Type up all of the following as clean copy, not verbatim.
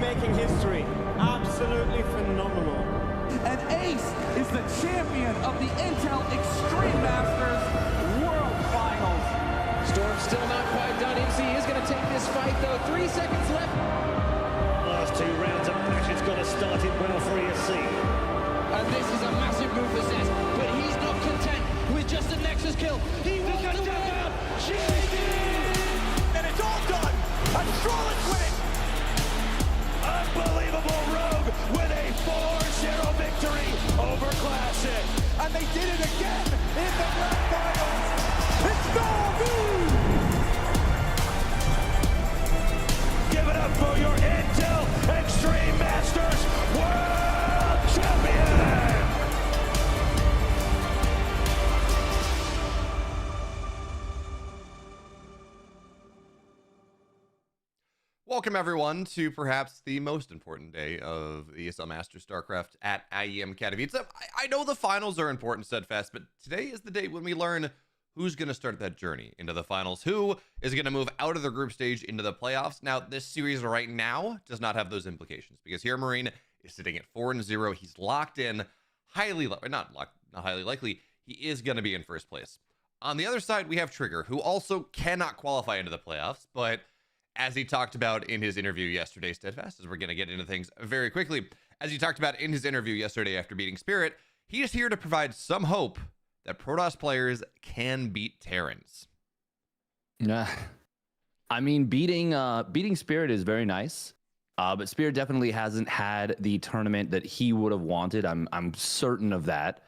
making history. Absolutely phenomenal. And Ace is the champion of the Intel Extreme Masters World Finals. Storm still not quite done. MC is going to take this fight, though. 3 seconds left. Last 2 rounds of match, it's got to start it well for ESC. And this is a massive move for Zez, but he's not content with just a Nexus kill. He wants to win. And it's all done. And Charlotte's winning. Unbelievable Rogue with a 4-0 victory over Classic. And they did it again in the grand finals. It's Maru! Give it up for your Intel Extreme Masters World Champion! Welcome everyone to perhaps the most important day of the ESL Masters StarCraft at IEM Katowice. I know the finals are important, steadfast, but today is the day when we learn who's going to start that journey into the finals, who is going to move out of the group stage into the playoffs. Now, this series right now does not have those implications because here Marine is sitting at 4-0. He's locked in, not highly likely. He is going to be in first place. On the other side, we have Trigger, who also cannot qualify into the playoffs, but as he talked about in his interview yesterday, steadfast, as we're going to get into things very quickly, as he talked about in his interview yesterday after beating Spirit, he is here to provide some hope that Protoss players can beat Terrans. Yeah, I mean, beating Spirit is very nice, but Spirit definitely hasn't had the tournament that he would have wanted. I'm certain of that.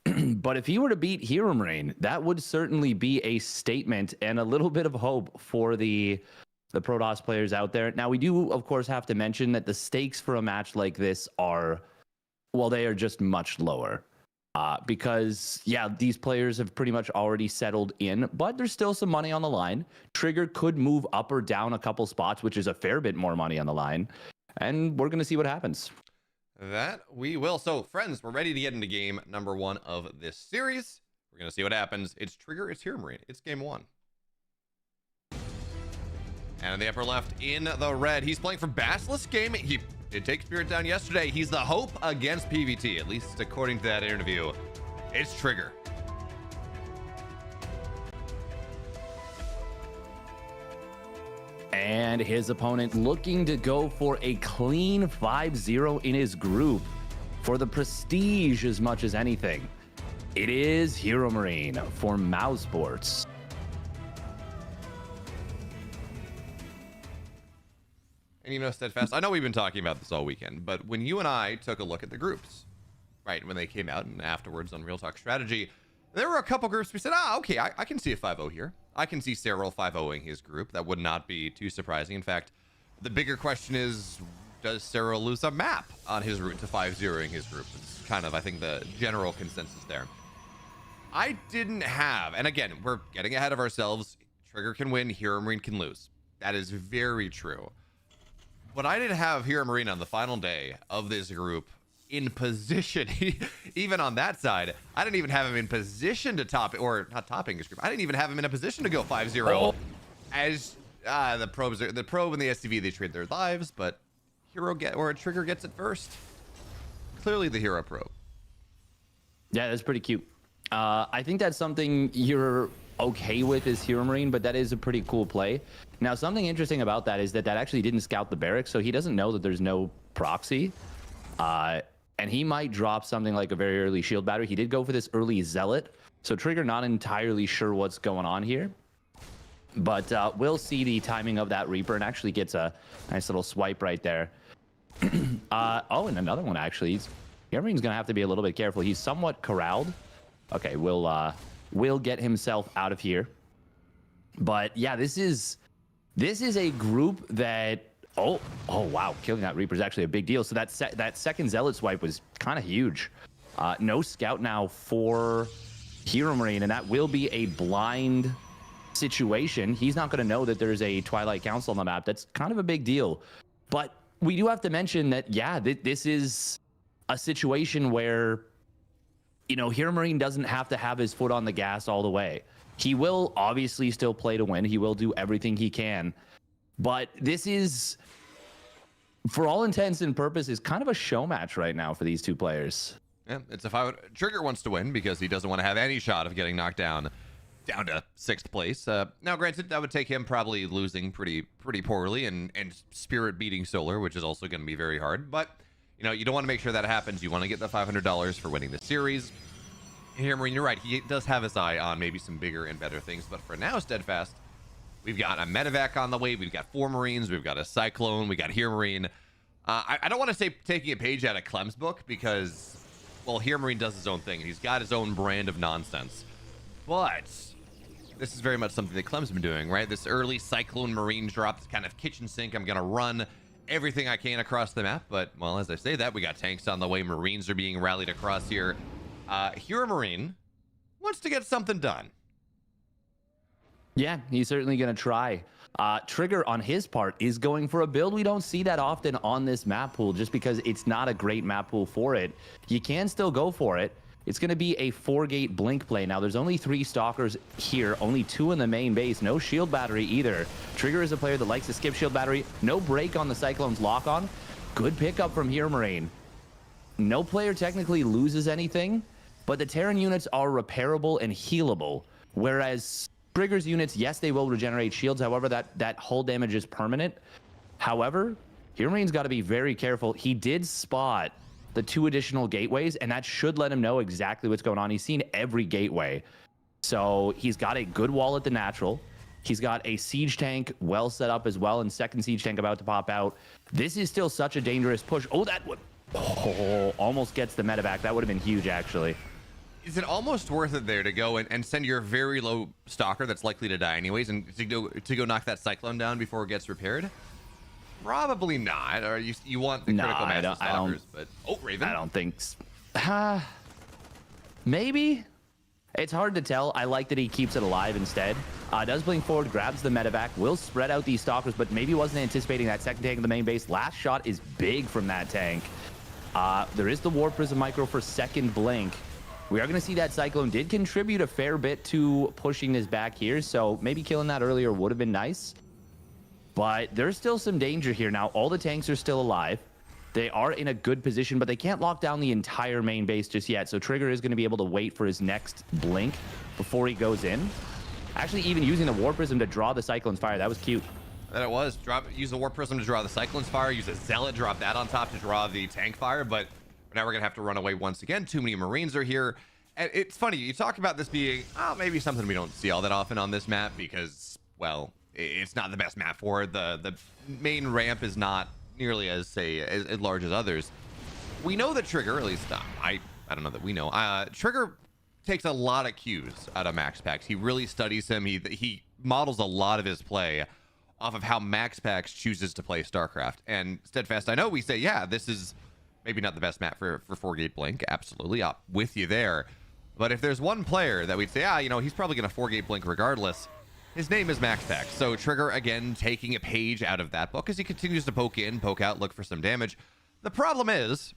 But if he were to beat Hero Marine, that would certainly be a statement and a little bit of hope for the Protoss players out there. Now, we do, of course, have to mention that the stakes for a match like this are, well, they are just much lower. Because, yeah, these players have pretty much already settled in, but there's still some money on the line. Trigger could move up or down a couple spots, which is a fair bit more money on the line. And we're going to see what happens. That we will. So, friends, we're ready to get into game number 1 of this series. We're going to see what happens. It's Trigger, it's Hero Marine. It's game 1. And in the upper left, in the red, he's playing for Basilisk Gaming. He did take Spirit down yesterday. He's the hope against PvT, at least according to that interview. It's Trigger. And his opponent looking to go for a clean 5-0 in his group for the prestige as much as anything. It is Hero Marine for Mouse Sports. And you know, steadfast, I know we've been talking about this all weekend, but when you and I took a look at the groups, right, when they came out and afterwards on Real Talk Strategy, there were a couple groups we said, okay, I can see a 5-0 here. I can see Cyril 5-0ing his group. That would not be too surprising. In fact, the bigger question is, does Cyril lose a map on his route to 5-0ing his group? It's kind of, I think, the general consensus there. I didn't have, and again, we're getting ahead of ourselves. Trigger can win, Hero Marine can lose. That is very true. But I didn't have Hero Marine on the final day of this group in position, even on that side. I didn't even have him in position to top, or not topping his group. I didn't even have him in a position to go 5-0. As the probe and the STV, they trade their lives, but Trigger gets it first. Clearly the hero probe. Yeah, that's pretty cute. I think that's something you're okay with is Hero Marine, but that is a pretty cool play. Now, something interesting about that is that actually didn't scout the barracks, so he doesn't know that there's no proxy. And he might drop something like a very early shield battery. He did go for this early zealot, so Trigger not entirely sure what's going on here. But we'll see the timing of that Reaper, and actually gets a nice little swipe right there. Oh, and another one, actually. Hero Marine's going to have to be a little bit careful. He's somewhat corralled. Okay, will get himself out of here. But yeah, this is a group that oh wow, killing that Reaper is actually a big deal. So that second zealot swipe was kind of huge. No scout now for Hero Marine, and that will be a blind situation. He's not going to know that there's a Twilight Council on the map. That's kind of a big deal. But we do have to mention that, yeah, this is a situation where, you know, Hero Marine doesn't have to have his foot on the gas all the way. He will obviously still play to win. He will do everything he can. But this is for all intents and purposes, kind of a show match right now for these two players. Yeah, it's if I would. Trigger wants to win because he doesn't want to have any shot of getting knocked down to 6th place. Now, granted, that would take him probably losing pretty poorly and spirit beating Solar, which is also going to be very hard. But you know, you don't want to make sure that happens. You want to get the $500 for winning the series. Here, Marine, you're right. He does have his eye on maybe some bigger and better things. But for now, Steadfast, we've got a medevac on the way. We've got 4 Marines. We've got a Cyclone. We got Here Marine. I don't want to say taking a page out of Clem's book because, well, Here Marine does his own thing. He's got his own brand of nonsense. But this is very much something that Clem's been doing, right? This early Cyclone Marine drop, this kind of kitchen sink. I'm going to run everything I can across the map. But, well, as I say that, we got tanks on the way. Marines are being rallied across here. Here Marine wants to get something done. Yeah, he's certainly going to try. Trigger, on his part, is going for a build we don't see that often on this map pool just because it's not a great map pool for it. You can still go for it. It's going to be a 4-gate blink play. Now, there's only 3 stalkers here, only 2 in the main base. No shield battery either. Trigger is a player that likes to skip shield battery. No break on the Cyclone's lock-on. Good pickup from here, Marine. No player technically loses anything, but the Terran units are repairable and healable, whereas Trigger's units, yes, they will regenerate shields. However, that hull damage is permanent. However, here Marine's got to be very careful. He did spot the 2 additional gateways, and that should let him know exactly what's going on. He's seen every gateway. So he's got a good wall at the natural. He's got a siege tank well set up as well, and second siege tank about to pop out. This is still such a dangerous push. Oh, that would... Oh, almost gets the medevac. That would have been huge, actually. Is it almost worth it there to go and send your very low stalker that's likely to die anyways and to go knock that Cyclone down before it gets repaired? Probably not. Or you want the critical mass of stalkers, but oh, Raven. I don't think. Maybe. It's hard to tell. I like that he keeps it alive instead. Does blink forward, grabs the medevac, will spread out these stalkers, but maybe wasn't anticipating that second tank in the main base. Last shot is big from that tank. There is the War Prism micro for second blink. We are going to see that Cyclone did contribute a fair bit to pushing this back here, so maybe killing that earlier would have been nice. But there's still some danger here. Now, all the tanks are still alive. They are in a good position, but they can't lock down the entire main base just yet. So Trigger is going to be able to wait for his next blink before he goes in. Actually, even using the War Prism to draw the Cyclone's fire. That was cute. That it was. Use the War Prism to draw the Cyclone's fire. Use a Zealot, drop that on top to draw the tank fire. But now we're going to have to run away once again. Too many Marines are here. And it's funny. You talk about this being, oh, maybe something we don't see all that often on this map because, well, it's not the best map for it. The main ramp is not nearly as large as others. We know that Trigger, at least I don't know that we know. Trigger takes a lot of cues out of MaxPax. He really studies him. He models a lot of his play off of how MaxPax chooses to play StarCraft. And Steadfast, I know we say, yeah, this is maybe not the best map for 4-gate blink. Absolutely, I'm with you there. But if there's one player that we'd say, you know, he's probably going to 4-gate blink regardless, his name is MaxPax. So Trigger, again, taking a page out of that book as he continues to poke in, poke out, look for some damage. The problem is,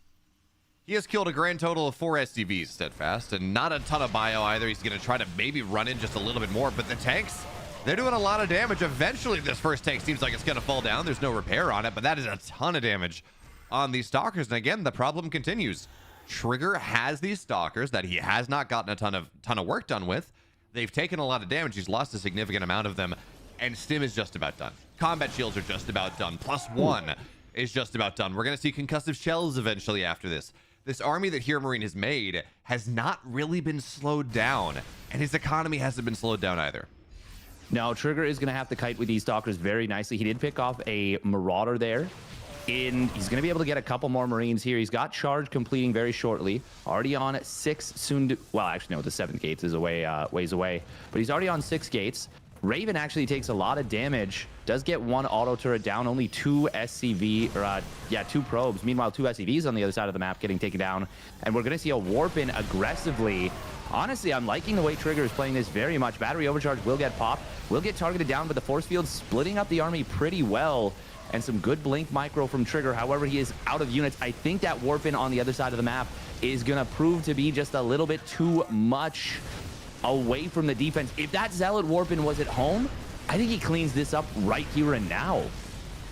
he has killed a grand total of 4 SCVs, Steadfast, and not a ton of bio either. He's going to try to maybe run in just a little bit more, but the tanks, they're doing a lot of damage. Eventually, this first tank seems like it's going to fall down. There's no repair on it, but that is a ton of damage on these stalkers. And again, the problem continues. Trigger has these stalkers that he has not gotten a ton of work done with. They've taken a lot of damage. He's lost a significant amount of them, and Stim is just about done. Combat shields are just about done. +1 is just about done. We're going to see concussive shells eventually after this. This army that Here Marine has made has not really been slowed down, and his economy hasn't been slowed down either. No, Trigger is going to have to kite with these stalkers very nicely. He did pick off a Marauder there. He's going to be able to get a couple more Marines here. He's got charge completing very shortly. Already on 6, soon to... Well, actually, no, the 7th gates is ways away. But he's already on 6 gates. Raven actually takes a lot of damage. Does get 1 auto turret down. Only 2 SCV... Or, 2 probes. Meanwhile, 2 SCVs on the other side of the map getting taken down. And we're going to see a warp in aggressively. Honestly, I'm liking the way Trigger is playing this very much. Battery overcharge will get popped. Will get targeted down, but the force field splitting up the army pretty well. And some good blink micro from Trigger. However, he is out of units. I think that warp in on the other side of the map is going to prove to be just a little bit too much away from the defense. If that Zealot warp in was at home, I think he cleans this up right here and now.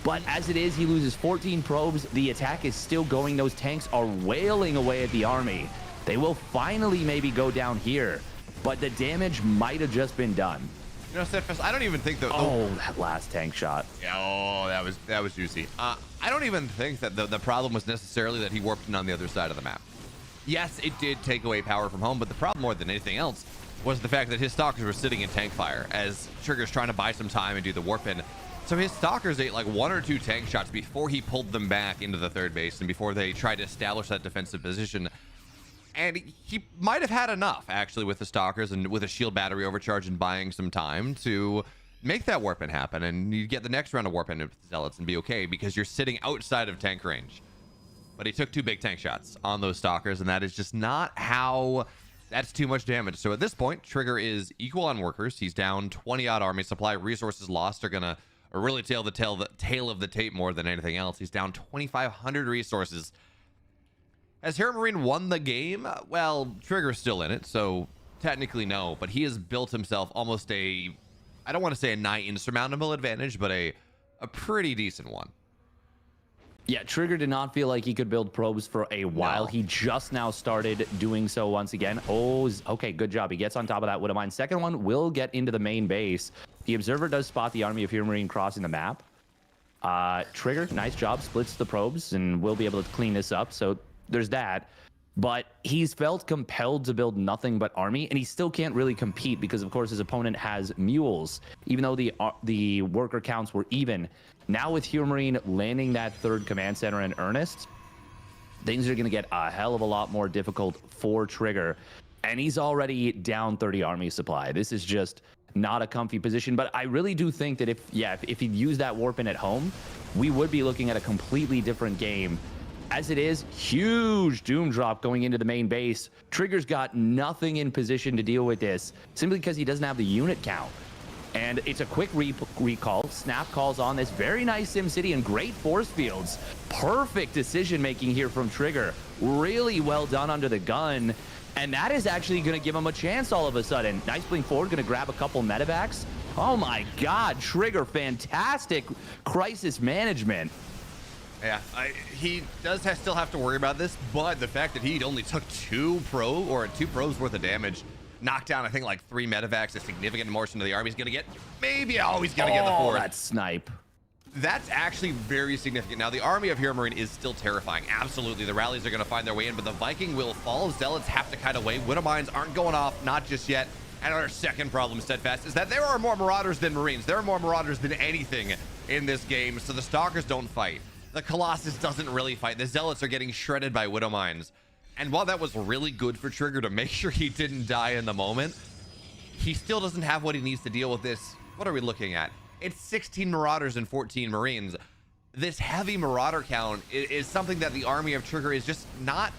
But as it is, he loses 14 probes. The attack is still going. Those tanks are wailing away at the army. They will finally maybe go down here, but the damage might have just been done. You know, Steadfast, I don't even think that. Oh, that last tank shot. Yeah, oh, that was juicy. I don't even think that the problem was necessarily that he warped in on the other side of the map. Yes, it did take away power from home, but the problem more than anything else was the fact that his stalkers were sitting in tank fire as Trigger's trying to buy some time and do the warp in. So his stalkers ate like 1 or 2 tank shots before he pulled them back into the third base and before they tried to establish that defensive position. And he might have had enough, actually, with the stalkers and with a shield battery overcharge and buying some time to make that warp in happen. And you get the next round of warp in with the Zealots and be okay because you're sitting outside of tank range. But he took 2 big tank shots on those stalkers, and that is just not how... That's too much damage. So at this point, Trigger is equal on workers. He's down 20-odd army supply. Resources lost are going to really tail of the tape more than anything else. He's down 2,500 resources. Has Hero Marine won the game? Well, Trigger's still in it, so technically no. But he has built himself almost I don't want to say a nigh insurmountable advantage, but a pretty decent one. Yeah, Trigger did not feel like he could build probes for a while. No. He just now started doing so once again. Oh, okay, good job. He gets on top of that Widowmine. Second one will get into the main base. The Observer does spot the army of Hero Marine crossing the map. Trigger, nice job, splits the probes, and we'll be able to clean this up. So there's that. But he's felt compelled to build nothing but army, and he still can't really compete because, of course, his opponent has mules, even though the worker counts were even. Now with Hero Marine landing that third command center in earnest, things are going to get a hell of a lot more difficult for Trigger, and he's already down 30 army supply. This is just not a comfy position, but I really do think that if he'd used that warp in at home, we would be looking at a completely different game. As it is, huge doom drop going into the main base. Trigger's got nothing in position to deal with this, simply because he doesn't have the unit count. And it's a quick recall. Snap calls on this. Very nice SimCity and great force fields. Perfect decision making here from Trigger. Really well done under the gun. And that is actually going to give him a chance all of a sudden. Nice blink forward, going to grab a couple medevacs. Oh my God, Trigger, fantastic crisis management. Yeah, he does still have to worry about this, but the fact that he only took 2 probes worth of damage, knocked down, I think, like 3 medevacs, a significant portion of the army. He's going to get, maybe, he's going to get the 4th. That snipe. That's actually very significant. Now, the army of Hero Marine is still terrifying. Absolutely, the rallies are going to find their way in, but the Viking will fall. Zealots have to kite away. Widowmines aren't going off, not just yet. And our second problem, Steadfast, is that there are more Marauders than Marines. There are more Marauders than anything in this game, so the Stalkers don't fight. The Colossus doesn't really fight. The Zealots are getting shredded by Widowmines. And while that was really good for Trigger to make sure he didn't die in the moment, he still doesn't have what he needs to deal with this. What are we looking at? It's 16 Marauders and 14 Marines. This heavy Marauder count is something that the army of Trigger is just not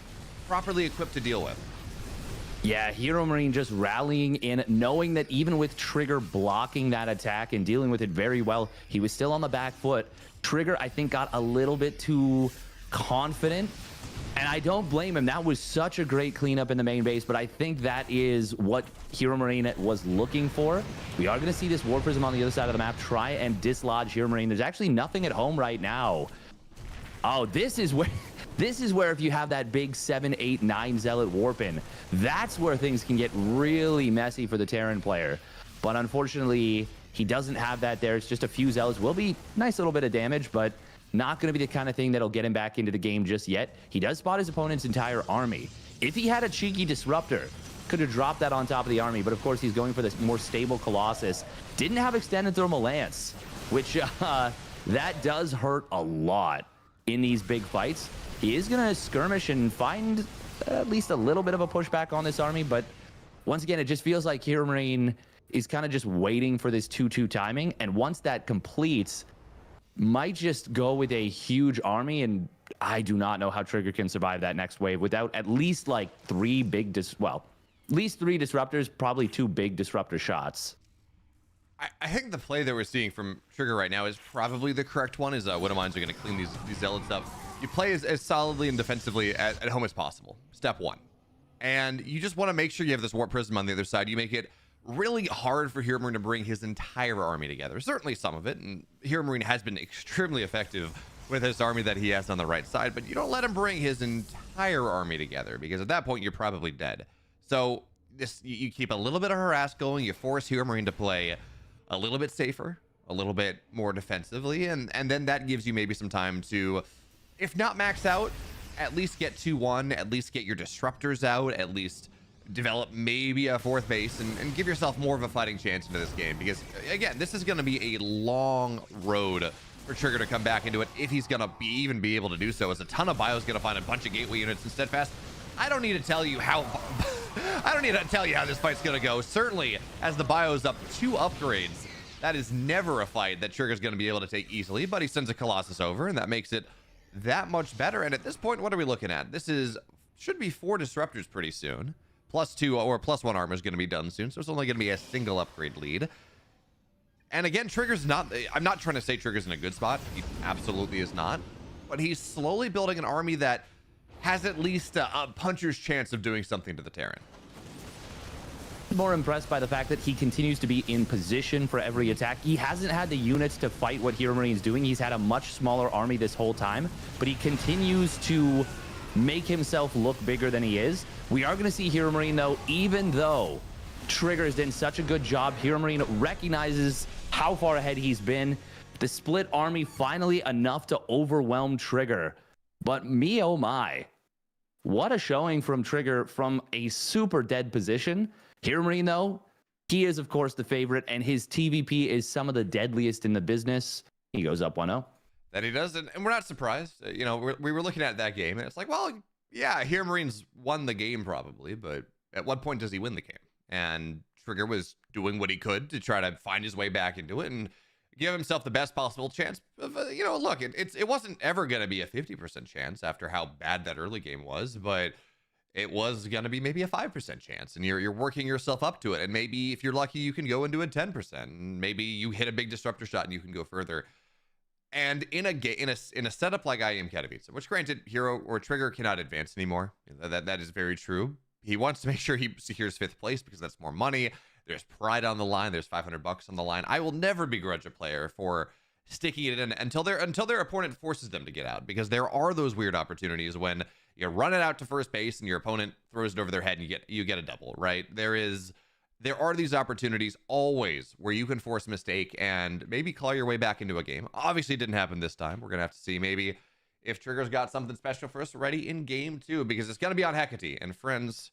properly equipped to deal with. Yeah, Hero Marine just rallying in, knowing that even with Trigger blocking that attack and dealing with it very well, he was still on the back foot. Trigger, I think, got a little bit too confident, and I don't blame him. That was such a great cleanup in the main base, but I think that is what Hero Marine was looking for. We are going to see this War Prism on the other side of the map try and dislodge Hero Marine. There's actually nothing at home right now. Oh, this is where if you have that big 7, 8, 9 Zealot warp in, that's where things can get really messy for the Terran player. But unfortunately, he doesn't have that there. It's just a few Zealots. Will be nice little bit of damage, but not going to be the kind of thing that'll get him back into the game just yet. He does spot his opponent's entire army. If he had a cheeky Disruptor, could have dropped that on top of the army, but of course he's going for this more stable Colossus. Didn't have extended thermal lance, which that does hurt a lot in these big fights. He is going to skirmish and find at least a little bit of a pushback on this army, but once again, it just feels like Hero Marine is kind of just waiting for this 2-2 timing, and once that completes, might just go with a huge army, and I do not know how Trigger can survive that next wave without at least like 3 big at least 3 disruptors, probably 2 big disruptor shots. I think the play that we're seeing from Trigger right now is probably the correct one, is Widowmines are going to clean these Zealots up. You play as solidly and defensively at home as possible, step 1. And you just want to make sure you have this Warp Prism on the other side. You make it really hard for Hero Marine to bring his entire army together. Certainly some of it, and Hero Marine has been extremely effective with his army that he has on the right side, but you don't let him bring his entire army together, because at that point you're probably dead. So you keep a little bit of harass going, you force Hero Marine to play a little bit safer, a little bit more defensively, and then that gives you maybe some time to, if not max out, at least get 2-1, at least get your disruptors out, at least develop maybe a fourth base, and give yourself more of a fighting chance into this game. Because again, this is going to be a long road for Trigger to come back into it, if he's going to even be able to do so. As a ton of bios going to find a bunch of gateway units in Steadfast. I don't need to tell you how I don't need to tell you how this fight's going to go. Certainly as the bios up 2 upgrades, that is never a fight that Trigger's going to be able to take easily, but he sends a Colossus over, and that makes it that much better. And at this point, what are we looking at? This should be 4 disruptors pretty soon. +2 or +1 armor is going to be done soon, so it's only going to be a single upgrade lead. And again, Trigger's not, I'm not trying to say Trigger's in a good spot. He absolutely is not. But he's slowly building an army that has at least a puncher's chance of doing something to the Terran. More impressed by the fact that he continues to be in position for every attack. He hasn't had the units to fight what Hero Marine's doing. He's had a much smaller army this whole time, but he continues to make himself look bigger than he is. We are going to see Hero Marine, though, even though Trigger's done such a good job, Hero Marine recognizes how far ahead he's been. The split army finally enough to overwhelm Trigger. But me, oh my, what a showing from Trigger from a super dead position. Hero Marine, though, he is, of course, the favorite, and his TVP is some of the deadliest in the business. He goes up 1-0. That he does, and we're not surprised. You know, we were looking at that game, and it's like, well, yeah, Hero Marine's won the game probably, but at what point does he win the game? And Trigger was doing what he could to try to find his way back into it and give himself the best possible chance of, you know, look, it wasn't ever going to be a 50% chance after how bad that early game was, but it was going to be maybe a 5% chance, and you're working yourself up to it. And maybe if you're lucky, you can go into a 10%, and maybe you hit a big disruptor shot and you can go further. And in a setup like IEM Katowice, which granted, Hero or Trigger cannot advance anymore. That is very true. He wants to make sure he secures 5th place because that's more money. There's pride on the line. There's $500 on the line. I will never begrudge a player for sticking it in until their opponent forces them to get out, because there are those weird opportunities when you run it out to first base and your opponent throws it over their head and you get a double, right? There are these opportunities always where you can force a mistake and maybe claw your way back into a game. Obviously, it didn't happen this time. We're going to have to see maybe if Trigger's got something special for us ready in game 2, because it's going to be on Hecate. And friends,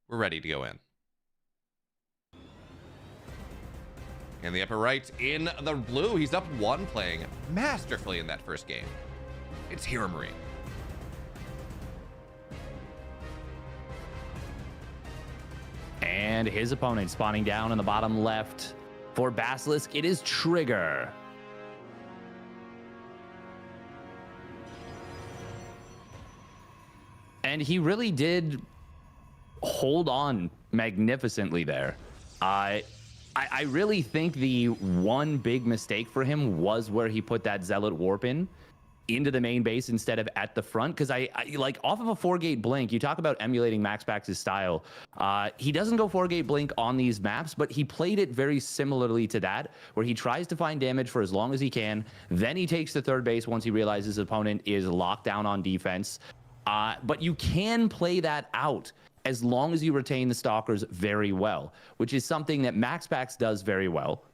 we're ready to go in. In the upper right, in the blue, he's up 1, playing masterfully in that first game. It's Hero Marine. And his opponent spawning down in the bottom left for Basilisk. It is Trigger. And he really did hold on magnificently there. I really think the one big mistake for him was where he put that Zealot Warp into the main base instead of at the front, because I like off of a 4-gate blink. You talk about emulating MaxPax's style. He doesn't go 4-gate blink on these maps, but he played it very similarly to that, where he tries to find damage for as long as he can. Then he takes the 3rd base once he realizes his opponent is locked down on defense. But you can play that out as long as you retain the Stalkers very well, which is something that MaxPax does very well.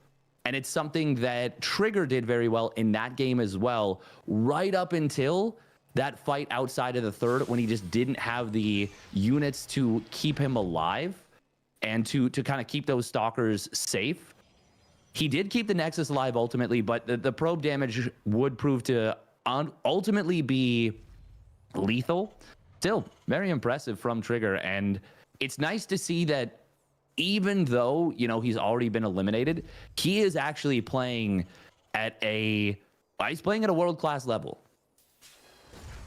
And it's something that Trigger did very well in that game as well, right up until that fight outside of the 3rd, when he just didn't have the units to keep him alive and to kind of keep those Stalkers safe. He did keep the Nexus alive ultimately, but the probe damage would prove to ultimately be lethal. Still, very impressive from Trigger, and it's nice to see that even though, you know, he's already been eliminated, he is actually playing at a world-class level.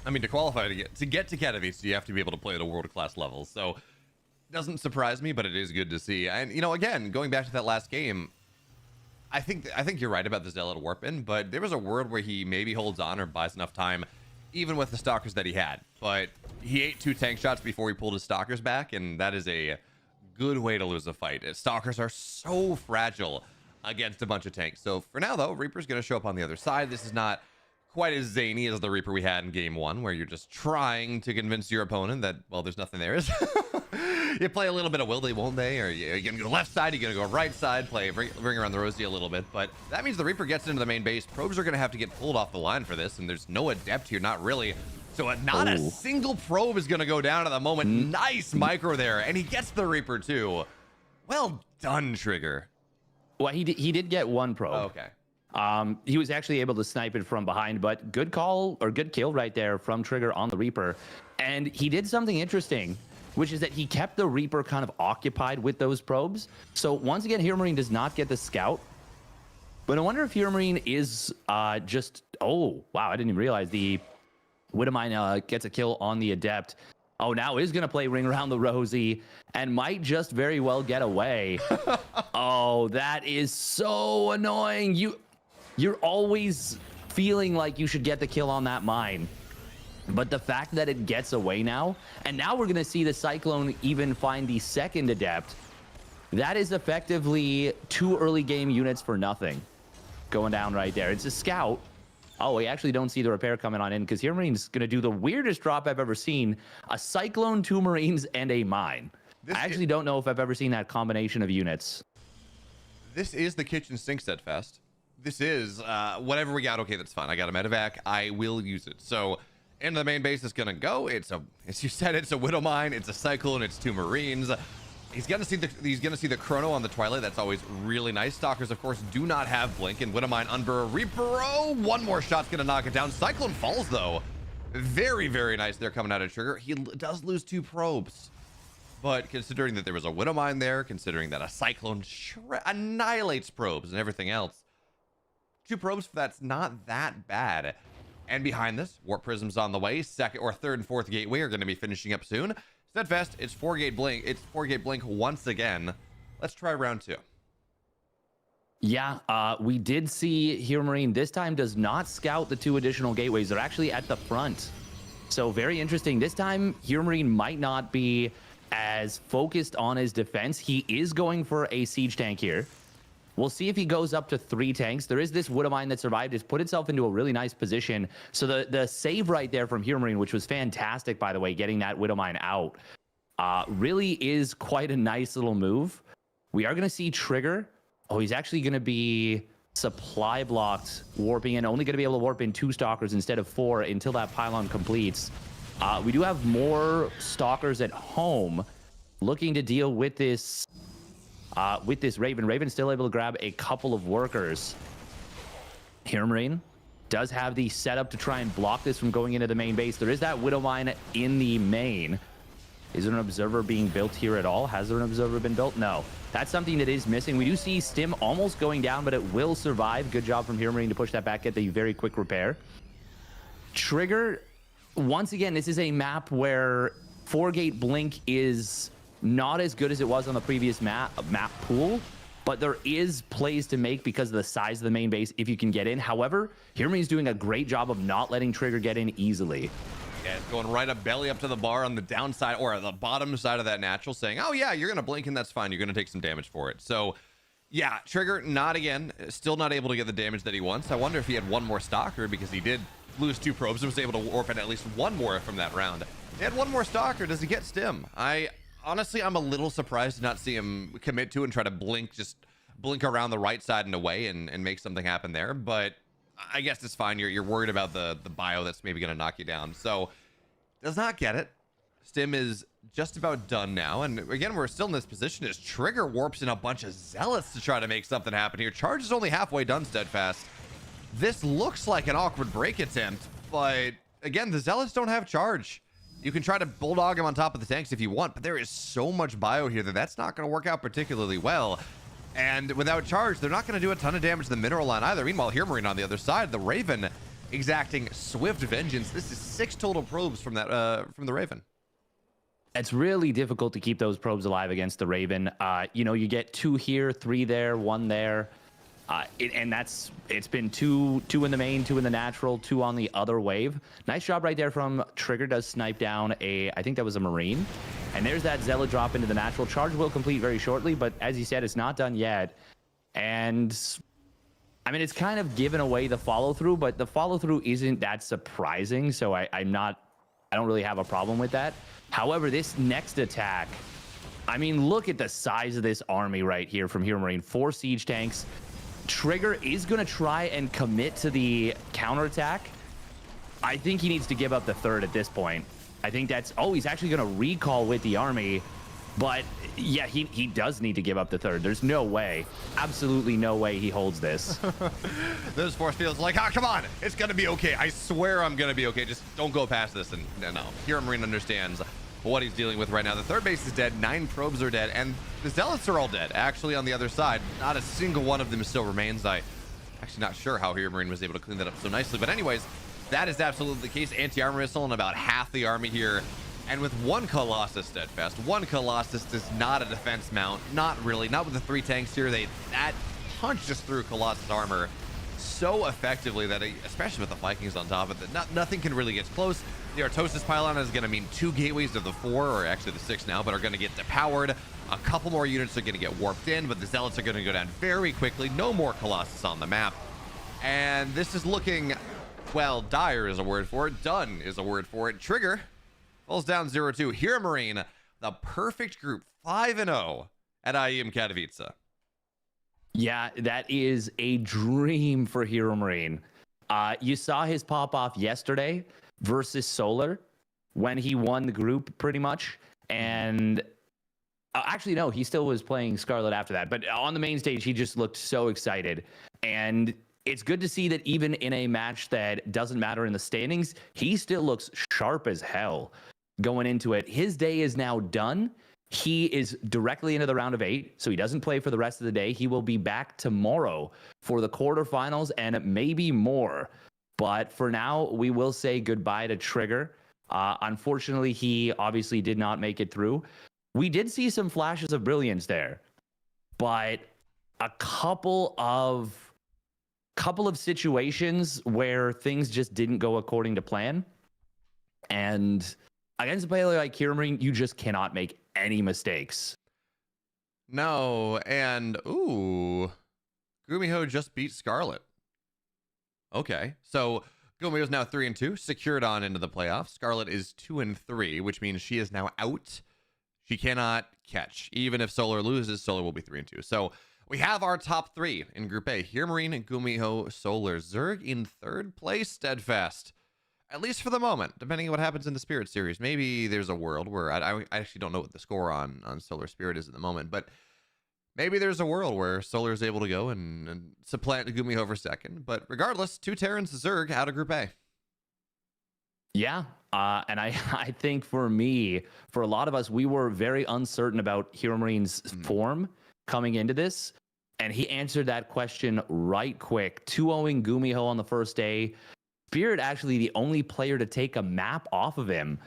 I mean, to qualify to get to Katowice, you have to be able to play at a world-class level. So, it doesn't surprise me, but it is good to see. And you know, again, going back to that last game, I think you're right about the Zealot Warp in, but there was a world where he maybe holds on or buys enough time, even with the Stalkers that he had. But he ate 2 tank shots before he pulled his Stalkers back, and that is a good way to lose a fight. Stalkers are so fragile against a bunch of tanks. So for now, though, Reaper's going to show up on the other side. This is not quite as zany as the Reaper we had in game 1, where you're just trying to convince your opponent that, well, there's nothing there. You play a little bit of will they, won't they, or you're going to go left side, you're going to go right side, bring around the Rosie a little bit. But that means the Reaper gets into the main base. Probes are going to have to get pulled off the line for this, and there's no adept here, not really. So not a single probe is going to go down at the moment. Nice micro there, and he gets the Reaper too. Well done, Trigger. Well, he did get one probe. Oh, okay. He was actually able to snipe it from behind, but good call or good kill right there from Trigger on the Reaper. And he did something interesting, which is that he kept the Reaper kind of occupied with those probes. So once again, Hero Marine does not get the scout. But I wonder if Hero Marine is just... Oh, wow, I didn't even realize the Widowmine gets a kill on the Adept. Oh, now is going to play Ring Around the Rosie and might just very well get away. Oh, that is so annoying. You're always feeling like you should get the kill on that mine. But the fact that it gets away now, and now we're going to see the Cyclone even find the second Adept, that is effectively 2 early game units for nothing going down right there. It's a scout. Oh, we actually don't see the repair coming on in because Hero Marine's going to do the weirdest drop I've ever seen. A Cyclone, 2 Marines, and a mine. I actually don't know if I've ever seen that combination of units. This is the kitchen sink steadfast. This is whatever we got. Okay, that's fine. I got a medevac. I will use it. So into the main base is going to go. It's a, as you said, it's a Widowmine. It's a Cyclone. It's 2 Marines. He's gonna see the chrono on the Twilight. That's always really nice. Stalkers, of course, do not have blink, and Widowmine under a Reaper. Oh, one more shot's gonna knock it down. Cyclone falls though. Very, very nice there coming out of Trigger. He does lose 2 probes, but considering that there was a Widowmine there, considering that a Cyclone annihilates probes and everything else, 2 probes for that's not that bad. And behind this, Warp Prism's on the way. Second or third and fourth gateway are going to be finishing up soon. Steadfast, it's 4-gate blink. It's 4-gate blink once again. Let's try round 2. Yeah, we did see Hero Marine this time does not scout the 2 additional gateways. They're actually at the front. So very interesting. This time, Hero Marine might not be as focused on his defense. He is going for a siege tank here. We'll see if he goes up to 3 tanks. There is this Widowmine that survived. It's put itself into a really nice position. So the save right there from Hero Marine, which was fantastic, by the way, getting that Widowmine out, really is quite a nice little move. We are going to see Trigger. Oh, he's actually going to be supply blocked, warping in. Only going to be able to warp in 2 Stalkers instead of 4 until that pylon completes. We do have more Stalkers at home looking to deal with this Raven. Raven's still able to grab a couple of workers. Hero Marine does have the setup to try and block this from going into the main base. There is that Widowmine in the main. Is there an observer being built here at all? Has there an observer been built? No. That's something that is missing. We do see Stim almost going down, but it will survive. Good job from Hero Marine to push that back, get the very quick repair. Trigger, once again, this is a map where 4-gate blink is not as good as it was on the previous map pool, but there is plays to make because of the size of the main base if you can get in. However, Hero Marine's doing a great job of not letting Trigger get in easily. Yeah, going right up, belly up to the bar on the downside or the bottom side of that natural, saying, oh yeah, you're gonna blink and that's fine, you're gonna take some damage for it. So yeah, Trigger still not able to get the damage that he wants. I wonder if he had 1 more Stalker, because he did lose 2 probes and was able to warp in at least 1 more from that round. He had 1 more Stalker. Does he get Stim? Honestly, I'm a little surprised to not see him commit to and try to just blink around the right side and away and make something happen there. But I guess it's fine. You're worried about the bio that's maybe going to knock you down. So does not get it. Stim is just about done now. And again, we're still in this position as Trigger warps in a bunch of Zealots to try to make something happen here. Charge is only halfway done, Steadfast. This looks like an awkward break attempt, but again, the Zealots don't have charge. You can try to bulldog him on top of the tanks if you want, but there is so much bio here that that's not going to work out particularly well. And without charge, they're not going to do a ton of damage to the mineral line either. Meanwhile, Hero Marine on the other side, the Raven exacting swift vengeance. This is 6 total probes from the Raven. It's really difficult to keep those probes alive against the Raven. You know, you get 2 here, 3 there, 1 there. And it's been two in the main, 2 in the natural, 2 on the other wave. Nice job right there from Trigger. Does snipe down I think that was a Marine. And there's that Zealot drop into the natural. Charge will complete very shortly, but as you said, it's not done yet. And I mean, it's kind of given away the follow-through, but the follow-through isn't that surprising, so I don't really have a problem with that. However, this next attack, I mean, look at the size of this army right here from Hero Marine. 4 siege tanks. Trigger is going to try and commit to the counterattack. I think he needs to give up the third at this point. I think that's... Oh, he's actually going to recall with the army. But yeah, he does need to give up the third. There's no way, absolutely no way he holds this. Those force fields like, come on, it's gonna be okay. I swear I'm gonna be okay. Just don't go past this. And no, Hero Marine understands what he's dealing with right now. The third base is dead, 9 probes are dead, and the Zealots are all dead. Actually, on the other side, not a single one of them still remains. I'm actually not sure how Hero Marine was able to clean that up so nicely. But anyways, that is absolutely the case. Anti-armor missile in about half the army here. And with 1 Colossus steadfast, 1 Colossus is not a defense mount. Not really. Not with the 3 tanks here. That punches through Colossus armor so effectively that, especially with the Vikings on top of it, nothing can really get close. The Artosis pylon is going to mean 2 gateways of the 4, or actually the 6 now, but are going to get depowered. A couple more units are going to get warped in, but the Zealots are going to go down very quickly. No more Colossus on the map. And this is looking, well, dire is a word for it. Done is a word for it. Trigger falls down 0-2. Hero Marine, the perfect group, 5-0 at IEM Katowice. Yeah, that is a dream for Hero Marine. You saw his pop off yesterday versus Solar when he won the group pretty much. And actually, no, he still was playing Scarlet after that. But on the main stage, he just looked so excited. And it's good to see that even in a match that doesn't matter in the standings, he still looks sharp as hell going into it. His day is now done. He is directly into the round of 8, so he doesn't play for the rest of the day. He will be back tomorrow for the quarterfinals and maybe more. But for now, we will say goodbye to Trigger. Unfortunately, he obviously did not make it through. We did see some flashes of brilliance there, but a couple of situations where things just didn't go according to plan. And against a player like Hero Marine, you just cannot make any mistakes. No, and ooh, Gumiho just beat Scarlet. Okay, so Gumiho's now 3-2, secured on into the playoffs. Scarlet is 2-3, which means she is now out. She cannot catch. Even if Solar loses, Solar will be 3-2. So we have our top 3 in Group A. Hero Marine, Gumiho, Solar. Zerg in 3rd place, steadfast. At least for the moment, depending on what happens in the Spirit series. Maybe there's a world where I actually don't know what the score on Solar Spirit is at the moment, but maybe there's a world where Solar is able to go and supplant Gumiho for 2nd. But regardless, 2 Terrans Zerg out of Group A. Yeah, and I think for me, for a lot of us, we were very uncertain about Hero Marine's form coming into this, and he answered that question right quick. 2-0ing Gumiho on the first day. Spirit actually the only player to take a map off of him.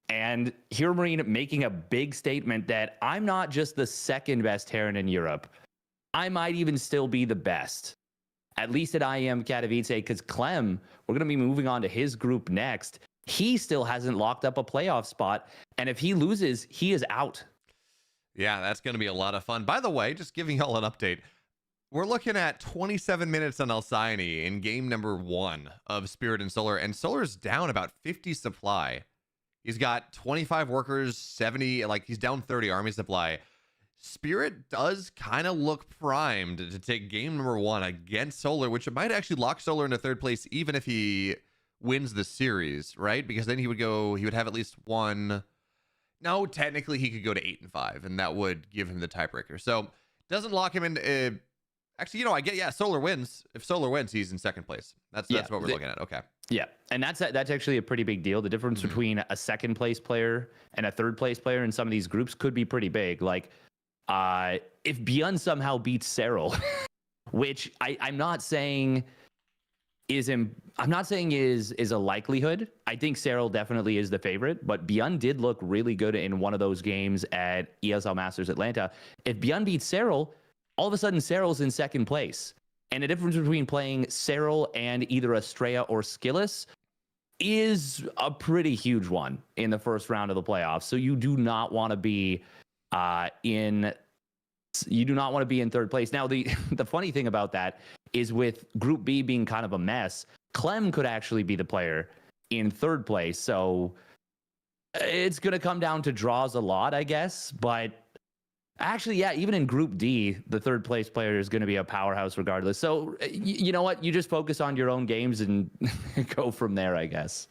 And Hero Marine making a big statement that I'm not just the 2nd best Terran in Europe. I might even still be the best. At least at IEM Katowice, because Clem, we're going to be moving on to his group next. He still hasn't locked up a playoff spot. And if he loses, he is out. Yeah, that's going to be a lot of fun. By the way, just giving y'all an update. We're looking at 27 minutes on Alcyone in game number 1 of Spirit and Solar, and Solar's down about 50 supply. He's got 25 workers, 70, like he's down 30 army supply. Spirit does kind of look primed to take game number 1 against Solar, which might actually lock Solar into 3rd place, even if he wins the series, right? Because then he would have at least 1. No, technically he could go to 8-5, and that would give him the tiebreaker. So doesn't lock him in. Actually, Solar wins. If Solar wins, he's in 2nd place. That's what we're looking at. Okay. Yeah, and that's actually a pretty big deal. The difference between a 2nd place player and a 3rd place player in some of these groups could be pretty big. Like, if Byun somehow beats Serral, which I'm not saying is a likelihood. I think Serral definitely is the favorite, but Byun did look really good in one of those games at ESL Masters Atlanta. If Byun beats Serral, all of a sudden Serral's in 2nd place. And the difference between playing Serral and either Estrella or Skillis is a pretty huge one in the first round of the playoffs. So you do not want to be in third place. Now, the funny thing about that is with Group B being kind of a mess, Clem could actually be the player in third place. So it's going to come down to draws a lot, I guess. But actually, yeah, even in Group D, the third place player is going to be a powerhouse regardless. So you know what? You just focus on your own games and go from there, I guess.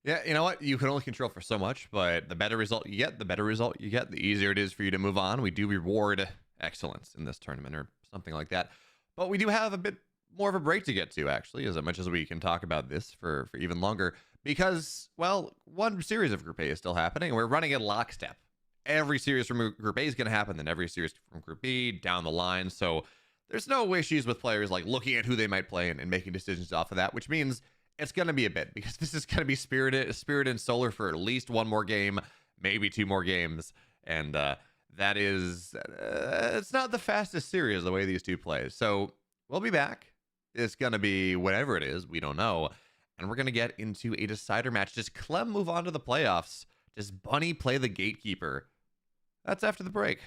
Yeah, you know what? You can only control for so much, but the better result you get, the easier it is for you to move on. We do reward excellence in this tournament or something like that. But we do have a bit more of a break to get to, actually, as much as we can talk about this for even longer. Because, well, one series of Group A is still happening, and we're running in lockstep. Every series from Group A is going to happen, then every series from Group B down the line. So there's no issues with players like looking at who they might play and making decisions off of that, which means it's going to be a bit, because this is going to be Spirit and Solar for at least one more game, maybe 2 more games. And that is, it's not the fastest series the way these two play. So we'll be back. It's going to be whatever it is. We don't know. And we're going to get into a decider match. Does Clem move on to the playoffs? Does Bunny play the gatekeeper? That's after the break.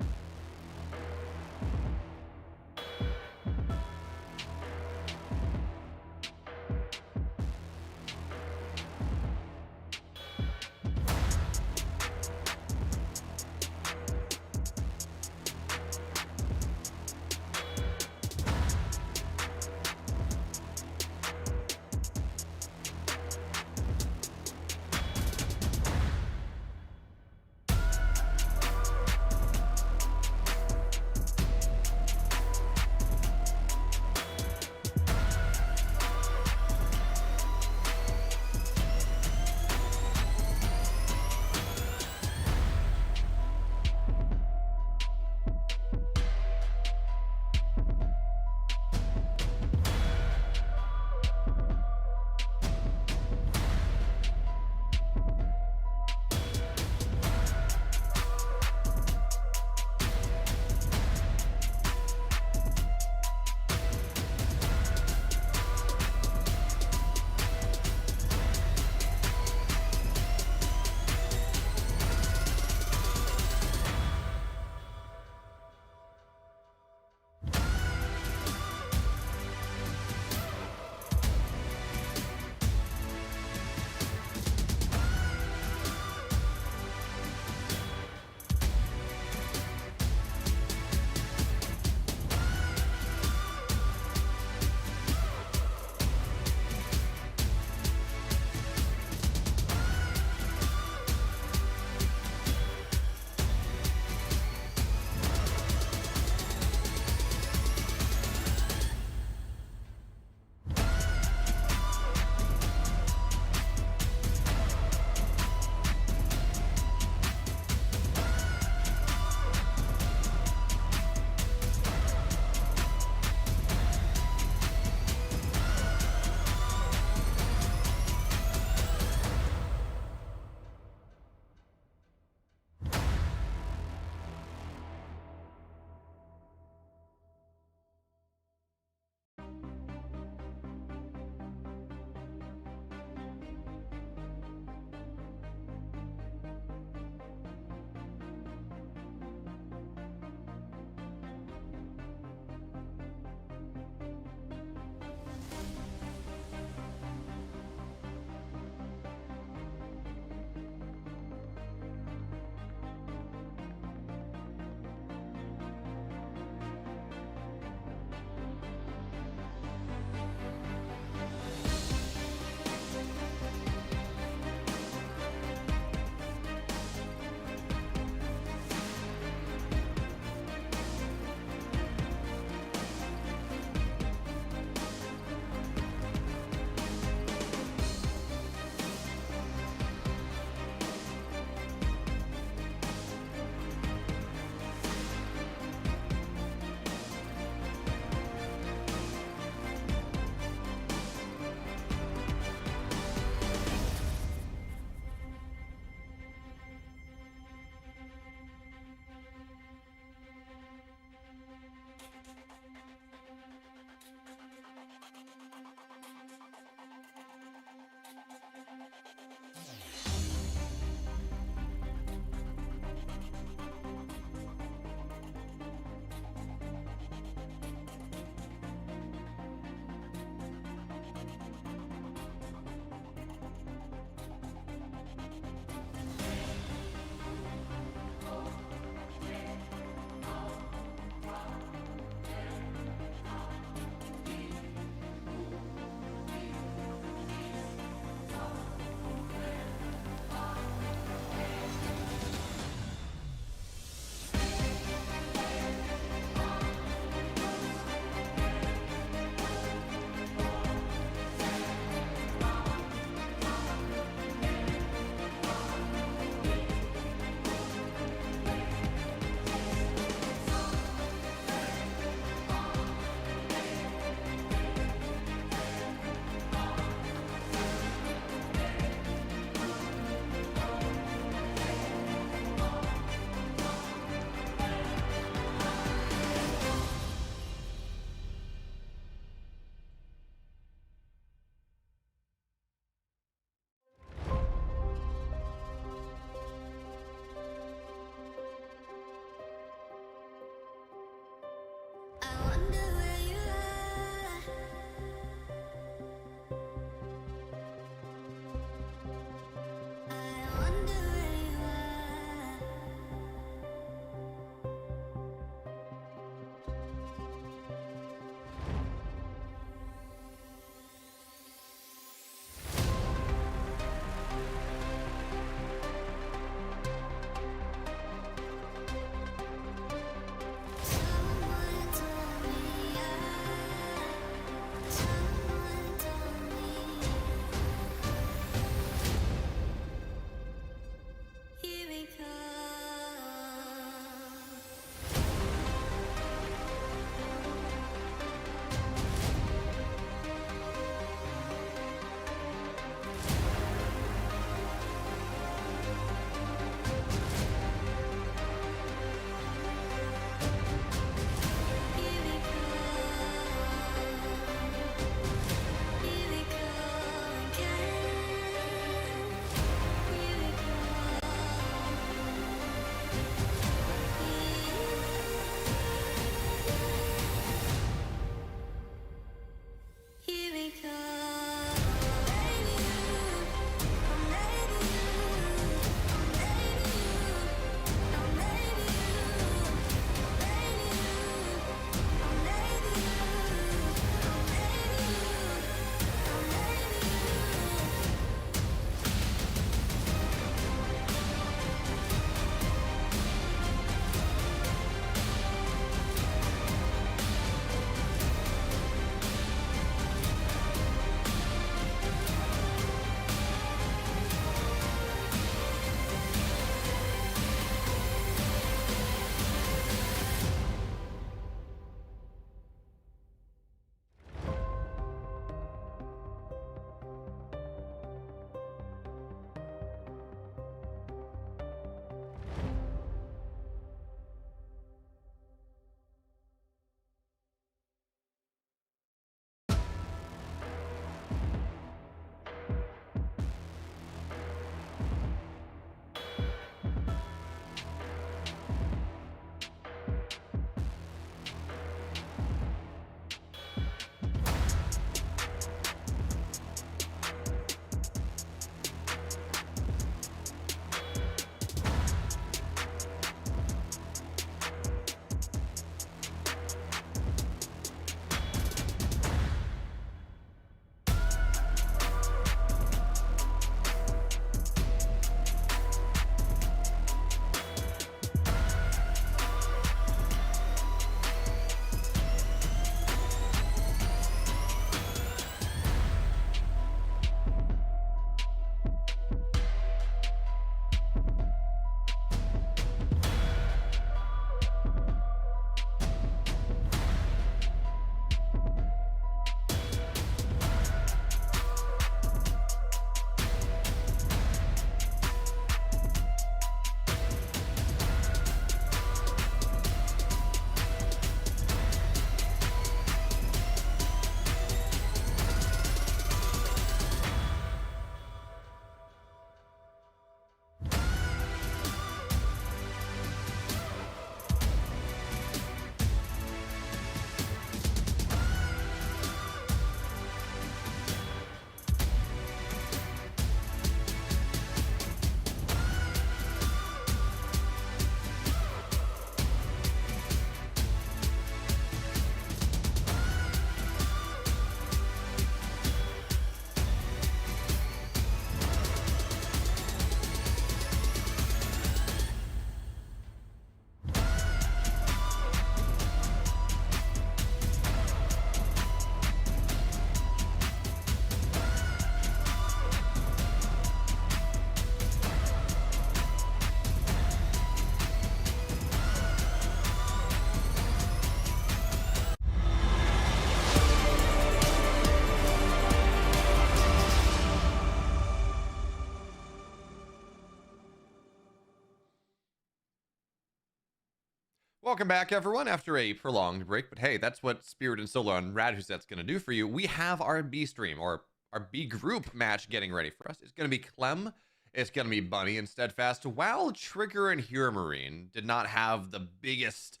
Welcome back, everyone, after a prolonged break. But hey, that's what Spirit and Solo and Radhuset's going to do for you. We have our B stream, or our B group match getting ready for us. It's going to be Clem, it's going to be Bunny and Steadfast. While Trigger and Huramarine did not have the biggest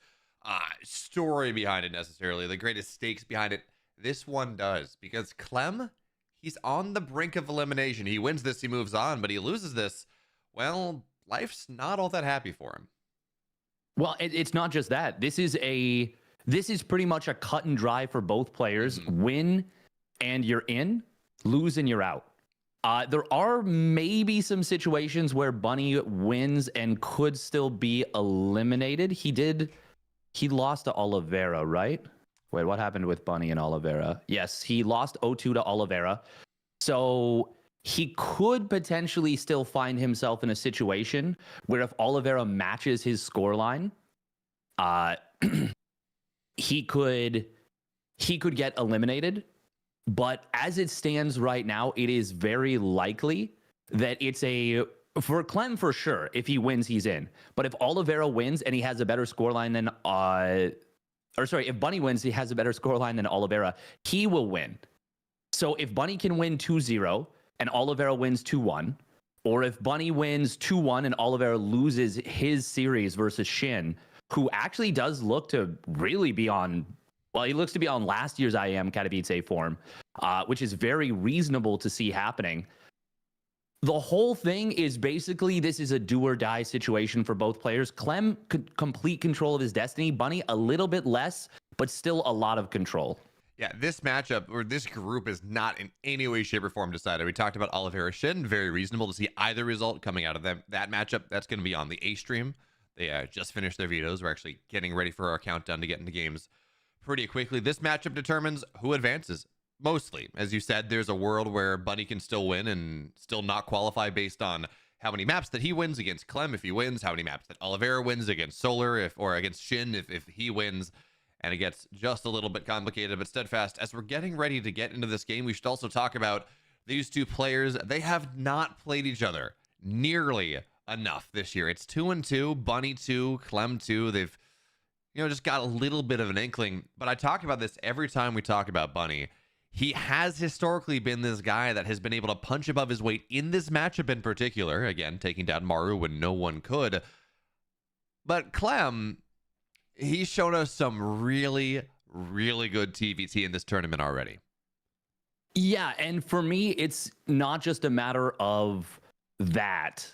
story behind it necessarily, the greatest stakes behind it, this one does. Because Clem, he's on the brink of elimination. He wins this, he moves on, but he loses this. Well, life's not all that happy for him. Well, it's not just that. This is pretty much a cut and dry for both players. Win and you're in, lose and you're out. There are maybe some situations where Bunny wins and could still be eliminated. He lost to Oliveira, right? Wait, what happened with Bunny and Oliveira? Yes, he lost 0-2 to Oliveira. So he could potentially still find himself in a situation where if Oliveira matches his scoreline, he could get eliminated. But as it stands right now, it is very likely that for Clem for sure. If he wins, he's in. But if Oliveira wins and he has a better scoreline than, if Bunny wins, he has a better scoreline than Oliveira, he will win. So if Bunny can win 2-0 and Oliveira wins 2-1, or if Bunny wins 2-1 and Oliveira loses his series versus Shin, who actually does look to really be on, well, he looks to be on last year's IEM Katowice form, which is very reasonable to see happening. The whole thing is basically this is a do or die situation for both players. Clem could complete control of his destiny. Bunny a little bit less, but still a lot of control. Yeah, this matchup, or this group, is not in any way, shape, or form decided. We talked about Oliveira Shin. Very reasonable to see either result coming out of that matchup. That's going to be on the A stream. They just finished their vetoes. We're actually getting ready for our countdown to get into games pretty quickly. This matchup determines who advances. Mostly, as you said, there's a world where Bunny can still win and still not qualify based on how many maps that he wins against Clem if he wins, how many maps that Oliveira wins against Solar or against Shin if he wins. And it gets just a little bit complicated. But Steadfast, as we're getting ready to get into this game, we should also talk about these two players. They have not played each other nearly enough this year. It's 2-2, Bunny 2, Clem 2. They've, just got a little bit of an inkling. But I talk about this every time we talk about Bunny. He has historically been this guy that has been able to punch above his weight in this matchup in particular. Again, taking down Maru when no one could. But Clem, he's shown us some really, really good TVT in this tournament already. Yeah, and for me, it's not just a matter of that.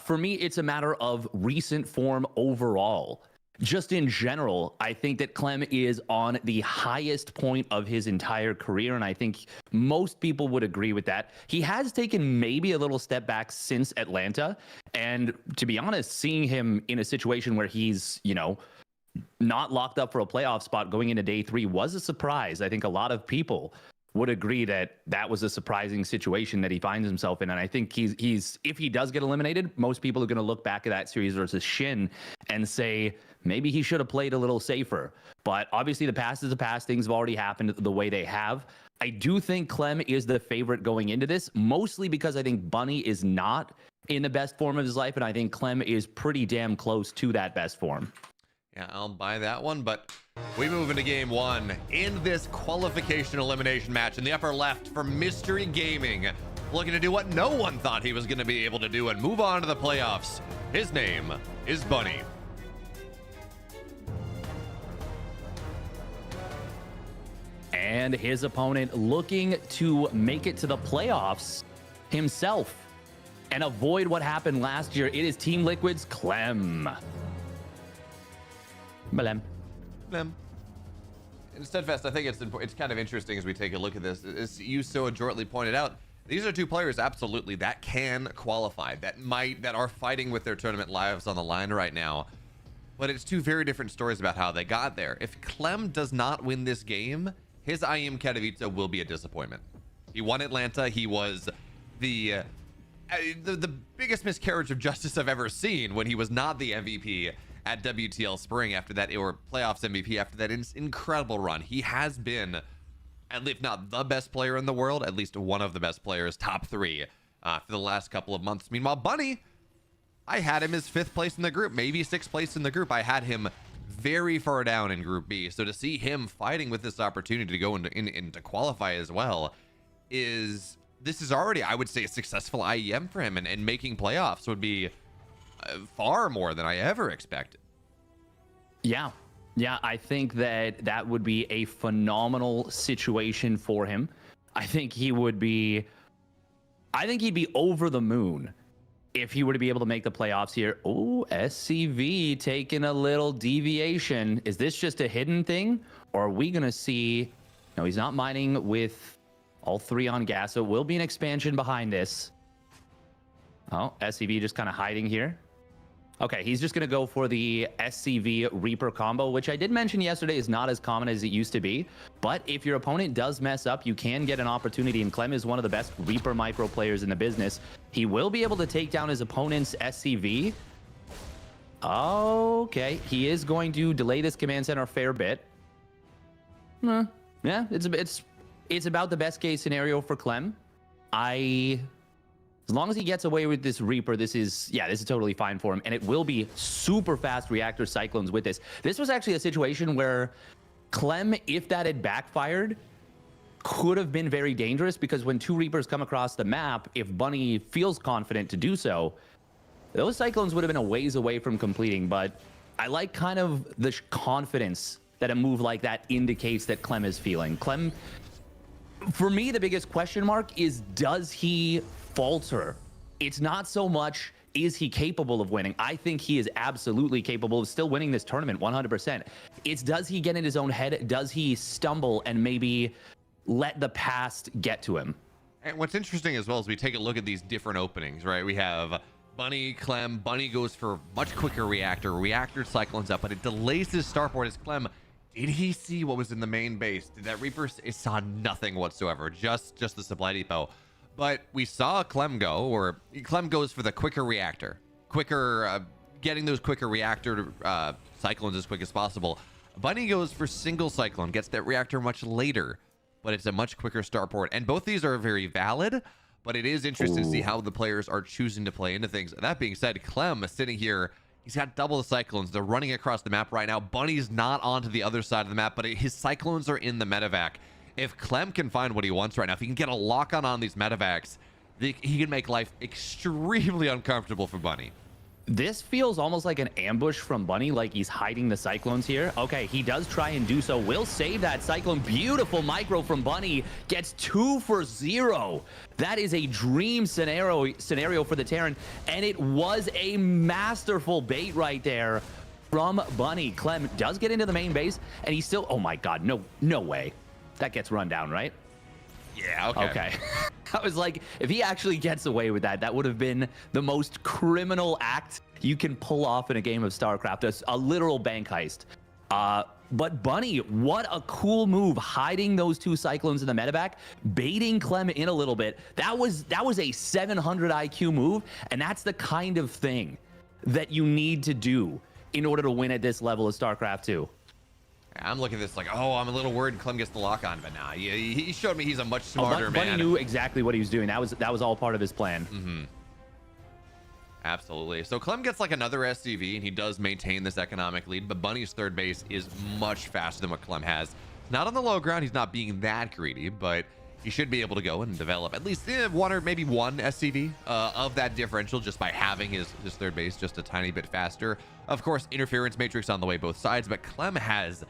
For me, it's a matter of recent form overall. Just in general, I think that Clem is on the highest point of his entire career, and I think most people would agree with that. He has taken maybe a little step back since Atlanta, and to be honest, seeing him in a situation where he's, not locked up for a playoff spot going into day 3 was a surprise. I think a lot of people would agree that that was a surprising situation that he finds himself in. And I think he's if he does get eliminated, most people are going to look back at that series versus Shin and say, maybe he should have played a little safer. But obviously the past is the past. Things have already happened the way they have. I do think Clem is the favorite going into this, mostly because I think Bunny is not in the best form of his life. And I think Clem is pretty damn close to that best form. Yeah, I'll buy that one, but we move into game 1 in this qualification elimination match in the upper left for Mystery Gaming, looking to do what no one thought he was going to be able to do and move on to the playoffs. His name is Bunny. And his opponent looking to make it to the playoffs himself and avoid what happened last year. It is Team Liquid's Clem. Clem. And Steadfast, I think it's kind of interesting as we take a look at this. As you so adroitly pointed out, these are two players absolutely that can qualify, that are fighting with their tournament lives on the line right now. But it's two very different stories about how they got there. If Clem does not win this game, his IEM Katowice will be a disappointment. He won Atlanta. He was the biggest miscarriage of justice I've ever seen when he was not the MVP at WTL Spring after that, or playoffs MVP after that incredible run. He has been, if not the best player in the world, at least one of the best players, top 3 for the last couple of months. Meanwhile, Bunny, I had him as 5th place in the group, maybe 6th place in the group. I had him very far down in Group B. So to see him fighting with this opportunity to go into qualify as well this is already, I would say, a successful IEM for him, and making playoffs would be far more than I ever expected. Yeah, I think that would be a phenomenal situation for him. I think he'd be over the moon if he were to be able to make the playoffs here. Oh, SCV taking a little deviation. Is this just a hidden thing, or are we gonna see? No, he's not mining with all 3 on gas, so it will be an expansion behind this. Oh, SCV just kind of hiding here. Okay, he's just going to go for the SCV Reaper combo, which I did mention yesterday is not as common as it used to be. But if your opponent does mess up, you can get an opportunity, and Clem is one of the best Reaper micro players in the business. He will be able to take down his opponent's SCV. Okay, he is going to delay this command center a fair bit. Yeah, it's about the best case scenario for Clem. As long as he gets away with this Reaper, this is totally fine for him. And it will be super fast reactor cyclones with this. This was actually a situation where Clem, if that had backfired, could have been very dangerous, because when 2 Reapers come across the map, if Bunny feels confident to do so, those cyclones would have been a ways away from completing. But I like kind of the confidence that a move like that indicates that Clem is feeling. Clem, for me, the biggest question mark is, does he falter? It's not so much, is he capable of winning? I think he is absolutely capable of still winning this tournament 100%. It's, does he get in his own head? Does he stumble and maybe let the past get to him? And what's interesting as well is we take a look at these different openings, right? We have Bunny, Clem. Bunny goes for much quicker reactor cyclones up, but it delays his starport. As Clem, did he see what was in the main base? Did that Reaper? It saw nothing whatsoever, just the supply depot. But we saw Clem go, or Clem goes for the quicker reactor, getting those quicker reactor cyclones as quick as possible. Bunny goes for single cyclone, gets that reactor much later, but it's a much quicker starport. And both these are very valid, but it is interesting to see how the players are choosing to play into things. That being said, Clem is sitting here. He's got double the cyclones. They're running across the map right now. Bunny's not onto the other side of the map, but his cyclones are in the medevac. If Clem can find what he wants right now, if he can get a lock on these medevacs, he can make life extremely uncomfortable for Bunny. This feels almost like an ambush from Bunny, like he's hiding the cyclones here. Okay, he does try and do so. Will save that cyclone. Beautiful micro from Bunny. Gets 2 for 0. That is a dream scenario for the Terran, and it was a masterful bait right there from Bunny. Clem does get into the main base, and he's still, oh my god, no way. That gets run down, right? Yeah, okay. I was like, if he actually gets away with that, that would have been the most criminal act you can pull off in a game of StarCraft, a literal bank heist. But Bunny, what a cool move, hiding those 2 cyclones in the medevac, baiting Clem in a little bit. That was a 700 IQ move, and that's the kind of thing that you need to do in order to win at this level of StarCraft II. I'm looking at this like, oh, I'm a little worried Clem gets the lock on, but nah, he showed me he's a much smarter man. Bunny knew exactly what he was doing. That was all part of his plan. Mm-hmm. Absolutely. So Clem gets like another SCV, and he does maintain this economic lead, but Bunny's third base is much faster than what Clem has. Not on the low ground, he's not being that greedy, but he should be able to go and develop at least 1 or maybe 1 SCV of that differential just by having his third base just a tiny bit faster. Of course, interference matrix on the way both sides, but Clem has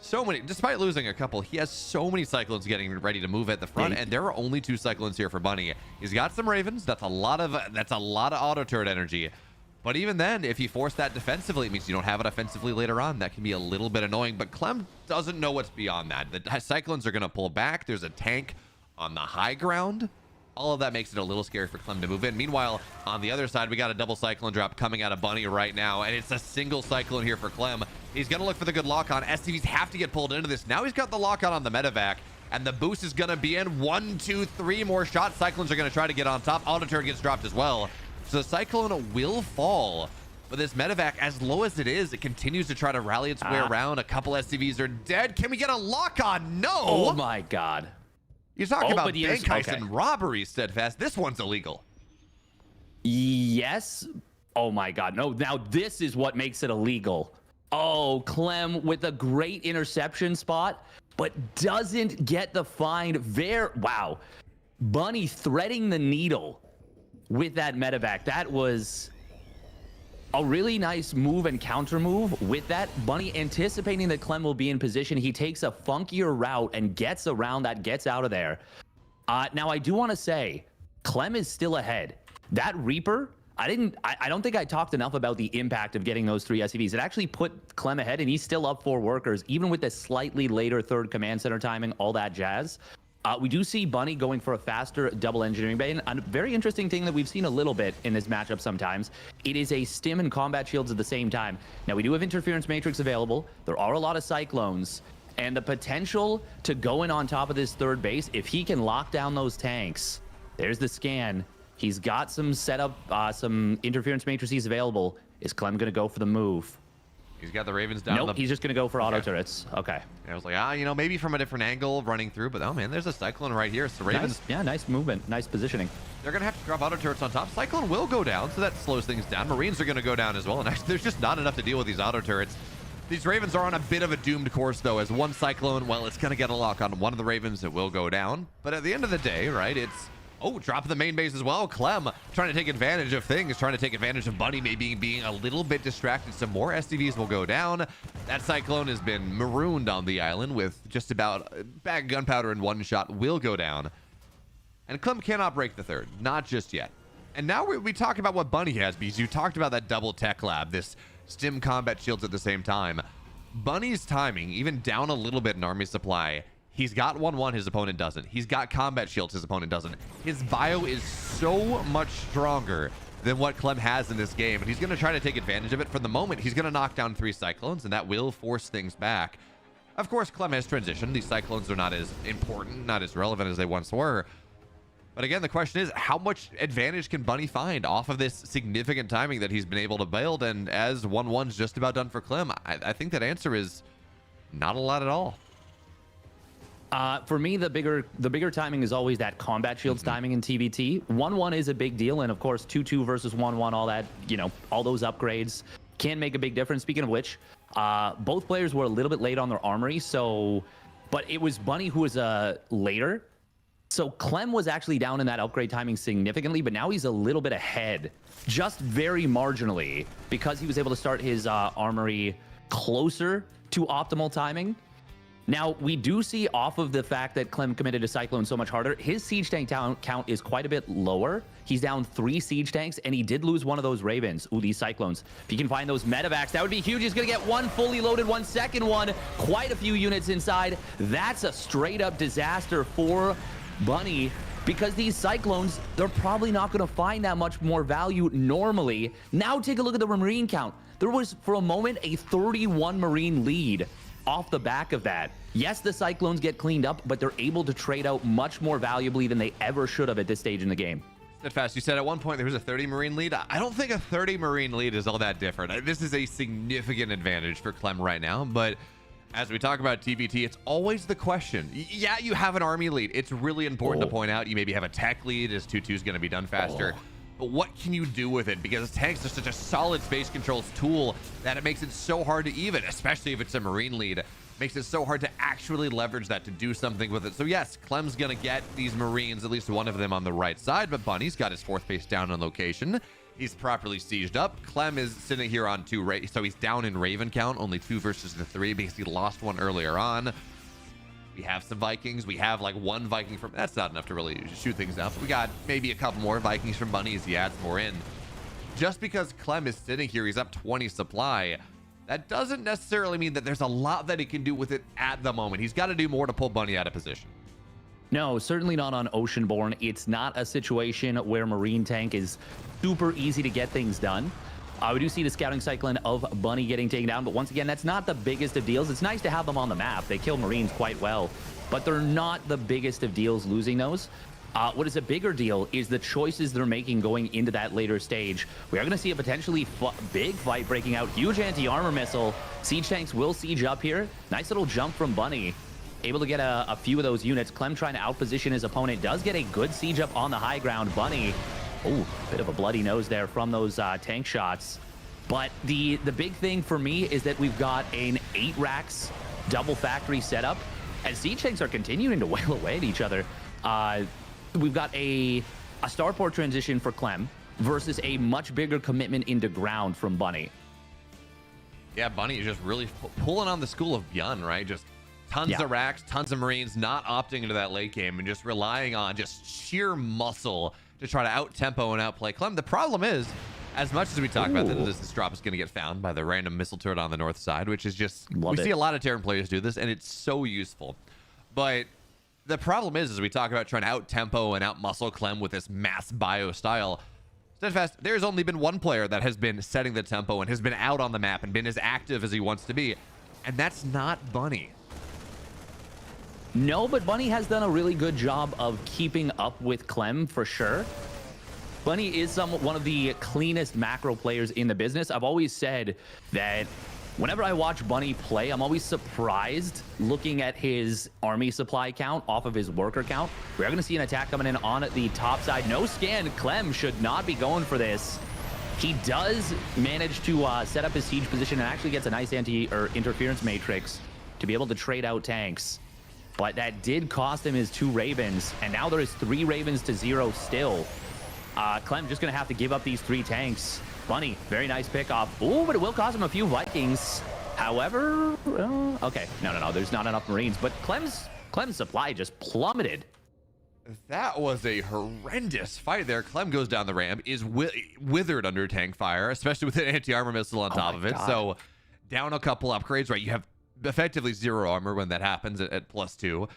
so many, despite losing a couple, he has so many cyclones getting ready to move at the front, and there are only 2 cyclones here for Bunny. He's got some Ravens. That's a lot of auto turret energy. But even then, if you force that defensively, it means you don't have it offensively later on. That can be a little bit annoying, but Clem doesn't know what's beyond that. The cyclones are going to pull back. There's a tank on the high ground. All of that makes it a little scary for Clem to move in. Meanwhile, on the other side, we got a double cyclone drop coming out of Bunny right now, and it's a single cyclone here for Clem. He's going to look for the good lock on. SCVs have to get pulled into this. Now he's got the lock on the medevac, and the boost is going to be in. 1, 2, 3 more shots. Cyclones are going to try to get on top. Auto turret gets dropped as well. So the cyclone will fall. But this medevac, as low as it is, it continues to try to rally its way around. A couple SCVs are dead. Can we get a lock on? No. Oh my god. You're talking about bank heist and robbery, Steadfast. This one's illegal. Yes. Oh my god. No, now this is what makes it illegal. Oh, Clem with a great interception spot, but doesn't get the find. Wow. Bunny threading the needle with that medevac. That was a really nice move and counter move with that. Bunny anticipating that Clem will be in position. He takes a funkier route and gets around that, gets out of there. Now, I do want to say, Clem is still ahead. That Reaper, I don't think I talked enough about the impact of getting those 3 SCVs. It actually put Clem ahead, and he's still up 4 workers, even with the slightly later 3rd command center timing, all that jazz. We do see Bunny going for a faster double engineering bay. And a very interesting thing that we've seen a little bit in this matchup sometimes, it is a stim and combat shields at the same time. Now, we do have interference matrix available. There are a lot of cyclones. And the potential to go in on top of this 3rd base, if he can lock down those tanks, there's the scan. He's got some setup, some interference matrices available. Is Clem going to go for the move? He's got the Ravens down. Nope, he's just going to go for auto turrets. Okay. I was like, you know, maybe from a different angle running through, but oh man, there's a Cyclone right here. So Ravens. Nice, yeah, nice movement, nice positioning. They're going to have to drop auto turrets on top. Cyclone will go down, so that slows things down. Marines are going to go down as well. And actually, there's just not enough to deal with these auto turrets. These Ravens are on a bit of a doomed course, though, as one Cyclone, well, it's going to get a lock on one of the Ravens. It will go down. But at the end of the day, right, it's, oh, drop the main base as well. Clem trying to take advantage of things, trying to take advantage of Bunny maybe being a little bit distracted. Some more SDVs will go down. That Cyclone has been marooned on the island with just about a bag of gunpowder in one shot, will go down. And Clem cannot break the 3rd, not just yet. And now we talk about what Bunny has, because you talked about that double tech lab, this stim combat shields at the same time. Bunny's timing, even down a little bit in army supply, he's got 1-1, his opponent doesn't. He's got combat shields, his opponent doesn't. His bio is so much stronger than what Clem has in this game, and he's going to try to take advantage of it. For the moment, he's going to knock down 3 Cyclones, and that will force things back. Of course, Clem has transitioned. These Cyclones are not as important, not as relevant as they once were. But again, the question is, how much advantage can Bunny find off of this significant timing that he's been able to build? And as 1-1's just about done for Clem, I think that answer is not a lot at all. For me, the bigger timing is always that combat shields timing in TVT. 1-1 is a big deal, and of course 2-2 versus 1-1, all that, you know, all those upgrades can make a big difference. Speaking of which, both players were a little bit late on their armory, but it was Bunny who was later. So Clem was actually down in that upgrade timing significantly, but now he's a little bit ahead, just very marginally, because he was able to start his armory closer to optimal timing. Now, we do see, off of the fact that Clem committed a Cyclone so much harder, his siege tank count is quite a bit lower. He's down 3 siege tanks, and he did lose one of those Ravens. Ooh, these Cyclones. If he can find those medevacs, that would be huge. He's going to get one fully loaded, one second one. Quite a few units inside. That's a straight-up disaster for Bunny, because these Cyclones, they're probably not going to find that much more value normally. Now take a look at the Marine count. There was, for a moment, a 31 Marine lead off the back of that. Yes, the Cyclones get cleaned up, but they're able to trade out much more valuably than they ever should have at this stage in the game. Fast, you said at one point there was a 30 Marine lead. I don't think a 30 Marine lead is all that different. This is a significant advantage for Clem right now, but as we talk about TVT, it's always the question. Yeah, you have an army lead. It's really important to point out. You maybe have a tech lead, as 2-2 is going to be done faster. But what can you do with it? Because tanks are such a solid space controls tool that it makes it so hard to even, especially if it's a Marine lead, makes it so hard to actually leverage that to do something with it. So yes, Clem's going to get these Marines, at least one of them on the right side, but Bunny's got his 4th base down on location. He's properly sieged up. Clem is sitting here on 2, so he's down in Raven count, only 2 versus the 3 because he lost one earlier on. We have some Vikings. We have like 1 Viking from, that's not enough to really shoot things out, but we got maybe a couple more Vikings from Bunny as he adds more in. Just because Clem is sitting here, he's up 20 supply, that doesn't necessarily mean that there's a lot that he can do with it at the moment. He's got to do more to pull Bunny out of position. No, certainly not on Oceanborn. It's not a situation where Marine tank is super easy to get things done. We do see the scouting cyclone of Bunny getting taken down, but once again, that's not the biggest of deals. It's nice to have them on the map. They kill Marines quite well, but they're not the biggest of deals losing those. What is a bigger deal is the choices they're making going into that later stage. We are going to see a potentially big fight breaking out. Huge anti-armor missile. Siege tanks will siege up here. Nice little jump from Bunny. Able to get a few of those units. Clem trying to outposition his opponent. Does get a good siege up on the high ground. Bunny, oh, bit of a bloody nose there from those tank shots. But the big thing for me is that we've got an 8 racks double factory setup, and siege tanks are continuing to wail away at each other. We've got a starport transition for Clem versus a much bigger commitment into ground from Bunny. Yeah, Bunny is just really pulling on the school of Byun, right? Just tons of racks, tons of Marines, not opting into that late game and just relying on just sheer muscle to try to out-tempo and outplay Clem. The problem is, as much as we talk about that this drop is going to get found by the random missile turret on the north side, which is just, we see a lot of Terran players do this, and it's so useful. But the problem is, as we talk about trying to out-tempo and out-muscle Clem with this mass bio style, Steadfast, there's only been one player that has been setting the tempo and has been out on the map and been as active as he wants to be, and that's not Bunny. No, but Bunny has done a really good job of keeping up with Clem for sure. Bunny is one of the cleanest macro players in the business. I've always said that whenever I watch Bunny play, I'm always surprised looking at his army supply count off of his worker count. We are going to see an attack coming in on the top side. No scan. Clem should not be going for this. He does manage to set up his siege position and actually gets a nice interference matrix to be able to trade out tanks. But that did cost him his 2 Ravens, and now there is 3 Ravens to 0 still. Clem just going to have to give up these 3 tanks. Bunny, very nice pickoff. Ooh, but it will cost him a few Vikings. However, okay, no, there's not enough Marines, but Clem's supply just plummeted. That was a horrendous fight there. Clem goes down the ramp, is withered under tank fire, especially with an anti-armor missile on top of it. God. So down a couple upgrades, right? You have effectively 0 armor when that happens at +2.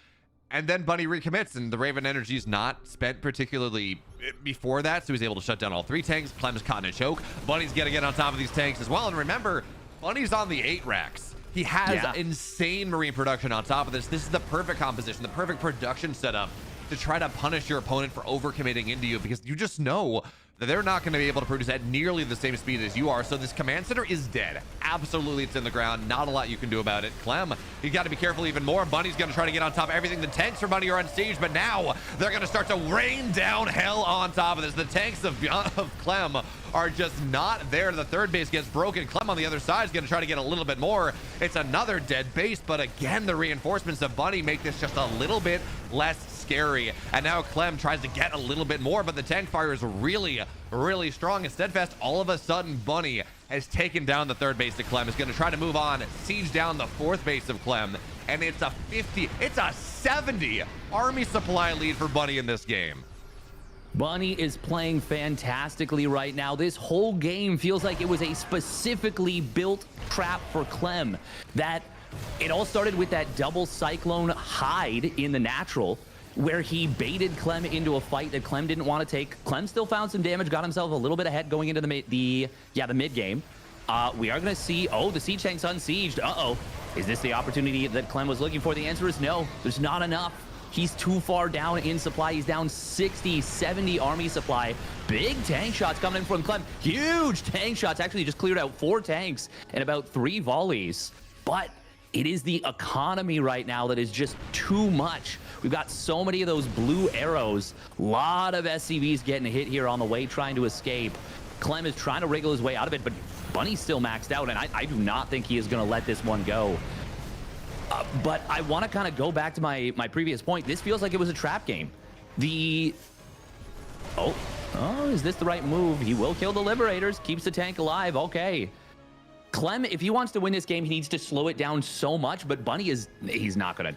And then Bunny recommits, and the Raven energy is not spent particularly before that, so he's able to shut down all 3 tanks. Clem's caught in a choke. Bunny's gonna get on top of these tanks as well. And remember, Bunny's on the 8 racks. He has insane Marine production on top of this. This is the perfect composition, the perfect production setup to try to punish your opponent for overcommitting into you, because you just know that they're not going to be able to produce at nearly the same speed as you are. So this command center is dead. Absolutely, it's in the ground. Not a lot you can do about it. Clem, you got to be careful even more. Bunny's going to try to get on top of everything. The tanks for Bunny are on siege, but now they're going to start to rain down hell on top of this. The tanks of Clem are just not there. The third base gets broken. Clem on the other side is going to try to get a little bit more. It's another dead base, but again, the reinforcements of Bunny make this just a little bit less scary. And now Clem tries to get a little bit more, but the tank fire is really strong. And Steadfast, all of a sudden, Bunny has taken down the third base of Clem. Is going to try to move on, siege down the 4th base of Clem, and it's a 70 army supply lead for Bunny in this game. Bunny is playing fantastically right now. This whole game feels like it was a specifically built trap for Clem. That it all started with that double cyclone hide in the natural, where he baited Clem into a fight that Clem didn't want to take. Clem still found some damage, got himself a little bit ahead going into the mid game. We are going to see, the siege tank's unsieged. Is this the opportunity that Clem was looking for? The answer is no. There's not enough. He's too far down in supply. He's down 60, 70 army supply. Big tank shots coming in from Clem. Huge tank shots. Actually just cleared out 4 tanks and about 3 volleys. But it is the economy right now that is just too much. We've got so many of those blue arrows. A lot of SCVs getting hit here on the way, trying to escape. Clem is trying to wriggle his way out of it, but Bunny's still maxed out, and I do not think he is going to let this one go. But I want to kind of go back to my previous point. This feels like it was a trap game. Is this the right move? He will kill the Liberators, keeps the tank alive. Okay. Clem, if he wants to win this game, he needs to slow it down so much, but Bunny he's not gonna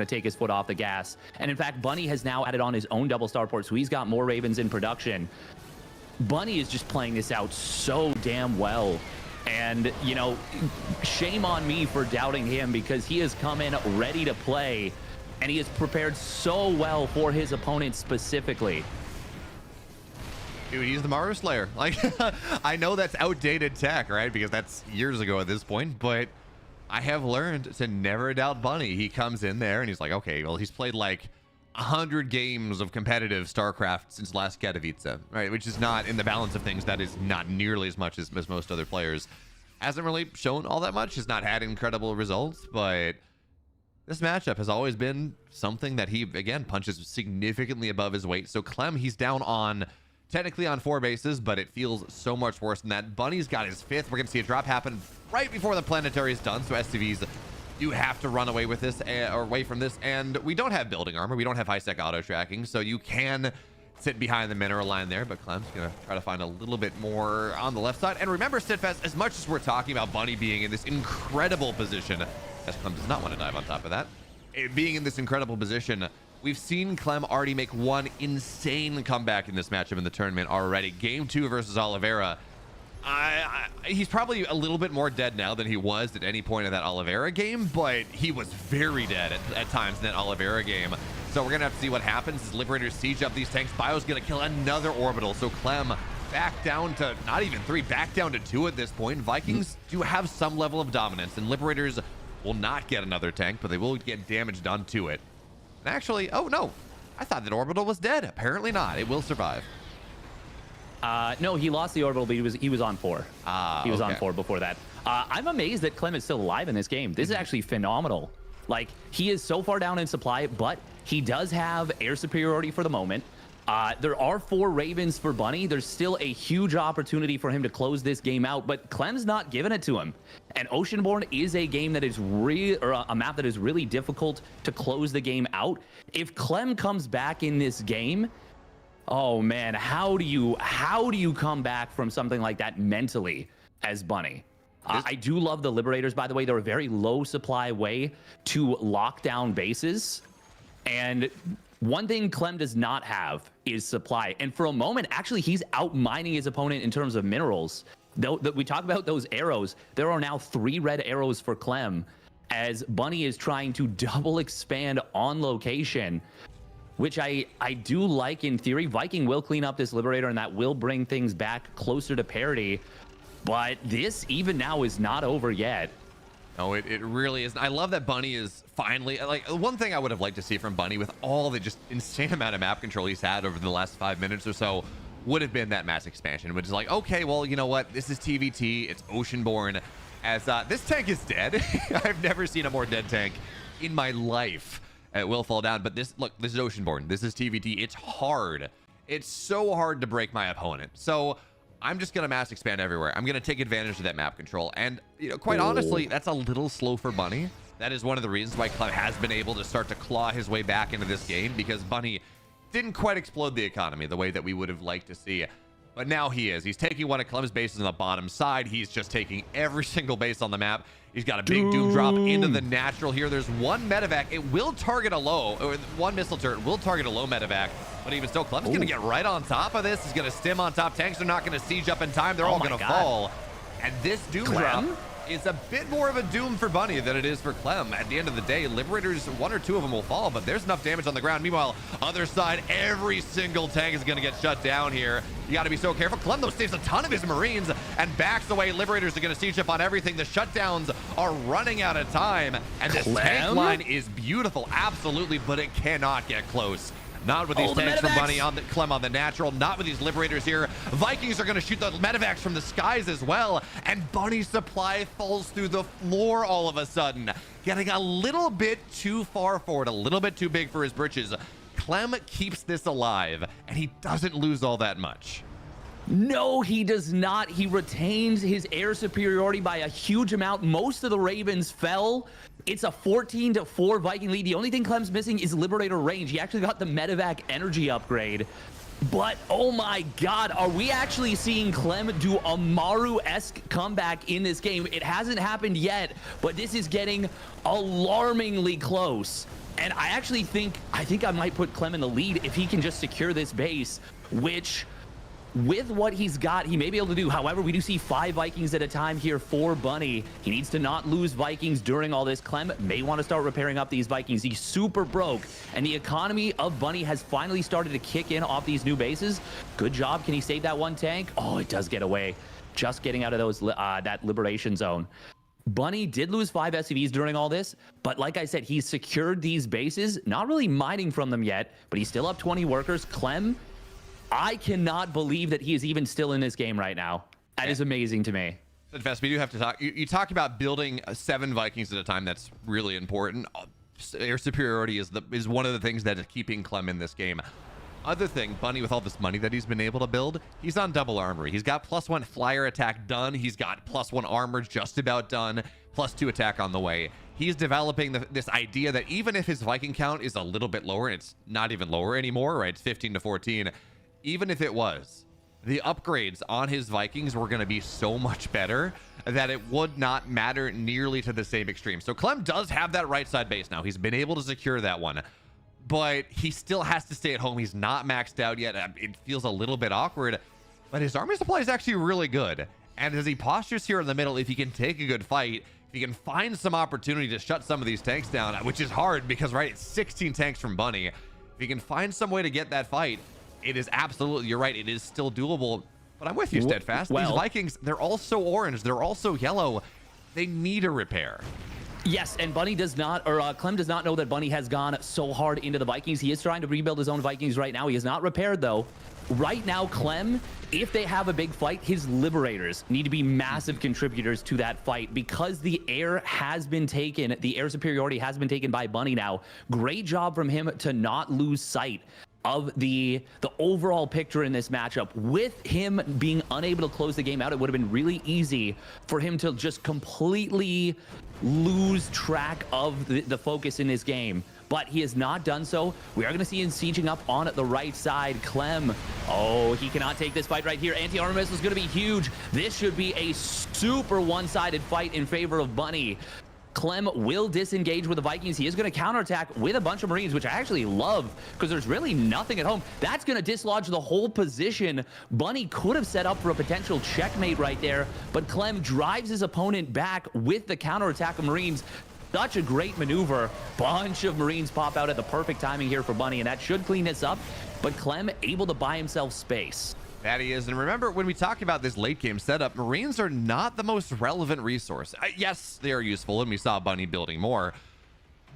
take his foot off the gas. And in fact, Bunny has now added on his own double starport, so he's got more Ravens in production. Bunny is just playing this out so damn well. And, you know, shame on me for doubting him, because he has come in ready to play, and he has prepared so well for his opponent specifically. Dude, he's the Maru Slayer. Like, I know that's outdated tech, right? Because that's years ago at this point, but I have learned to never doubt Bunny. He comes in there and he's like, okay, well, he's played like 100 games of competitive StarCraft since last Katowice, right? Which is not, in the balance of things, that is not nearly as much as most other players. Hasn't really shown all that much. Has not had incredible results, but this matchup has always been something that he, again, punches significantly above his weight. So Clem, he's down on technically on 4 bases, but it feels so much worse than that. Bunny's got his 5th. We're going to see a drop happen right before the planetary is done, so SCVs do have to run away with this, or away from this, and we don't have building armor. We don't have high-sec auto-tracking, so you can sit behind the mineral line there, but Clem's going to try to find a little bit more on the left side. And remember, Steadfast, as much as we're talking about Bunny being in this incredible position, as Clem does not want to dive on top of that, being in this incredible position, we've seen Clem already make one insane comeback in this matchup in the tournament already. Game 2 versus Oliveira. He's probably a little bit more dead now than he was at any point in that Oliveira game, but he was very dead at times in that Oliveira game. So we're going to have to see what happens as Liberators siege up these tanks. Bio's going to kill another orbital. So Clem back down to not even 3, back down to 2 at this point. Vikings do have some level of dominance, and Liberators will not get another tank, but they will get damage done to it. And actually, oh no, I thought that orbital was dead. Apparently not. It will survive. No, he lost the orbital, but he was on 4. He was on okay. 4 before that. I'm amazed that Clem is still alive in this game. This is actually phenomenal. Like, he is so far down in supply, but he does have air superiority for the moment. There are 4 Ravens for Bunny. There's still a huge opportunity for him to close this game out, but Clem's not giving it to him. And Oceanborn is a game that is a map that is really difficult to close the game out. If Clem comes back in this game, oh man, how do you come back from something like that mentally as Bunny? I do love the Liberators, by the way. They're a very low supply way to lock down bases. And one thing Clem does not have is supply. And for a moment, actually, he's outmining his opponent in terms of minerals. Though we talk about those arrows, there are now 3 red arrows for Clem as Bunny is trying to double expand on location, which I do like in theory. Viking will clean up this Liberator, and that will bring things back closer to parity. But this, even now, is not over yet. No, it really isn't. I love that Bunny is finally, like, one thing I would have liked to see from Bunny with all the just insane amount of map control he's had over the last 5 minutes or so would have been that mass expansion, which is like, okay, well, you know what? This is TVT. It's Oceanborn. As this tank is dead. I've never seen a more dead tank in my life. It will fall down, but this, look, this is Oceanborn. This is TVT. It's hard. It's so hard to break my opponent. So I'm just going to mass expand everywhere. I'm going to take advantage of that map control. And, you know, quite honestly, that's a little slow for Bunny. That is one of the reasons why Clem has been able to start to claw his way back into this game, because Bunny didn't quite explode the economy the way that we would have liked to see. But now he is. He's taking one of Clem's bases on the bottom side. He's just taking every single base on the map. He's got a big doom drop into the natural here. There's one medevac. It will target a low, or one missile turret will target a low medevac. But even still, Clem's going to get right on top of this. He's going to stim on top. Tanks are not going to siege up in time. They're all going to fall. And this doom drop is a bit more of a doom for Bunny than it is for Clem. At the end of the day, Liberators, 1 or 2 of them will fall, but there's enough damage on the ground. Meanwhile, other side, every single tank is going to get shut down here. You got to be so careful. Clem, though, saves a ton of his Marines and backs away. Liberators are going to siege up on everything. The shutdowns are running out of time, and this tank line is beautiful, absolutely, but it cannot get close. Not with these tanks from Bunny on the Clem on the natural. Not with these Liberators here. Vikings are going to shoot the medevacs from the skies as well. And Bunny's supply falls through the floor all of a sudden. Getting a little bit too far forward, a little bit too big for his britches. Clem keeps this alive, and he doesn't lose all that much. No, he does not. He retains his air superiority by a huge amount. Most of the Ravens fell. It's a 14-4 Viking lead. The only thing Clem's missing is Liberator range. He actually got the medevac energy upgrade. But, oh my God, are we actually seeing Clem do a Maru-esque comeback in this game? It hasn't happened yet, but this is getting alarmingly close. And I actually think I might put Clem in the lead if he can just secure this base, which, with what he's got, he may be able to do. However, we do see 5 Vikings at a time here for Bunny. He needs to not lose Vikings during all this. Clem may want to start repairing up these Vikings. He's super broke, and the economy of Bunny has finally started to kick in off these new bases. Good job. Can he save that one tank? Oh, it does get away. Just getting out of those that liberation zone. Bunny did lose 5 SCVs during all this, but like I said, he's secured these bases, not really mining from them yet, but he's still up 20 workers. Clem, I cannot believe that he is even still in this game right now. That is amazing to me. Fest, we do have to talk. You talk about building 7 Vikings at a time. That's really important. Air superiority is one of the things that is keeping Clem in this game. Other thing, Bunny, with all this money that he's been able to build, he's on double armory. He's got +1 flyer attack done. He's got +1 armor just about done. +2 attack on the way. He's developing this idea that even if his Viking count is a little bit lower, it's not even lower anymore, right? It's 15 to 14. Even if it was, the upgrades on his Vikings were going to be so much better that it would not matter nearly to the same extreme. So Clem does have that right side base now. He's been able to secure that one, but he still has to stay at home. He's not maxed out yet. It feels a little bit awkward, but his army supply is actually really good. And as he postures here in the middle, if he can take a good fight, if he can find some opportunity to shut some of these tanks down, which is hard because, right, it's 16 tanks from Bunny. If he can find some way to get that fight, it is absolutely, you're right, it is still doable. But I'm with you, Steadfast. These Vikings, they're also orange. They're also yellow. They need a repair. Yes, and Bunny does not, or Clem does not know that Bunny has gone so hard into the Vikings. He is trying to rebuild his own Vikings right now. He is not repaired, though. Right now, Clem, if they have a big fight, his Liberators need to be massive contributors to that fight because the air has been taken. The air superiority has been taken by Bunny now. Great job from him to not lose sight of the overall picture in this matchup. With him being unable to close the game out, it would have been really easy for him to just completely lose track of the focus in his game. But he has not done so. We are going to see him sieging up on the right side. Clem, oh, he cannot take this fight right here. Anti-armor missile is going to be huge. This should be a super one-sided fight in favor of Bunny. Clem will disengage with the Vikings. He is going to counterattack with a bunch of Marines, which I actually love because there's really nothing at home. That's going to dislodge the whole position. Bunny could have set up for a potential checkmate right there, but Clem drives his opponent back with the counterattack of Marines. Such a great maneuver. Bunch of Marines pop out at the perfect timing here for Bunny, and that should clean this up, but Clem able to buy himself space. That he is. And remember, when we talk about this late game setup, Marines are not the most relevant resource. Yes, they are useful, and we saw Bunny building more,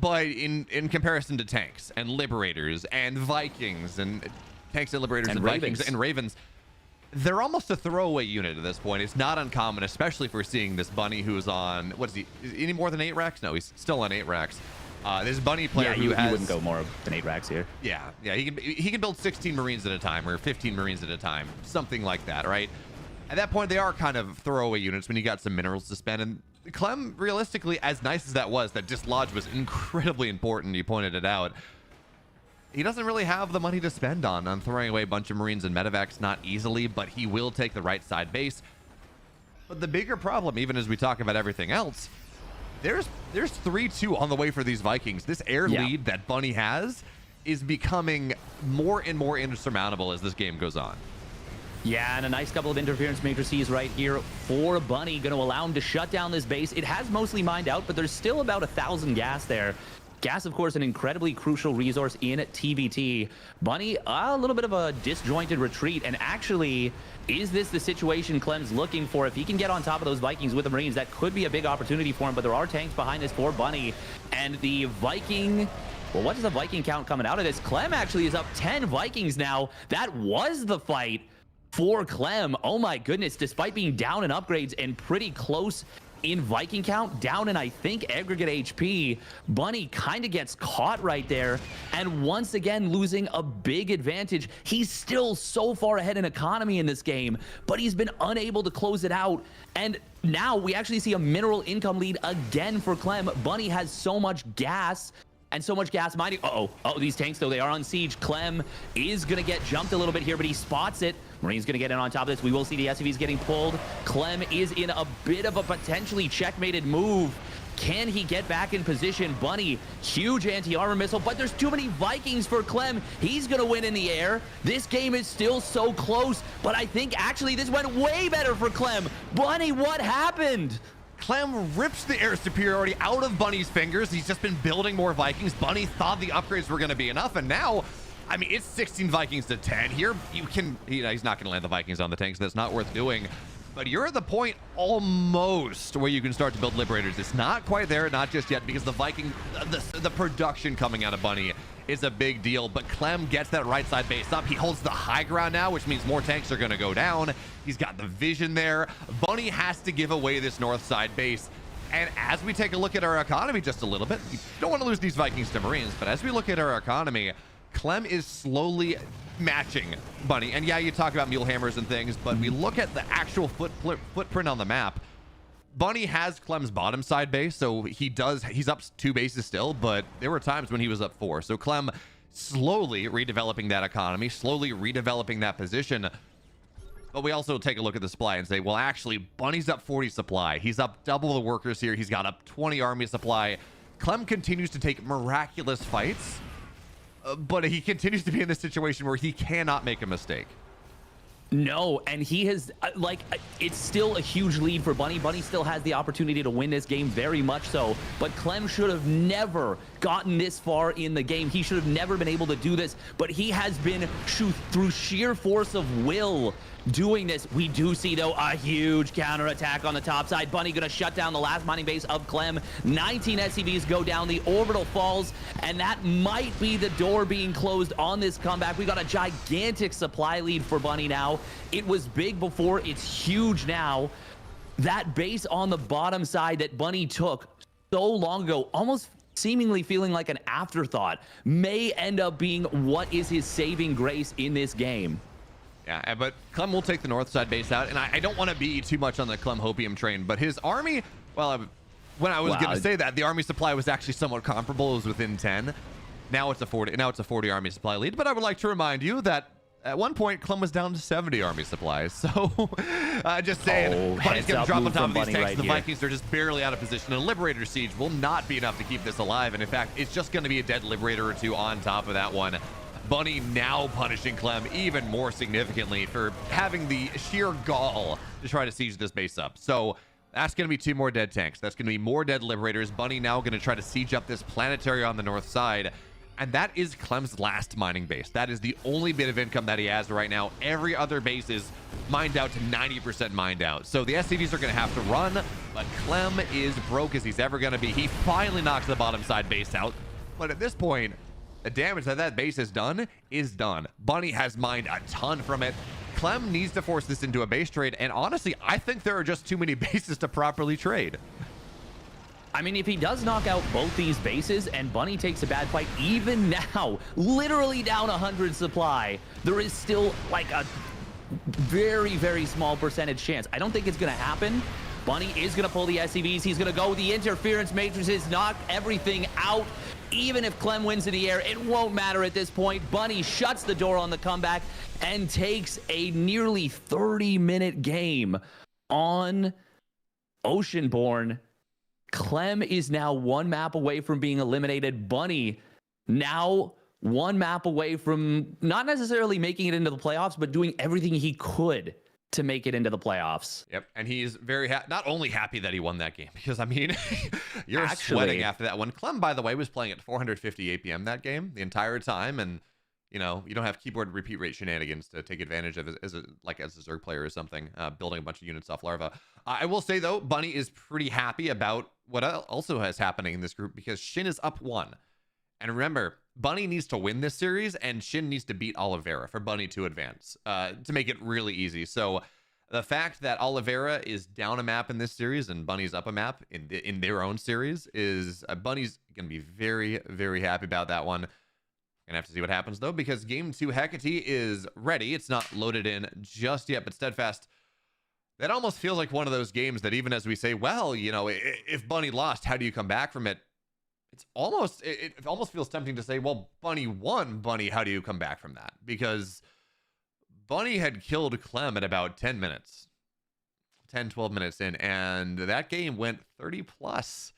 but in comparison to tanks and Liberators and Vikings and tanks and Liberators and Vikings and Ravens, they're almost a throwaway unit at this point. It's not uncommon, especially if we're seeing this Bunny who's on, what is he, any more than 8 racks? No, he's still on 8 racks. This Bunny player who has... he wouldn't go more than 8 racks here. Yeah, he can build 16 Marines at a time or 15 Marines at a time, something like that, right? At that point, they are kind of throwaway units when you got some minerals to spend. And Clem, realistically, as nice as that was, that dislodge was incredibly important. You pointed it out. He doesn't really have the money to spend on throwing away a bunch of Marines and medevacs, not easily, but he will take the right side base. But the bigger problem, even as we talk about everything else, there's 3-2 on the way for these Vikings. This air lead that Bunny has is becoming more and more insurmountable as this game goes on. Yeah, and a nice couple of interference matrices right here for Bunny, going to allow him to shut down this base. It has mostly mined out, but there's still about 1,000 gas there. Gas, of course, an incredibly crucial resource in TVT. Bunny, a little bit of a disjointed retreat, and actually, is this the situation Clem's looking for? If he can get on top of those Vikings with the Marines, that could be a big opportunity for him, but there are tanks behind this for Bunny, and the Viking... Well, what is the Viking count coming out of this? Clem actually is up 10 Vikings now. That was the fight for Clem. Oh my goodness, despite being down in upgrades and pretty close in Viking count, down in, I think, aggregate HP, Bunny kind of gets caught right there, and once again losing a big advantage. He's still so far ahead in economy in this game, but he's been unable to close it out, and now we actually see a mineral income lead again for Clem. Bunny has so much gas, and so much gas mining. Oh, these tanks, though, they are on siege. Clem is going to get jumped a little bit here, but he spots it. Marine's going to get in on top of this. We will see the SUVs getting pulled. Clem is in a bit of a potentially checkmated move. Can he get back in position? Bunny, huge anti-armor missile, but there's too many Vikings for Clem. He's going to win in the air. This game is still so close, but I think actually this went way better for Clem. Bunny, what happened? Clem rips the air superiority out of Bunny's fingers. He's just been building more Vikings. Bunny thought the upgrades were going to be enough, and now, I mean, it's 16 Vikings to 10 here. You can, he's not going to land the Vikings on the tanks. That's not worth doing. But you're at the point almost where you can start to build Liberators. It's not quite there, not just yet, because the Viking, the production coming out of Bunny is a big deal. But Clem gets that right side base up. He holds the high ground now, which means more tanks are going to go down. He's got the vision there. Bunny has to give away this north side base. And as we take a look at our economy just a little bit, you don't want to lose these Vikings to Marines, but as we look at our economy, Clem is slowly matching Bunny. And yeah, you talk about mule hammers and things, but we look at the actual footprint on the map. Bunny has Clem's bottom side base, so he's up 2 bases still, but there were times when he was up 4. So Clem slowly redeveloping that economy, slowly redeveloping that position. But we also take a look at the supply and say, well, actually, Bunny's up 40 supply. He's up double the workers here. He's got up 20 army supply. Clem continues to take miraculous fights, but he continues to be in this situation where he cannot make a mistake. No, and he has, it's still a huge lead for Bunny. Bunny still has the opportunity to win this game, very much so, but Clem should have never gotten this far in the game. He should have never been able to do this, but he has been, through sheer force of will, doing this. We do see, though, a huge counterattack on the top side. Bunny gonna shut down the last mining base of Clem. 19 SCVs go down, the orbital falls, and that might be the door being closed on this comeback. We got a gigantic supply lead for Bunny now. It was big before, it's huge now. That base on the bottom side that Bunny took so long ago, almost seemingly feeling like an afterthought, may end up being what is his saving grace in this game. Yeah, but Clem will take the north side base out, and I don't want to be too much on the Clem Hopium train, but his army, well, when I was going to say that, the army supply was actually somewhat comparable. It was within 10. Now it's a 40 army supply lead, but I would like to remind you that at one point, Clem was down to 70 army supplies. So, just saying, Bunny's going to drop on top of these tanks. Right, the Vikings are just barely out of position. A Liberator Siege will not be enough to keep this alive. And in fact, it's just going to be a dead Liberator or 2 on top of that one. Bunny now punishing Clem even more significantly for having the sheer gall to try to siege this base up. So that's going to be 2 more dead tanks. That's going to be more dead Liberators. Bunny now going to try to siege up this planetary on the north side. And that is Clem's last mining base. That is the only bit of income that he has right now. Every other base is mined out to 90% mined out. So the SCVs are going to have to run, but Clem is broke as he's ever going to be. He finally knocks the bottom side base out. But at this point, the damage that base has done is done. Bunny has mined a ton from it. Clem needs to force this into a base trade. And honestly, I think there are just too many bases to properly trade. I mean, if he does knock out both these bases and Bunny takes a bad fight, even now, literally down 100 supply, there is still like a very, very small percentage chance. I don't think it's going to happen. Bunny is going to pull the SCVs. He's going to go the interference matrices, knock everything out. Even if Clem wins in the air, it won't matter at this point. Bunny shuts the door on the comeback and takes a nearly 30-minute game on Oceanborn. Clem is now 1 map away from being eliminated. Bunny now 1 map away from not necessarily making it into the playoffs, but doing everything he could to make it into the playoffs. Yep, and he's very not only happy that he won that game, because I mean, you're sweating after that one. Clem, by the way, was playing at 450 APM that game the entire time, and you know, you don't have keyboard repeat rate shenanigans to take advantage of as a Zerg player or something, building a bunch of units off Larva. I will say, though, Bunny is pretty happy about what also has happening in this group, because Shin is up 1. And remember, Bunny needs to win this series, and Shin needs to beat Oliveira for Bunny to advance, to make it really easy. So the fact that Oliveira is down a map in this series and Bunny's up a map in their own series is Bunny's going to be very, very happy about that one. Gonna have to see what happens, though, because game 2 Hecate is ready. It's not loaded in just yet, but Steadfast, that almost feels like one of those games that even as we say, well, you know, if Bunny lost, how do you come back from it? It almost feels tempting to say, well, Bunny won. Bunny, how do you come back from that? Because Bunny had killed Clem at about 10 minutes, 10, 12 minutes in, and that game went 30 plus.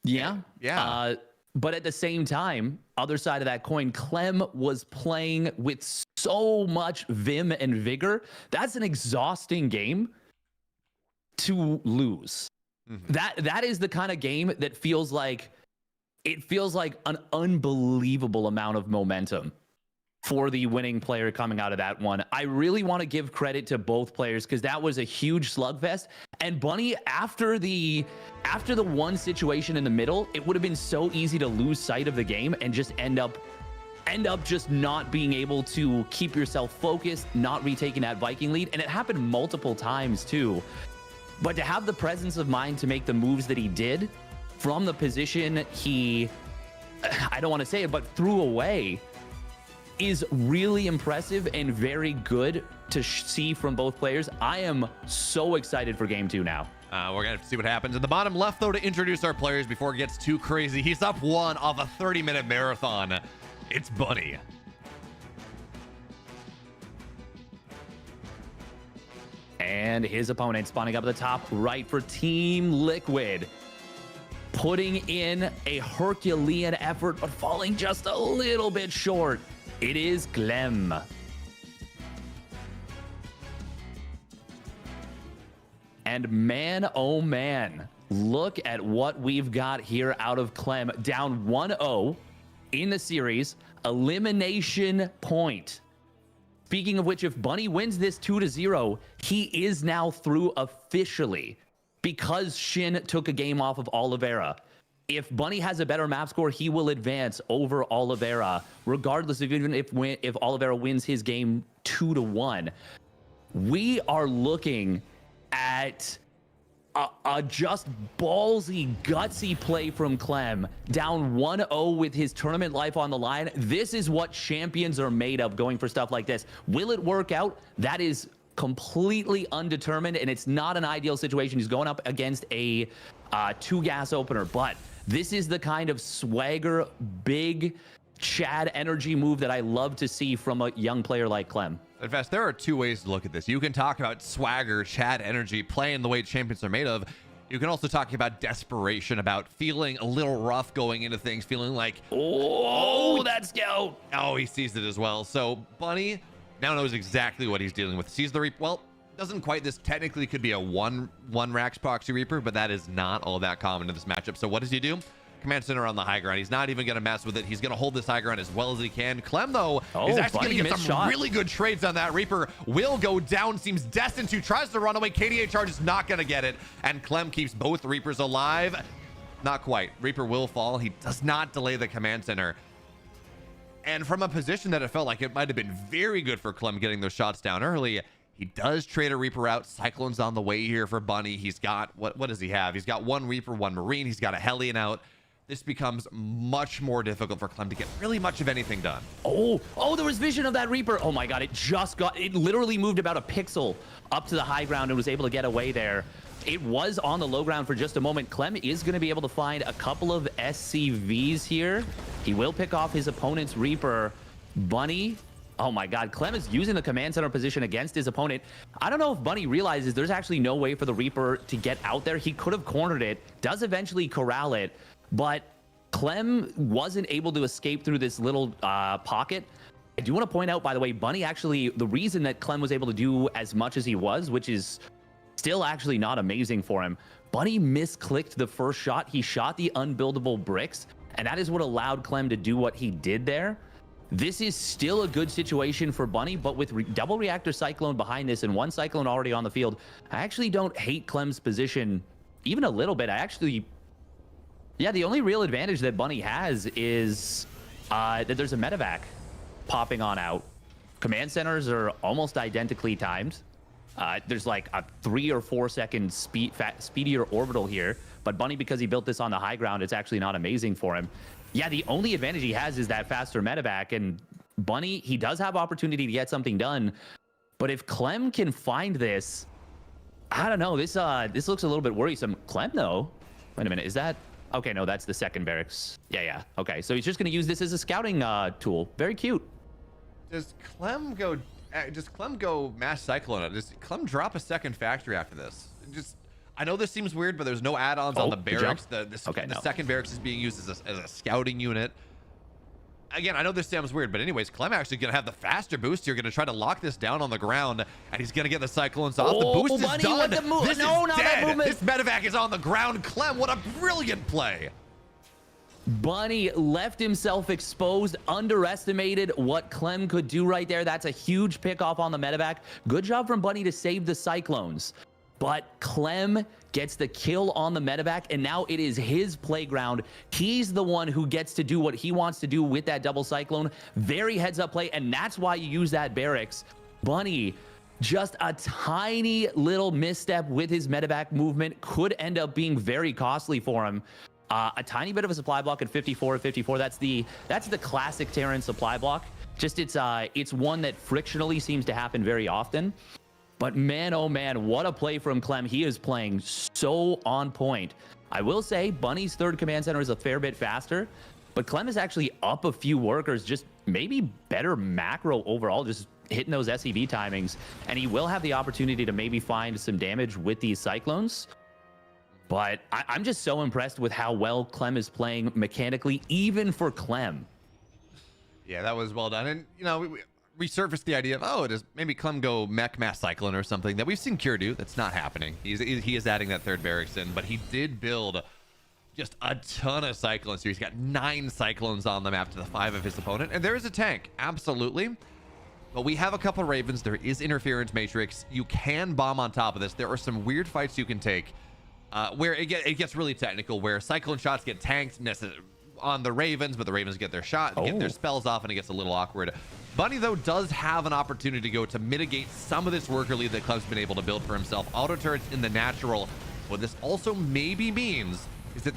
Yeah. Yeah. But at the same time, other side of that coin, Clem was playing with so much vim and vigor. That's an exhausting game to lose. Mm-hmm. That is the kind of game that feels like an unbelievable amount of momentum for the winning player coming out of that one. I really want to give credit to both players because that was a huge slugfest. And Bunny, after the one situation in the middle, it would have been so easy to lose sight of the game and just end up just not being able to keep yourself focused, not retaking that Viking lead. And it happened multiple times too. But to have the presence of mind to make the moves that he did from the position he I don't want to say it, but threw away is really impressive and very good to see from both players. I am so excited for game 2 now. We're going to see what happens. In the bottom left, though, to introduce our players before it gets too crazy. He's up 1 off a 30-minute marathon. It's Bunny. And his opponent spawning up at the top right for Team Liquid. Putting in a Herculean effort, but falling just a little bit short. It is Clem. And man, oh man, look at what we've got here out of Clem. Down 1-0 in the series, elimination point. Speaking of which, if Bunny wins this 2-0, he is now through officially because Shin took a game off of Oliveira. If Bunny has a better map score, he will advance over Oliveira, regardless of even if Oliveira wins his game 2-1. We are looking at a just ballsy, gutsy play from Clem, down 1-0 with his tournament life on the line. This is what champions are made of, going for stuff like this. Will it work out? That is completely undetermined, and it's not an ideal situation. He's going up against a 2-gas opener, but this is the kind of swagger, big Chad energy move that I love to see from a young player like Clem. In fact, there are 2 ways to look at this. You can talk about swagger, Chad energy, playing the way champions are made of. You can also talk about desperation, about feeling a little rough going into things, feeling like, oh, that scout. Oh, he sees it as well. So Bunny now knows exactly what he's dealing with. Sees the Reaper. Well, doesn't quite. This technically could be a one Rax proxy Reaper, but that is not all that common in this matchup. So what does he do? Command center on the high ground. He's not even going to mess with it. He's going to hold this high ground as well as he can. Clem, though, is actually going to get some really good trades on that. Reaper will go down. Seems destined to. Tries to run away. KDA charge is not going to get it. And Clem keeps both Reapers alive. Not quite. Reaper will fall. He does not delay the command center. And from a position that it felt like it might have been very good for Clem getting those shots down early, he does trade a Reaper out. Cyclone's on the way here for Bunny. He's got, what does he have? He's got 1 Reaper, 1 Marine. He's got a Hellion out. This becomes much more difficult for Clem to get really much of anything done. Oh, there was vision of that Reaper. Oh my God, it literally moved about a pixel up to the high ground and was able to get away there. It was on the low ground for just a moment. Clem is going to be able to find a couple of SCVs here. He will pick off his opponent's Reaper. Bunny, oh my God, Clem is using the command center position against his opponent. I don't know if Bunny realizes there's actually no way for the Reaper to get out there. He could have cornered it, does eventually corral it, but Clem wasn't able to escape through this little pocket. I do want to point out, by the way, Bunny actually, the reason that Clem was able to do as much as he was, which is still actually not amazing for him, Bunny misclicked the first shot. He shot the unbuildable bricks, and that is what allowed Clem to do what he did there. This is still a good situation for Bunny, but with double reactor Cyclone behind this and 1 Cyclone already on the field, I actually don't hate Clem's position even a little bit. Yeah, the only real advantage that Bunny has is that there's a medevac popping on out. Command centers are almost identically timed. There's like a 3 or 4 second speedier orbital here, but Bunny, because he built this on the high ground, it's actually not amazing for him. Yeah, the only advantage he has is that faster medevac, and Bunny, he does have opportunity to get something done, but if Clem can find this, I don't know, this looks a little bit worrisome. Clem, though, wait a minute, is that... Okay, no, that's the second barracks. Yeah. Okay, so he's just going to use this as a scouting tool. Very cute. Does Clem go mass Cyclone? Does Clem drop a second factory after this? I know this seems weird, but there's no add-ons on the barracks. The second barracks is being used as a scouting unit. Again, I know this sounds weird, but anyways, Clem actually going to have the faster boost here. Going to try to lock this down on the ground, and he's going to get the Cyclones off. The boost is done. This is dead. This medevac is on the ground. Clem, what a brilliant play. Bunny left himself exposed, underestimated what Clem could do right there. That's a huge pickoff on the medevac. Good job from Bunny to save the Cyclones. But Clem gets the kill on the medevac, and now it is his playground. He's the one who gets to do what he wants to do with that double Cyclone. Very heads-up play, and that's why you use that barracks. Bunny, just a tiny little misstep with his medevac movement could end up being very costly for him. A tiny bit of a supply block at 54 54. That's the classic Terran supply block. Just it's one that frictionally seems to happen very often. But man, oh man, what a play from Clem. He is playing so on point. I will say Bunny's third command center is a fair bit faster, but Clem is actually up a few workers, just maybe better macro overall, just hitting those SEV timings. And he will have the opportunity to maybe find some damage with these Cyclones. But I'm just so impressed with how well Clem is playing mechanically, even for Clem. Yeah, that was well done. And, you know, we surfaced the idea of, oh, does maybe Clem go mech mass cyclone or something that we've seen Cure do. That's not happening. He is adding that third barracks in, but he did build just a ton of cyclones here. He's got 9 cyclones on the map to the 5 of his opponent, and there is a tank, absolutely. But we have a couple Ravens. There is interference matrix. You can bomb on top of this. There are some weird fights you can take where it gets really technical, where cyclone shots get tanked on the Ravens, but the Ravens get their get their spells off, and it gets a little awkward. Bunny, though, does have an opportunity to go to mitigate some of this worker lead that Clem's been able to build for himself. Auto turrets in the natural. What this also maybe means is that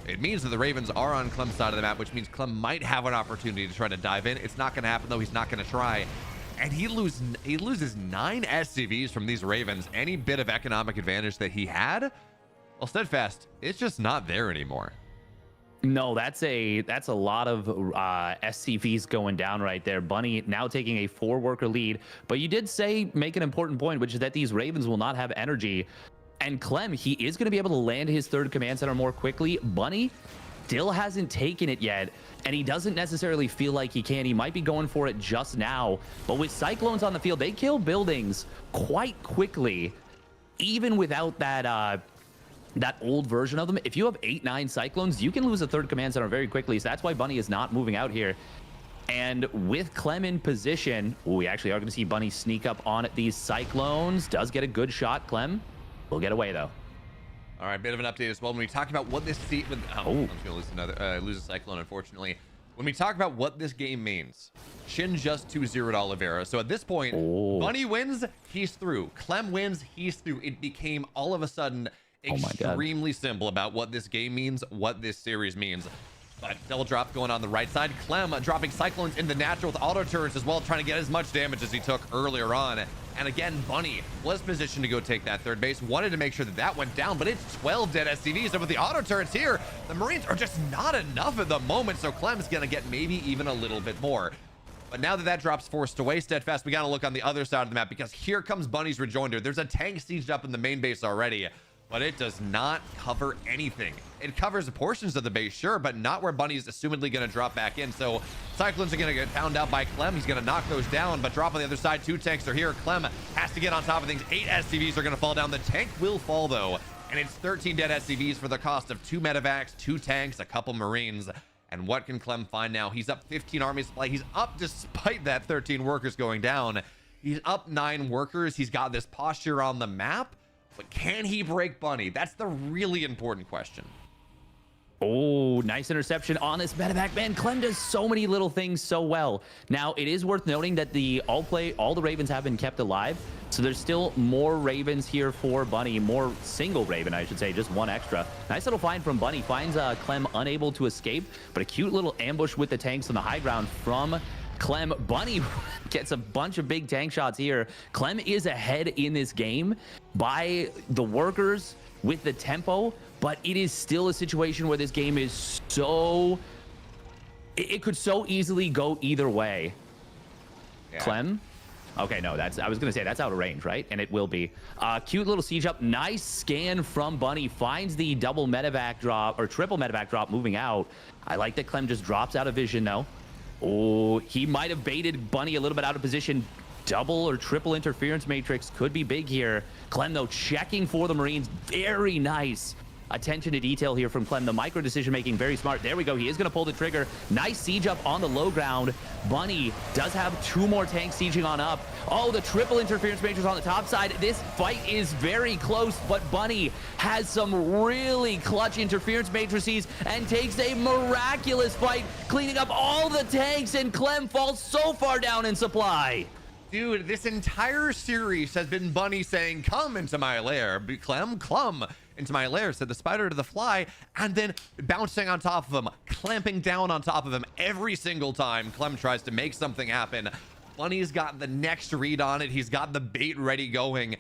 it means that the Ravens are on Clem's side of the map, which means Clem might have an opportunity to try to dive in. It's not going to happen, though. He's not going to try. And he loses 9 SCVs from these Ravens. Any bit of economic advantage that he had, well, Steadfast, it's just not there anymore. No, that's a lot of SCVs going down right there. Bunny now taking a 4-worker lead, but you did make an important point, which is that these Ravens will not have energy. And Clem, he is going to be able to land his third command center more quickly. Bunny still hasn't taken it yet, and he doesn't necessarily feel like he can. He might be going for it just now, but with Cyclones on the field, they kill buildings quite quickly, even without that old version of them. If you have 8-9 Cyclones, you can lose a third command center very quickly. So that's why Bunny is not moving out here. And with Clem in position, we actually are going to see Bunny sneak up on these Cyclones. Does get a good shot. Clem will get away, though. All right, bit of an update as well. When we talk about what this season... I'm just going to lose a Cyclone, unfortunately. When we talk about what this game means, Shin just 2-0'd Oliveira. So at this point, Bunny wins, he's through. Clem wins, he's through. It became all of a sudden extremely simple about what this game means, what this series means. But double drop going on the right side. Clem dropping Cyclones in the natural with auto turrets as well, trying to get as much damage as he took earlier on. And again, Bunny was positioned to go take that third base, wanted to make sure that that went down, but it's 12 dead SCVs. And with the auto turrets here, the Marines are just not enough at the moment, so Clem's gonna get maybe even a little bit more. But now that drop's forced away, Steadfast, we gotta look on the other side of the map, because here comes Bunny's rejoinder. There's a tank sieged up in the main base already, but it does not cover anything. It covers portions of the base, sure, but not where Bunny's assumedly going to drop back in. So Cyclones are going to get found out by Clem. He's going to knock those down, but drop on the other side. 2 tanks are here. Clem has to get on top of things. 8 SCVs are going to fall down. The tank will fall, though, and it's 13 dead SCVs for the cost of 2 medevacs, 2 tanks, a couple Marines. And what can Clem find now? He's up 15 army supply. He's up despite that 13 workers going down. He's up 9 workers. He's got this posture on the map. But can he break Bunny? That's the really important question. Oh, nice interception on this medevac. Man, Clem does so many little things so well. Now, it is worth noting that all the Ravens have been kept alive. So there's still more Ravens here for Bunny. More single Raven, I should say, just 1 extra. Nice little find from Bunny. Finds Clem unable to escape, but a cute little ambush with the tanks on the high ground from Clem. Bunny gets a bunch of big tank shots here. Clem is ahead in this game by the workers with the tempo, but it is still a situation where this game is it could so easily go either way. Yeah. Clem? Okay, no, I was gonna say that's out of range, right? And it will be. Cute little siege up. Nice scan from Bunny. Finds the double medevac drop, or triple medevac drop moving out. I like that Clem just drops out of vision though. Oh, he might have baited Bunny a little bit out of position. Double or triple interference matrix could be big here. Clem, though, checking for the Marines. Very nice attention to detail here from Clem. The micro decision making, very smart. There we go. He is going to pull the trigger. Nice siege up on the low ground. Bunny does have 2 more tanks sieging on up. Oh, the triple interference matrix on the top side. This fight is very close, but Bunny has some really clutch interference matrices and takes a miraculous fight, cleaning up all the tanks, and Clem falls so far down in supply. Dude, this entire series has been Bunny saying, come into my lair, Clem, clum into my lair, said the spider to the fly, and then bouncing on top of him, clamping down on top of him every single time Clem tries to make something happen. Bunny's got the next read on it. He's got the bait ready going,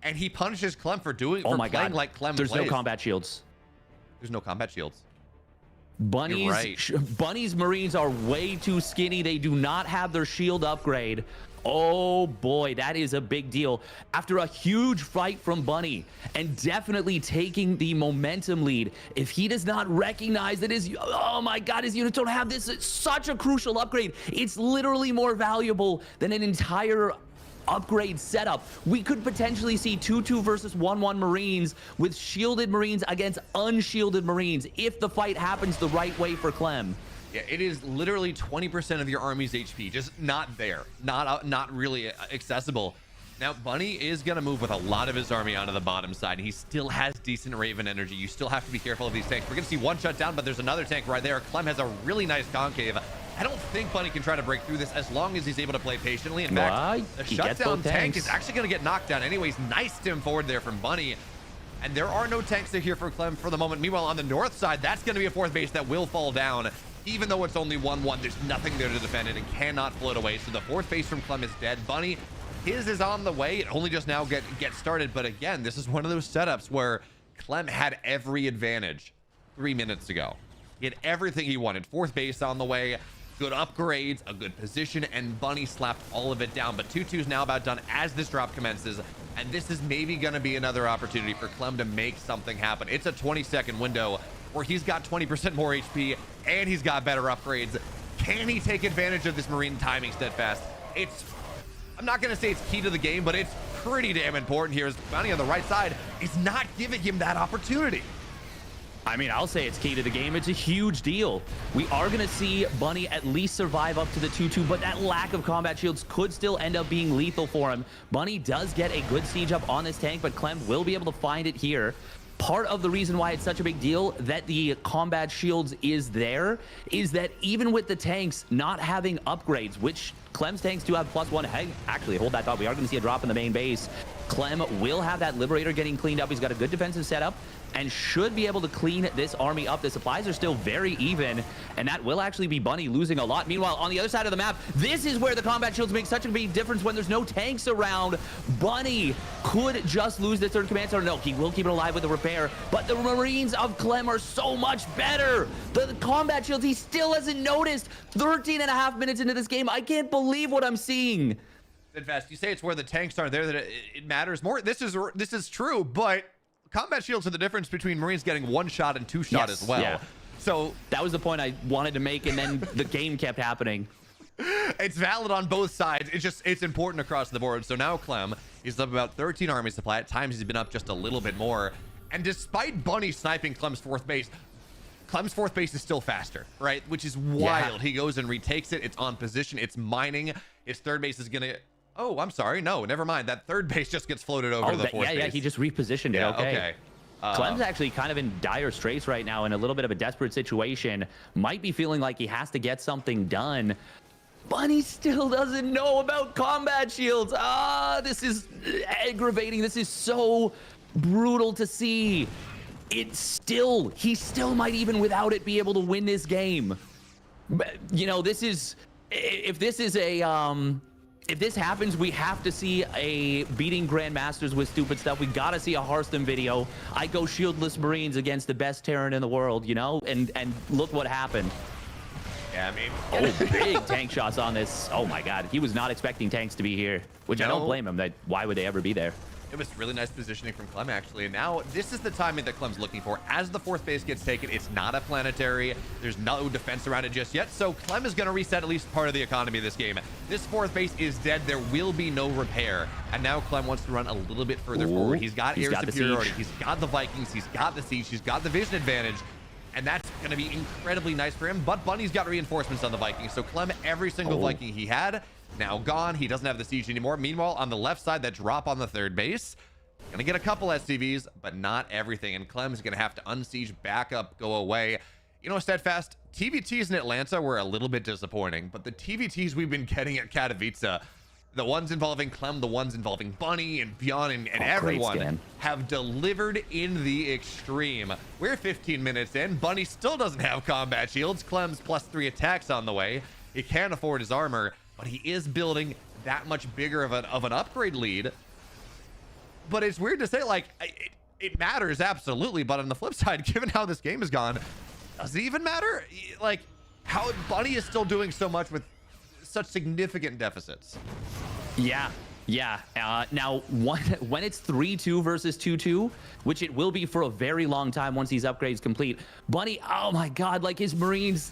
and he punishes Clem for doing, Oh my playing God. like Clem There's plays. no combat shields. There's no combat shields. Bunny's right. Bunny's Marines are way too skinny. They do not have their shield upgrade. Oh boy, that is a big deal. After a huge fight from Bunny and definitely taking the momentum lead, if he does not recognize that oh my God, his units don't have this, it's such a crucial upgrade. It's literally more valuable than an entire upgrade setup. We could potentially see 2-2 versus 1-1 Marines with shielded Marines against unshielded Marines if the fight happens the right way for Clem. Yeah, it is literally 20% of your army's HP, just not there, not really accessible. Now, Bunny is going to move with a lot of his army onto the bottom side. He still has decent Raven energy. You still have to be careful of these tanks. We're going to see one shut down, but there's another tank right there. Clem has a really nice concave. I don't think Bunny can try to break through this as long as he's able to play patiently. In fact, the shutdown tank is actually going to get knocked down anyways. Nice stim forward there from Bunny. And there are no tanks here for Clem for the moment. Meanwhile, on the north side, that's going to be a fourth base that will fall down. Even though it's only 1-1, there's nothing there to defend it and cannot float away. So the fourth base from Clem is dead. Bunny, his is on the way. It only just now get started. But again, this is one of those setups where Clem had every advantage 3 minutes ago. He had everything he wanted. Fourth base on the way, good upgrades, a good position, and Bunny slapped all of it down. But 2-2 is now about done as this drop commences. And this is maybe going to be another opportunity for Clem to make something happen. It's a 20-second window where he's got 20% more HP and he's got better upgrades. Can he take advantage of this Marine timing steadfast? I'm not going to say it's key to the game, but it's pretty damn important here as Bunny on the right side is not giving him that opportunity. I mean, I'll say it's key to the game. It's a huge deal. We are going to see Bunny at least survive up to the 2-2, but that lack of combat shields could still end up being lethal for him. Bunny does get a good siege up on this tank, but Clem will be able to find it here. Part of the reason why it's such a big deal that the combat shields is there is that even with the tanks not having upgrades, which Clem's tanks do have +1. Hey, actually, hold that thought. We are going to see a drop in the main base. Clem will have that Liberator getting cleaned up. He's got a good defensive setup and should be able to clean this army up. The supplies are still very even, and that will actually be Bunny losing a lot. Meanwhile, on the other side of the map, this is where the combat shields make such a big difference when there's no tanks around. Bunny could just lose the third command center. No, he will keep it alive with the repair, but the Marines of Clem are so much better. The combat shields, he still hasn't noticed. 13.5 minutes into this game, I can't believe what I'm seeing. Steadfast, you say it's where the tanks are there that it matters more. This is true, but combat shields are the difference between Marines getting one shot and two shot as well. Yeah. So that was the point I wanted to make, and then the game kept happening. It's valid on both sides. It's important across the board. So now Clem is up about 13 army supply. At times he's been up just a little bit more. And despite Bunny sniping Clem's fourth base is still faster, right? Which is wild. Yeah. He goes and retakes it. It's on position. It's mining. His third base is gonna. Oh, I'm sorry. No, never mind. That third base just gets floated over to the fourth base. Yeah, he just repositioned it. Yeah, okay. Clem's actually kind of in dire straits right now, in a little bit of a desperate situation. Might be feeling like he has to get something done. Bunny still doesn't know about combat shields. This is aggravating. This is so brutal to see. He still might, even without it, be able to win this game. But, you know, if this happens, we have to see a beating Grandmasters with stupid stuff. We gotta see a Hearthstone video. I go shieldless Marines against the best Terran in the world, you know, and look what happened. Yeah, I mean, big tank shots on this. Oh my God, he was not expecting tanks to be here, which I don't blame him. Why would they ever be there? It was really nice positioning from Clem, actually. And now this is the timing that Clem's looking for. As the fourth base gets taken, it's not a planetary. There's no defense around it just yet. So Clem is going to reset at least part of the economy of this game. This fourth base is dead. There will be no repair. And now Clem wants to run a little bit further forward. He's got air superiority. He's got the Vikings. He's got the siege. He's got the vision advantage. And that's going to be incredibly nice for him. But Bunny's got reinforcements on the Vikings. So Clem, every single Viking he had, now gone. He doesn't have the siege anymore. Meanwhile, on the left side, that drop on the third base. Gonna get a couple SCVs, but not everything. And Clem's gonna have to unsiege, back up, go away. You know, Steadfast, TVTs in Atlanta were a little bit disappointing, but the TVTs we've been getting at Katowice The ones involving Clem, the ones involving Bunny and Beyond and great everyone scan. have delivered in the extreme. We're 15 minutes in. Bunny still doesn't have combat shields. Clem's +3 attacks on the way. He can't afford his armor, but he is building that much bigger of an upgrade lead. But it's weird to say, like, it matters absolutely, but on the flip side, given how this game has gone, does it even matter? Like, how Bunny is still doing so much with such significant deficits. Yeah. Now, when it's 3-2 versus 2-2, which it will be for a very long time once these upgrades complete, Bunny, oh my God, like his Marines,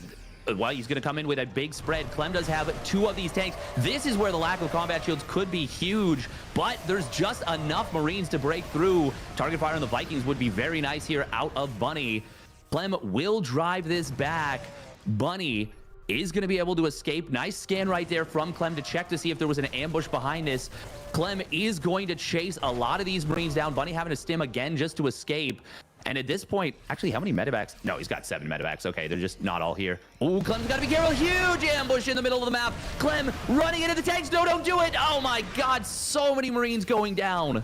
well, he's going to come in with a big spread. Clem does have 2 of these tanks. This is where the lack of combat shields could be huge, but there's just enough Marines to break through. Target fire on the Vikings would be very nice here out of Bunny. Clem will drive this back. Bunny is going to be able to escape. Nice scan right there from Clem to check to see if there was an ambush behind this. Clem is going to chase a lot of these Marines down. Bunny having to stim again just to escape. And at this point, actually, how many medevacs? No, he's got 7 medevacs. Okay, they're just not all here. Oh, Clem's got to be careful. Huge ambush in the middle of the map. Clem running into the tanks. No, don't do it. Oh my God, so many Marines going down.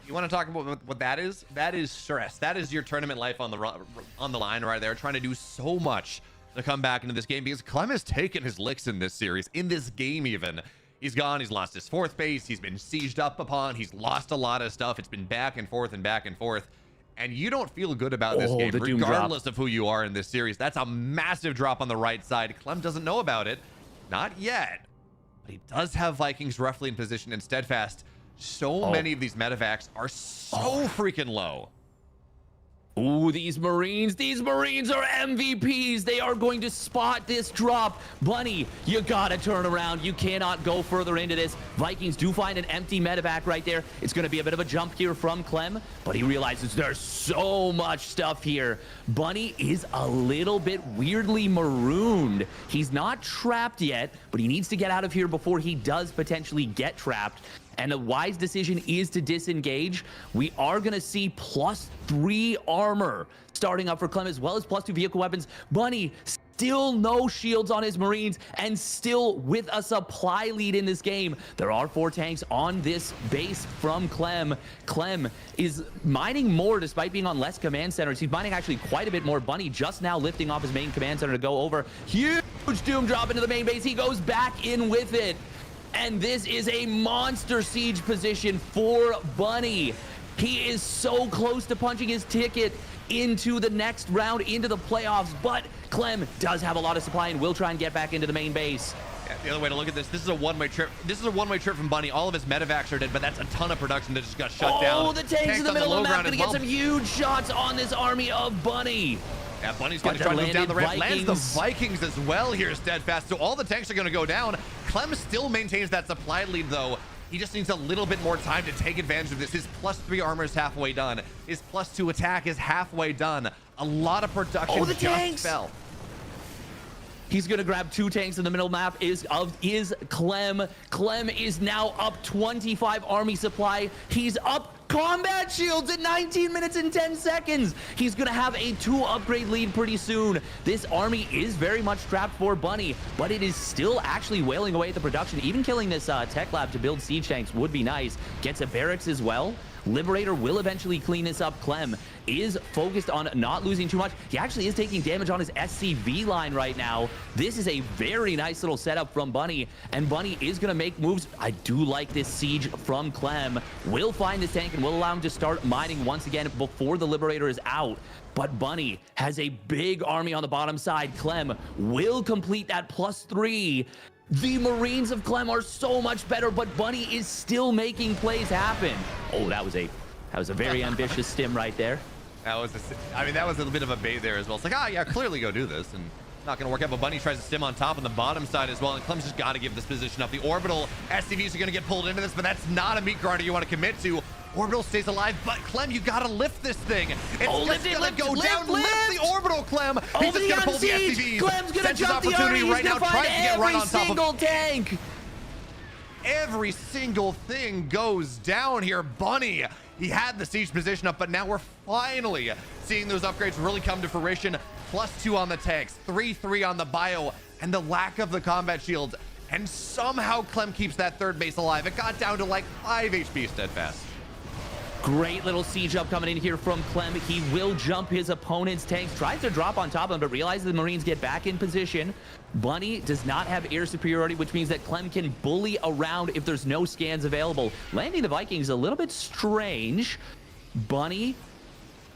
You want to talk about what that is? That is stress. That is your tournament life on the line right there, trying to do so much to come back into this game, because Clem has taken his licks in this series, in this game even. He's gone, he's lost his 4th base, he's been sieged up upon, he's lost a lot of stuff. It's been back and forth and back and forth. And you don't feel good about this game, regardless of who you are in this series. That's a massive drop on the right side. Clem doesn't know about it. Not yet. But he does have Vikings roughly in position, and Steadfast. So many of these medevacs are so freaking low. Ooh, these Marines are MVPs. They are going to spot this drop. Bunny, you gotta turn around. You cannot go further into this. Vikings do find an empty medevac right there. It's gonna be a bit of a jump here from Clem, but he realizes there's so much stuff here. Bunny is a little bit weirdly marooned. He's not trapped yet, but he needs to get out of here before he does potentially get trapped. And a wise decision is to disengage. We are going to see +3 armor starting up for Clem, as well as +2 vehicle weapons. Bunny still no shields on his Marines, and still with a supply lead in this game. There are 4 tanks on this base from Clem. Clem is mining more despite being on less command centers. He's mining actually quite a bit more. Bunny just now lifting off his main command center to go over. Huge doom drop into the main base. He goes back in with it. And this is a monster siege position for Bunny. He is so close to punching his ticket into the next round, into the playoffs, but Clem does have a lot of supply and will try and get back into the main base. Yeah, the other way to look at this is a one-way trip. This is a one-way trip from Bunny. All of his medevacs are dead, but that's a ton of production that just got shut down. Oh, the tanks in the middle of the map gonna get some huge shots on this army of Bunny. Yeah, Bunny's going to try to move down the ramp. Lands the Vikings as well here, Steadfast. So all the tanks are going to go down. Clem still maintains that supply lead, though. He just needs a little bit more time to take advantage of this. His +3 armor is halfway done. His +2 attack is halfway done. A lot of production just fell. He's gonna grab 2 tanks in the middle map is Clem. Clem is now up 25 army supply. He's up combat shields at 19 minutes and 10 seconds. He's gonna have a 2 upgrade lead pretty soon. This army is very much trapped for Bunny, but it is still actually wailing away at the production. Even killing this tech lab to build siege tanks would be nice. Gets a barracks as well. Liberator will eventually clean this up. Clem is focused on not losing too much. He actually is taking damage on his SCV line right now. This is a very nice little setup from Bunny, and Bunny is going to make moves. I do like this siege from Clem. Will find this tank and will allow him to start mining once again before the Liberator is out. But Bunny has a big army on the bottom side. Clem will complete that +3. The Marines of Clem are so much better, but Bunny is still making plays happen. Oh, that was a very ambitious stim right there. That was a bit of a bait there as well. It's like, yeah, clearly go do this, and not going to work out. But Bunny tries to stim on top on the bottom side as well, and Clem's just got to give this position up. The orbital SCVs are going to get pulled into this, but that's not a meat grinder you want to commit to. Orbital stays alive, but Clem, you got to lift this thing. It's just going to go down. Lift the orbital, Clem. He's just going to pull the SCVs. Clem's going to jump the army. He's going to find every single tank. Every single thing goes down here. Bunny, he had the siege position up, but now we're finally seeing those upgrades really come to fruition. +2 on the tanks, 3-3 on the bio, and the lack of the combat shields and somehow Clem keeps that third base alive. It got down to like 5 HP steadfast. Great little siege up coming in here from Clem. He will jump his opponent's tanks, tries to drop on top of him, but realizes the Marines get back in position. Bunny does not have air superiority, which means that Clem can bully around if there's no scans available. Landing the Vikings a little bit strange. Bunny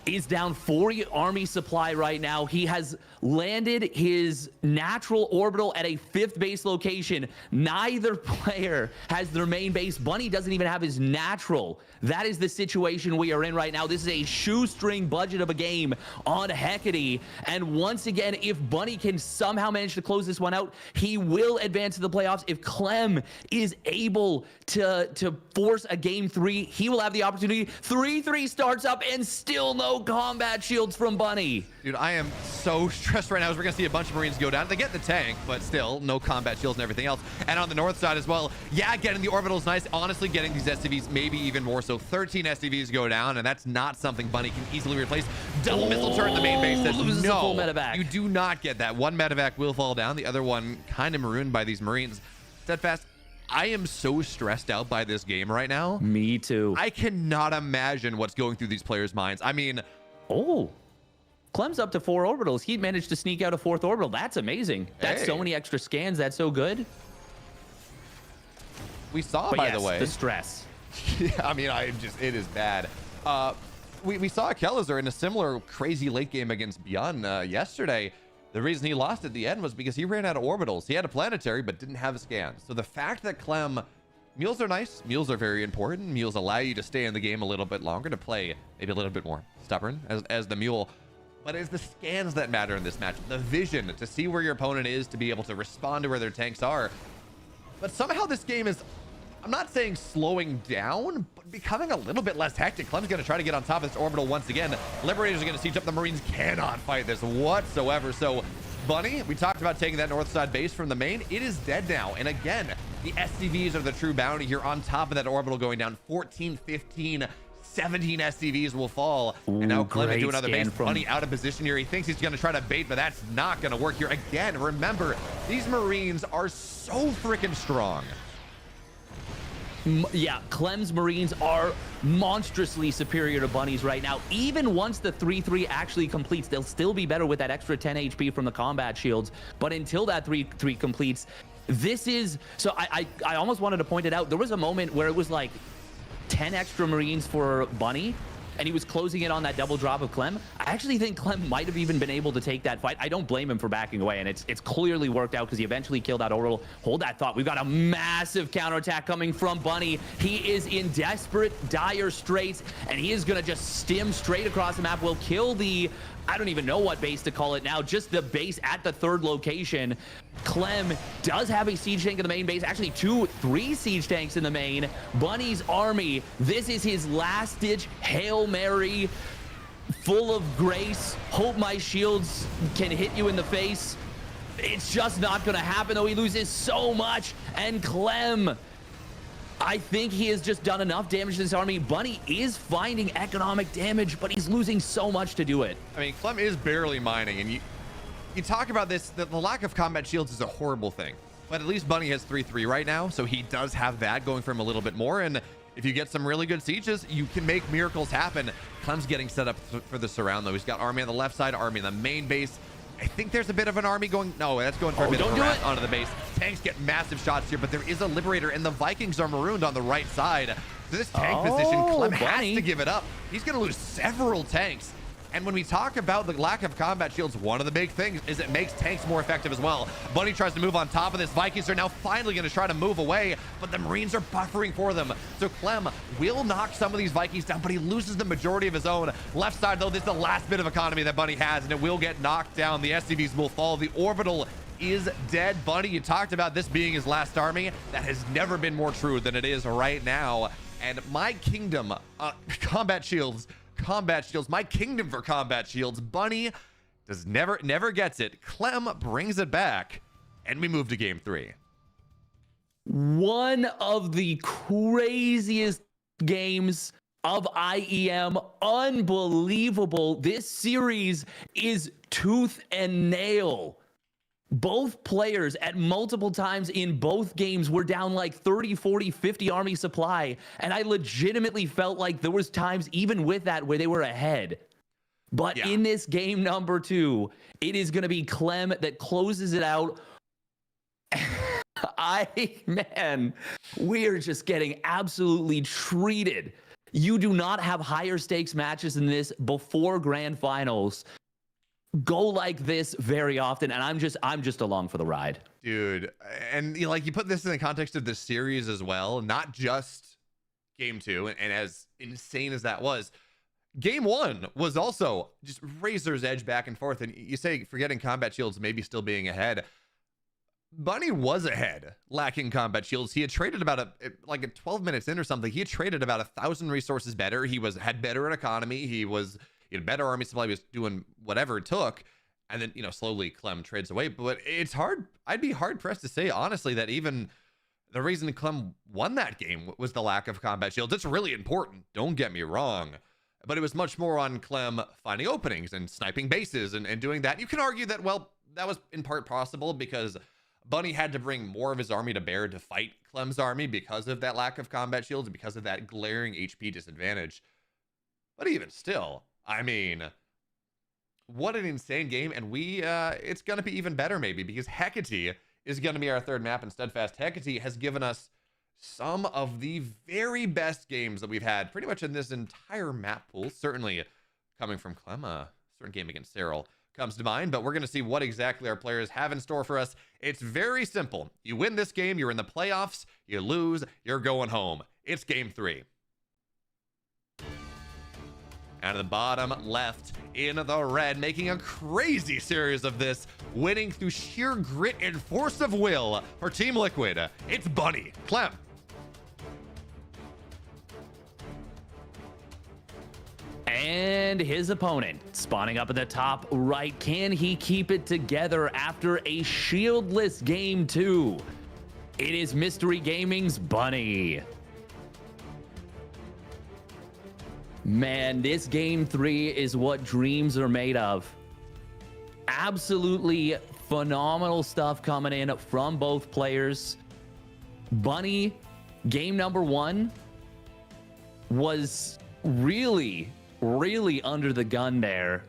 is down 40 army supply right now. He has landed his natural orbital at a 5th base location. Neither player has their main base. Bunny doesn't even have his natural. That is the situation we are in right now. This is a shoestring budget of a game on Hecate. And once again, if Bunny can somehow manage to close this one out, he will advance to the playoffs. If Clem is able to force a game 3, he will have the opportunity. 3-3 starts up and still no combat shields from Bunny. Dude, I am so stressed right now as we're going to see a bunch of Marines go down. They get the tank, but still, no combat shields and everything else. And on the north side as well, yeah, getting the orbital is nice. Honestly, getting these SCVs, maybe even more so. 13 SCVs go down, and that's not something Bunny can easily replace. Double missile turret in the main base says loses a full medevac. You do not get that. One medevac will fall down. The other one kind of marooned by these Marines. Steadfast, I am so stressed out by this game right now. Me too. I cannot imagine what's going through these players' minds. I mean... Oh, Clem's up to 4 orbitals. He managed to sneak out a 4th orbital. That's amazing. That's so many extra scans. That's so good. We saw, But by yes, the way. the stress. Yeah, I mean, it is bad. We saw Kelazhur in a similar crazy late game against Beyond yesterday. The reason he lost at the end was because he ran out of orbitals. He had a planetary, but didn't have a scan. So the fact that Clem... Mules are nice. Mules are very important. Mules allow you to stay in the game a little bit longer, to play maybe a little bit more stubborn as the mule. But it's the scans that matter in this match. The vision to see where your opponent is, to be able to respond to where their tanks are. But somehow this game is, I'm not saying slowing down, but becoming a little bit less hectic. Clem's going to try to get on top of this orbital once again. Liberators are going to siege up. The Marines cannot fight this whatsoever. So Bunny, we talked about taking that north side base from the main. It is dead now. And again, the SCVs are the true bounty here on top of that orbital going down. 14, 15, 17 SCVs will fall. Ooh, and now Clem into great another scan base. from- Bunny out of position here. He thinks he's going to try to bait, but that's not going to work here. Again, remember, these Marines are so freaking strong. Yeah, Clem's Marines are monstrously superior to Bunny's right now. Even once the 3-3 actually completes, they'll still be better with that extra 10 HP from the combat shields. But until that 3-3 completes, this is... So I almost wanted to point it out. There was a moment where it was like 10 extra Marines for Bunny, and he was closing it on that double drop of Clem. I actually think Clem might have even been able to take that fight. I don't blame him for backing away, and it's clearly worked out because he eventually killed that orbital. Hold that thought. We've got a massive counterattack coming from Bunny. He is in desperate, dire straits, and he is going to just stim straight across the map. Will kill the... I don't even know what base to call it now, just the base at the 3rd location. Clem does have a siege tank in the main base, actually 2-3 siege tanks in the main. Bunny's army, this is his last ditch Hail Mary, full of grace. Hope my shields can hit you in the face. It's just not gonna happen though. He loses so much, and Clem, I think he has just done enough damage to this army. Bunny is finding economic damage, but he's losing so much to do it. I mean, Clem is barely mining, and you talk about this, the lack of combat shields is a horrible thing. But at least Bunny has 3-3 right now, so he does have that going for him a little bit more. And if you get some really good sieges, you can make miracles happen. Clem's getting set up for the surround, though. He's got army on the left side, army in the main base. I think there's a bit of an army going... No, that's going for a bit of a harass onto the base. Tanks get massive shots here, but there is a Liberator, and the Vikings are marooned on the right side. So this tank position, Clem has to give it up. He's going to lose several tanks. And when we talk about the lack of combat shields, one of the big things is it makes tanks more effective as well. Bunny tries to move on top of this. Vikings are now finally going to try to move away, but the Marines are buffering for them. So Clem will knock some of these Vikings down, but he loses the majority of his own. Left side, though, this is the last bit of economy that Bunny has, and it will get knocked down. The SCVs will fall. The orbital is dead. Bunny, you talked about this being his last army. That has never been more true than it is right now. And my kingdom, combat shields, my kingdom for combat shields. Bunny does never gets it. Clem brings it back, and we move to game 3. One of the craziest games of IEM. Unbelievable. This series is tooth and nail. Both players at multiple times in both games were down like 30, 40, 50 army supply. And I legitimately felt like there was times even with that where they were ahead. But in this game number 2, it is going to be Clem that closes it out. Man, we are just getting absolutely treated. You do not have higher stakes matches than this before grand finals go like this very often, and I'm just along for the ride, dude. And you put this in the context of this series as well, not just game 2, and as insane as that was, game 1 was also just razor's edge back and forth. And you say forgetting combat shields maybe still being ahead, Bunny was ahead, lacking combat shields. He had traded about like 12 minutes in or something. He had traded about 1,000 resources better. He had better an economy. He had better army supply. He was doing whatever it took. And then, slowly Clem trades away. But it's hard. I'd be hard pressed to say, honestly, that even the reason Clem won that game was the lack of combat shields. It's really important. Don't get me wrong. But it was much more on Clem finding openings and sniping bases and doing that. You can argue that, well, that was in part possible because Bunny had to bring more of his army to bear to fight Clem's army because of that lack of combat shields, because of that glaring HP disadvantage. But even still, I mean, what an insane game. And it's going to be even better maybe because Hecate is going to be our third map in Steadfast. Hecate has given us some of the very best games that we've had pretty much in this entire map pool. Certainly coming from Clem, a certain game against Cyril comes to mind, but we're going to see what exactly our players have in store for us. It's very simple. You win this game, you're in the playoffs. You lose, you're going home. It's game 3. And at the bottom left in the red, making a crazy series of this, winning through sheer grit and force of will for Team Liquid. It's Bunny. Clem. And his opponent spawning up at the top right. Can he keep it together after a shieldless game 2? It is Mystery Gaming's Bunny. Man, this game 3 is what dreams are made of. Absolutely phenomenal stuff coming in from both players. Bunny, game number 1 was really under the gun there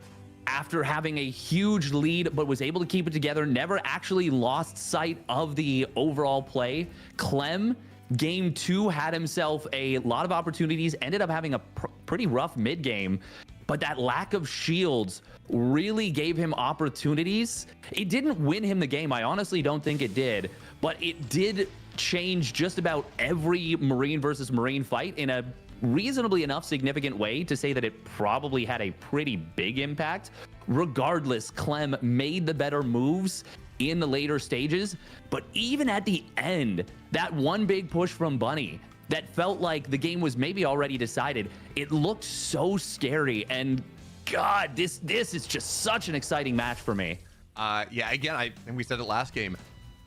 after having a huge lead, but was able to keep it together, never actually lost sight of the overall play. Clem, game 2, had himself a lot of opportunities, ended up having a pretty rough mid game, but that lack of shields really gave him opportunities. It didn't win him the game. I honestly don't think it did, but it did change just about every Marine versus Marine fight in a reasonably enough significant way to say that it probably had a pretty big impact. Regardless, Clem made the better moves in the later stages, but even at the end, that one big push from Bunny that felt like the game was maybe already decided, it looked so scary. And God, this is just such an exciting match for me. Yeah, again, and we said it last game,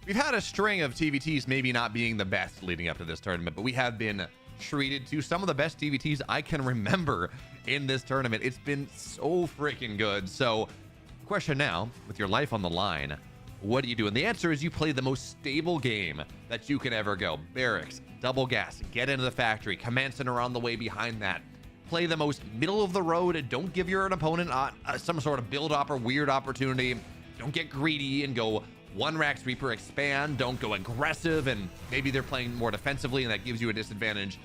we've had a string of TVTs maybe not being the best leading up to this tournament, but we have been treated to some of the best TVTs I can remember in this tournament. It's been so freaking good. So question now, with your life on the line, what do you do? And the answer is you play the most stable game that you can ever go. Barracks, double gas, get into the factory, command center on the way behind that. Play the most middle of the road. Don't give your opponent some sort of build up or weird opportunity. Don't get greedy and go one rack sweeper, expand. Don't go aggressive and maybe they're playing more defensively and that gives you a disadvantage.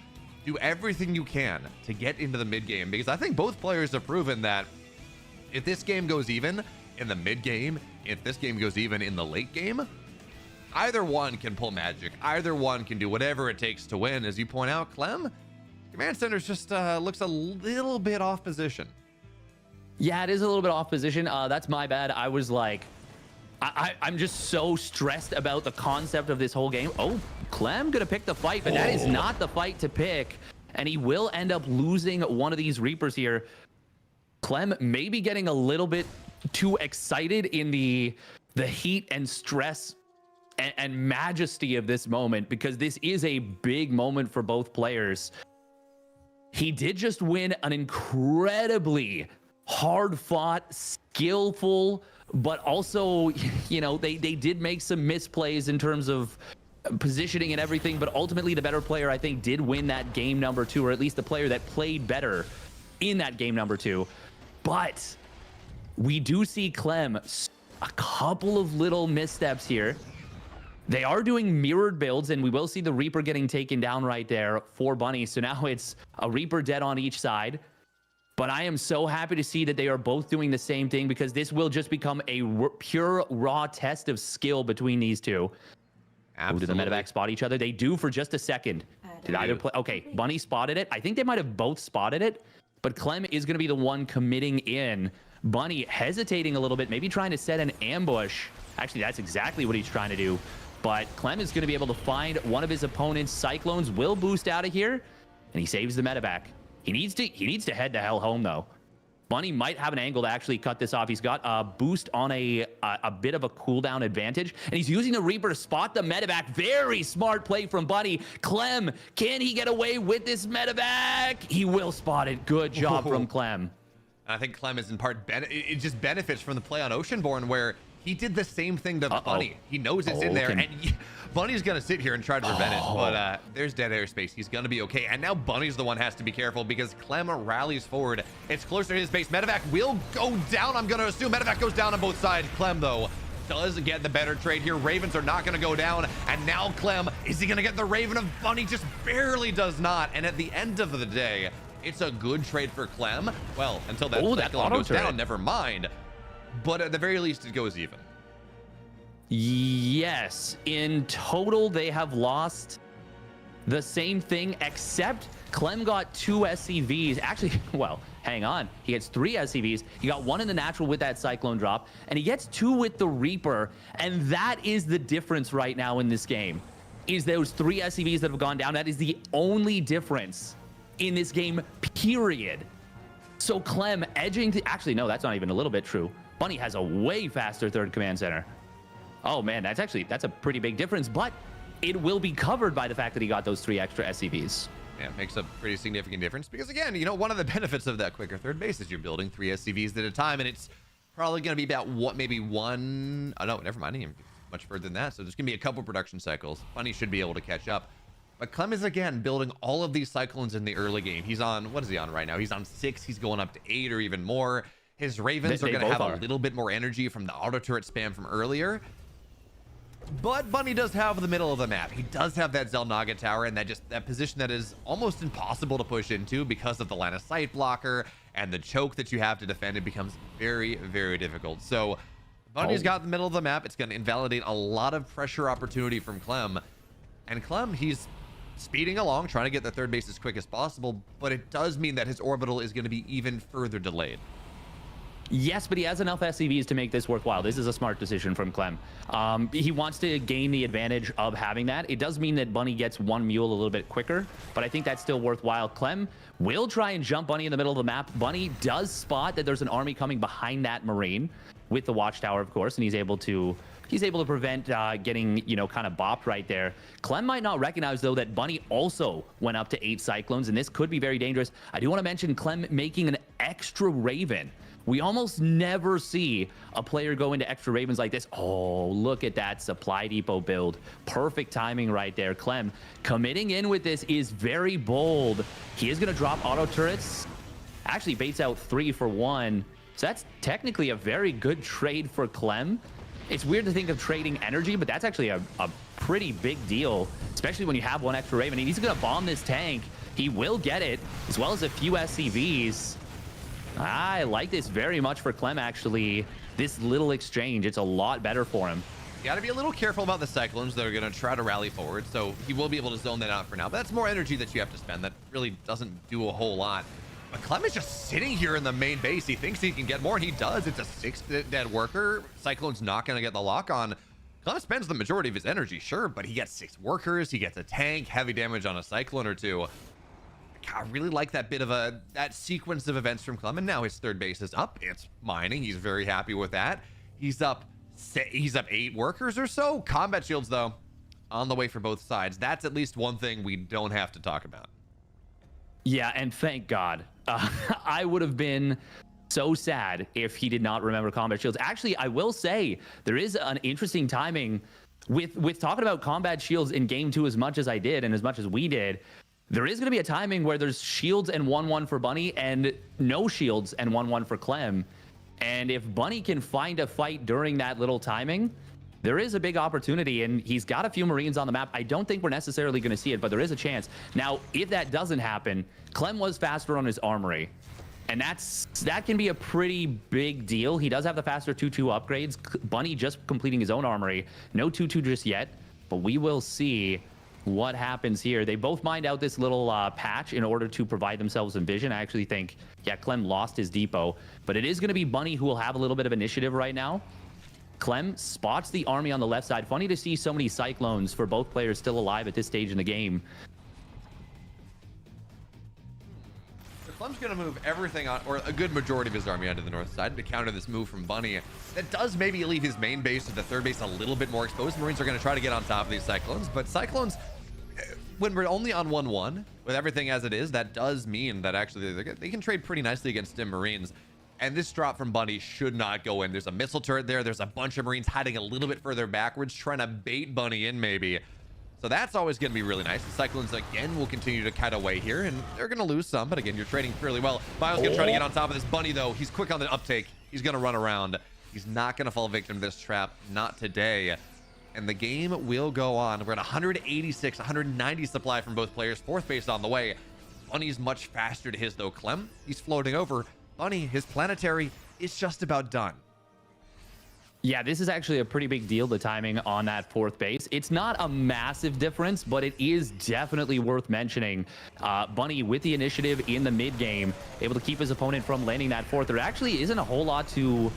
Do everything you can to get into the mid game, because I think both players have proven that if this game goes even in the mid game, if this game goes even in the late game, either one can pull magic. Either one can do whatever it takes to win. As you point out, Clem, command center's just looks a little bit off position. Yeah, it is a little bit off position. That's my bad. I was like, I'm just so stressed about the concept of this whole game. Oh, Clem gonna pick the fight, but that is not the fight to pick. And he will end up losing one of these Reapers here. Clem maybe getting a little bit too excited in the heat and stress and majesty of this moment, because this is a big moment for both players. He did just win an incredibly hard-fought, skillful but also, you know, they did make some misplays in terms of positioning and everything, but ultimately the better player, I think, did win that game number 2, or at least the player that played better in that game number 2. But we do see Clem a couple of little missteps here. They are doing mirrored builds, and we will see the Reaper getting taken down right there for Bunny. So now it's a Reaper dead on each side. But I am so happy to see that they are both doing the same thing, because this will just become a pure raw test of skill between these two. Absolutely. Do the medevac spot each other? They do for just a second. Did either play? Okay, Bunny spotted it. I think they might have both spotted it, but Clem is going to be the one committing in. Bunny hesitating a little bit, maybe trying to set an ambush. Actually, that's exactly what he's trying to do. But Clem is going to be able to find one of his opponent's Cyclones, will boost out of here, and he saves the medevac. He needs to head the hell home, though. Bunny might have an angle to actually cut this off. He's got a boost on a bit of a cooldown advantage, and he's using the Reaper to spot the medevac. Very smart play from Bunny. Clem, can he get away with this medevac? He will spot it. Good job from Clem. I think Clem is in part, it just benefits from the play on Oceanborn, where he did the same thing to Bunny. He knows it's in there, and Bunny's going to sit here and try to prevent it, but there's dead airspace. He's going to be okay, and now Bunny's the one has to be careful, because Clem rallies forward. It's closer to his base. Medevac will go down, I'm going to assume. Medevac goes down on both sides. Clem, though, does get the better trade here. Ravens are not going to go down, and now Clem, is he going to get the Raven of Bunny? Just barely does not, and at the end of the day, it's a good trade for Clem. Well, until that Cyclone goes down, never mind. But at the very least, it goes even. Yes. In total, they have lost the same thing, except Clem got 2 SCVs. Actually, well, hang on. He gets 3 SCVs. He got 1 in the natural with that Cyclone drop, and he gets 2 with the Reaper. And that is the difference right now in this game, is those 3 SCVs that have gone down. That is the only difference in this game, period. So Clem edging to, actually, no, that's not even a little bit true. Bunny has a way faster third command center. Oh man, that's a pretty big difference, but it will be covered by the fact that he got those 3 extra SCVs. Yeah, it makes a pretty significant difference, because again, you know, one of the benefits of that quicker third base is you're building 3 SCVs at a time, and it's probably going to be about maybe 1, oh no, never mind, even much further than that. So there's going to be a couple production cycles. Bunny should be able to catch up. But Clem is, again, building all of these Cyclones in the early game. He's on, what is he on right now? He's on 6. He's going up to 8 or even more. His Ravens are going to have a little bit more energy from the auto turret spam from earlier. But Bunny does have the middle of the map. He does have that Xel'Naga tower, and that position that is almost impossible to push into because of the line of sight blocker and the choke that you have to defend. It becomes very, very difficult. So Bunny's got the middle of the map. It's going to invalidate a lot of pressure opportunity from Clem. And Clem, he's speeding along, trying to get the third base as quick as possible, but it does mean that his orbital is going to be even further delayed. Yes, but he has enough SCVs to make this worthwhile. This is a smart decision from Clem. He wants to gain the advantage of having that. It does mean that Bunny gets 1 mule a little bit quicker, but I think that's still worthwhile. Clem will try and jump Bunny in the middle of the map. Bunny does spot that there's an army coming behind that Marine with the watchtower, of course, and he's able to prevent getting, you know, kind of bopped right there. Clem might not recognize, though, that Bunny also went up to 8 Cyclones, and this could be very dangerous. I do want to mention Clem making an extra Raven. We almost never see a player go into extra Ravens like this. Oh, look at that supply depot build. Perfect timing right there. Clem committing in with this is very bold. He is going to drop auto turrets. Actually baits out 3 for 1. So that's technically a very good trade for Clem. It's weird to think of trading energy, but that's actually a pretty big deal, especially when you have 1 extra Raven. He's going to bomb this tank. He will get it, as well as a few SCVs. I like this very much for Clem, actually. This little exchange, it's a lot better for him. You got to be a little careful about the Cyclones that are going to try to rally forward, so he will be able to zone that out for now. But that's more energy that you have to spend. That really doesn't do a whole lot. But Clem is just sitting here in the main base. He thinks he can get more, and he does. It's a 6 dead worker. Cyclone's not going to get the lock on. Clem spends the majority of his energy, sure, but he gets 6 workers. He gets a tank, heavy damage on a Cyclone or 2. I really like that bit of that sequence of events from Clem, and now his third base is up. It's mining. He's very happy with that. He's up 8 workers or so. Combat shields, though, on the way for both sides. That's at least one thing we don't have to talk about. Yeah, and thank God. I would have been so sad if he did not remember combat shields. Actually, I will say there is an interesting timing with talking about combat shields in game 2 as much as I did and as much as we did. There is going to be a timing where there's shields and 1-1 for Bunny and no shields and 1-1 for Clem. And if Bunny can find a fight during that little timing, there is a big opportunity, and he's got a few Marines on the map. I don't think we're necessarily going to see it, but there is a chance. Now, if that doesn't happen, Clem was faster on his armory, and that can be a pretty big deal. He does have the faster 2-2 upgrades. Bunny just completing his own armory. No 2-2 just yet, but we will see what happens here. They both mined out this little patch in order to provide themselves some vision. I actually think, yeah, Clem lost his depot, but it is going to be Bunny who will have a little bit of initiative right now. Clem spots the army on the left side. Funny to see so many Cyclones for both players still alive at this stage in the game. So Clem's going to move everything on, or a good majority of his army onto the north side to counter this move from Bunny. That does maybe leave his main base to the third base a little bit more exposed. Marines are going to try to get on top of these Cyclones, but Cyclones, when we're only on 1-1 with everything as it is, that does mean that actually they can trade pretty nicely against Stim Marines. And this drop from Bunny should not go in. There's a missile turret there. There's a bunch of Marines hiding a little bit further backwards, trying to bait Bunny in maybe. So that's always going to be really nice. The Cyclones, again, will continue to cut away here, and they're going to lose some. But again, you're trading fairly well. Bio's going to try to get on top of this Bunny, though. He's quick on the uptake. He's going to run around. He's not going to fall victim to this trap. Not today. And the game will go on. We're at 186, 190 supply from both players. Fourth base on the way. Bunny's much faster to his, though. Clem, he's floating over. Bunny, his planetary is just about done. Yeah, this is actually a pretty big deal, the timing on that fourth base. It's not a massive difference, but it is definitely worth mentioning. Bunny with the initiative in the mid game, able to keep his opponent from landing that fourth. There actually isn't a whole lot to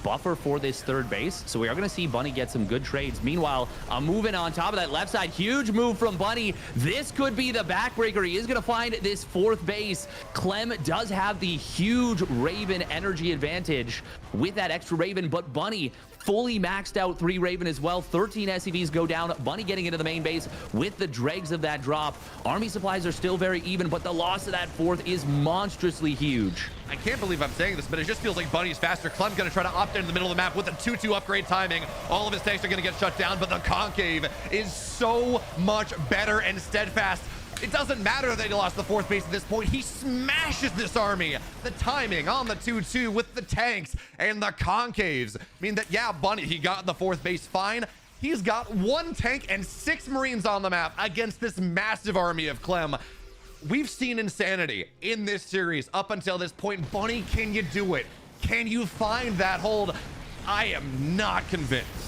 buffer for this third base, so we are going to see Bunny get some good trades. Meanwhile, moving on top of that left side, huge move from Bunny. This could be the backbreaker. He is going to find this fourth base. Clem does have the huge Raven energy advantage with that extra Raven, but Bunny fully maxed out 3 Raven as well. 13 SCVs go down. Bunny getting into the main base with the dregs of that drop. Army supplies are still very even, but the loss of that fourth is monstrously huge. I can't believe I'm saying this, but it just feels like Bunny's faster. Clem's going to try to opt into the middle of the map with a 2-2 upgrade timing. All of his tanks are going to get shut down, but the Concave is so much better and steadfast. It doesn't matter that he lost the fourth base at this point. He smashes this army. The timing on the 2-2 with the tanks and the concaves mean that, yeah, Bunny, he got the fourth base fine. He's got 1 tank and 6 Marines on the map against this massive army of Clem. We've seen insanity in this series up until this point. Bunny, can you do it? Can you find that hold? I am not convinced.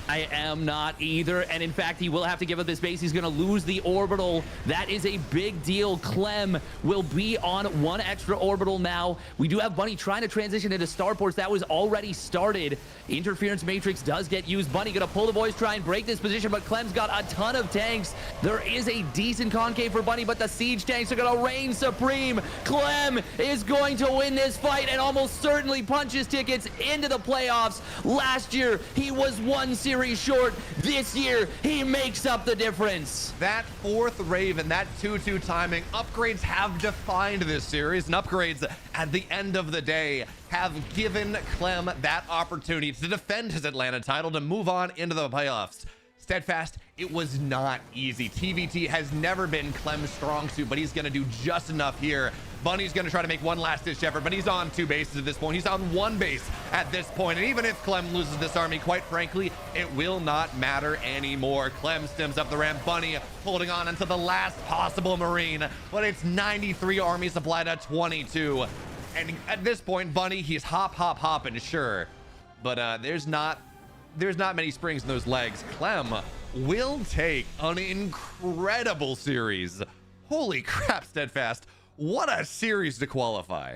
I am not either, and in fact, he will have to give up this base. He's going to lose the orbital. That is a big deal. Clem will be on 1 extra orbital now. We do have Bunny trying to transition into starports. That was already started. Interference matrix does get used. Bunny going to pull the boys, try and break this position, but Clem's got a ton of tanks. There is a decent concave for Bunny, but the siege tanks are going to reign supreme. Clem is going to win this fight and almost certainly punch his tickets into the playoffs. Last year, he was 1 series short. This year, he makes up the difference. That fourth Raven, that 2-2 timing, upgrades have defined this series, and upgrades at the end of the day have given Clem that opportunity to defend his Atlanta title, to move on into the playoffs. Steadfast, it was not easy. TVT has never been Clem's strong suit, but he's going to do just enough here. Bunny's going to try to make one last ditch effort, but he's on 2 bases at this point. He's on 1 base at this point. And even if Clem loses this army, quite frankly, it will not matter anymore. Clem stems up the ramp. Bunny holding on until the last possible Marine, but it's 93 army supply to 22. And at this point, Bunny, he's hopping, sure. But there's not many springs in those legs. Clem will take an incredible series. Holy crap, Steadfast. What a series to qualify.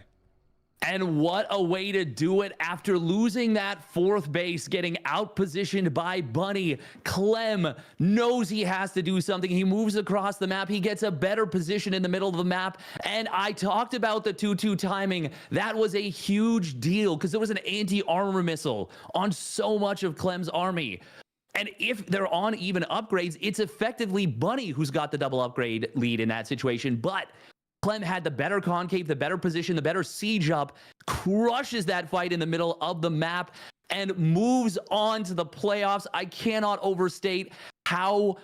And what a way to do it after losing that fourth base, getting outpositioned by Bunny. Clem knows he has to do something. He moves across the map. He gets a better position in the middle of the map. And I talked about the 2-2 timing. That was a huge deal because there was an anti-armor missile on so much of Clem's army. And if they're on even upgrades, it's effectively Bunny who's got the double upgrade lead in that situation. But Clem had the better concave, the better position, the better siege up, crushes that fight in the middle of the map, and moves on to the playoffs. I cannot overstate how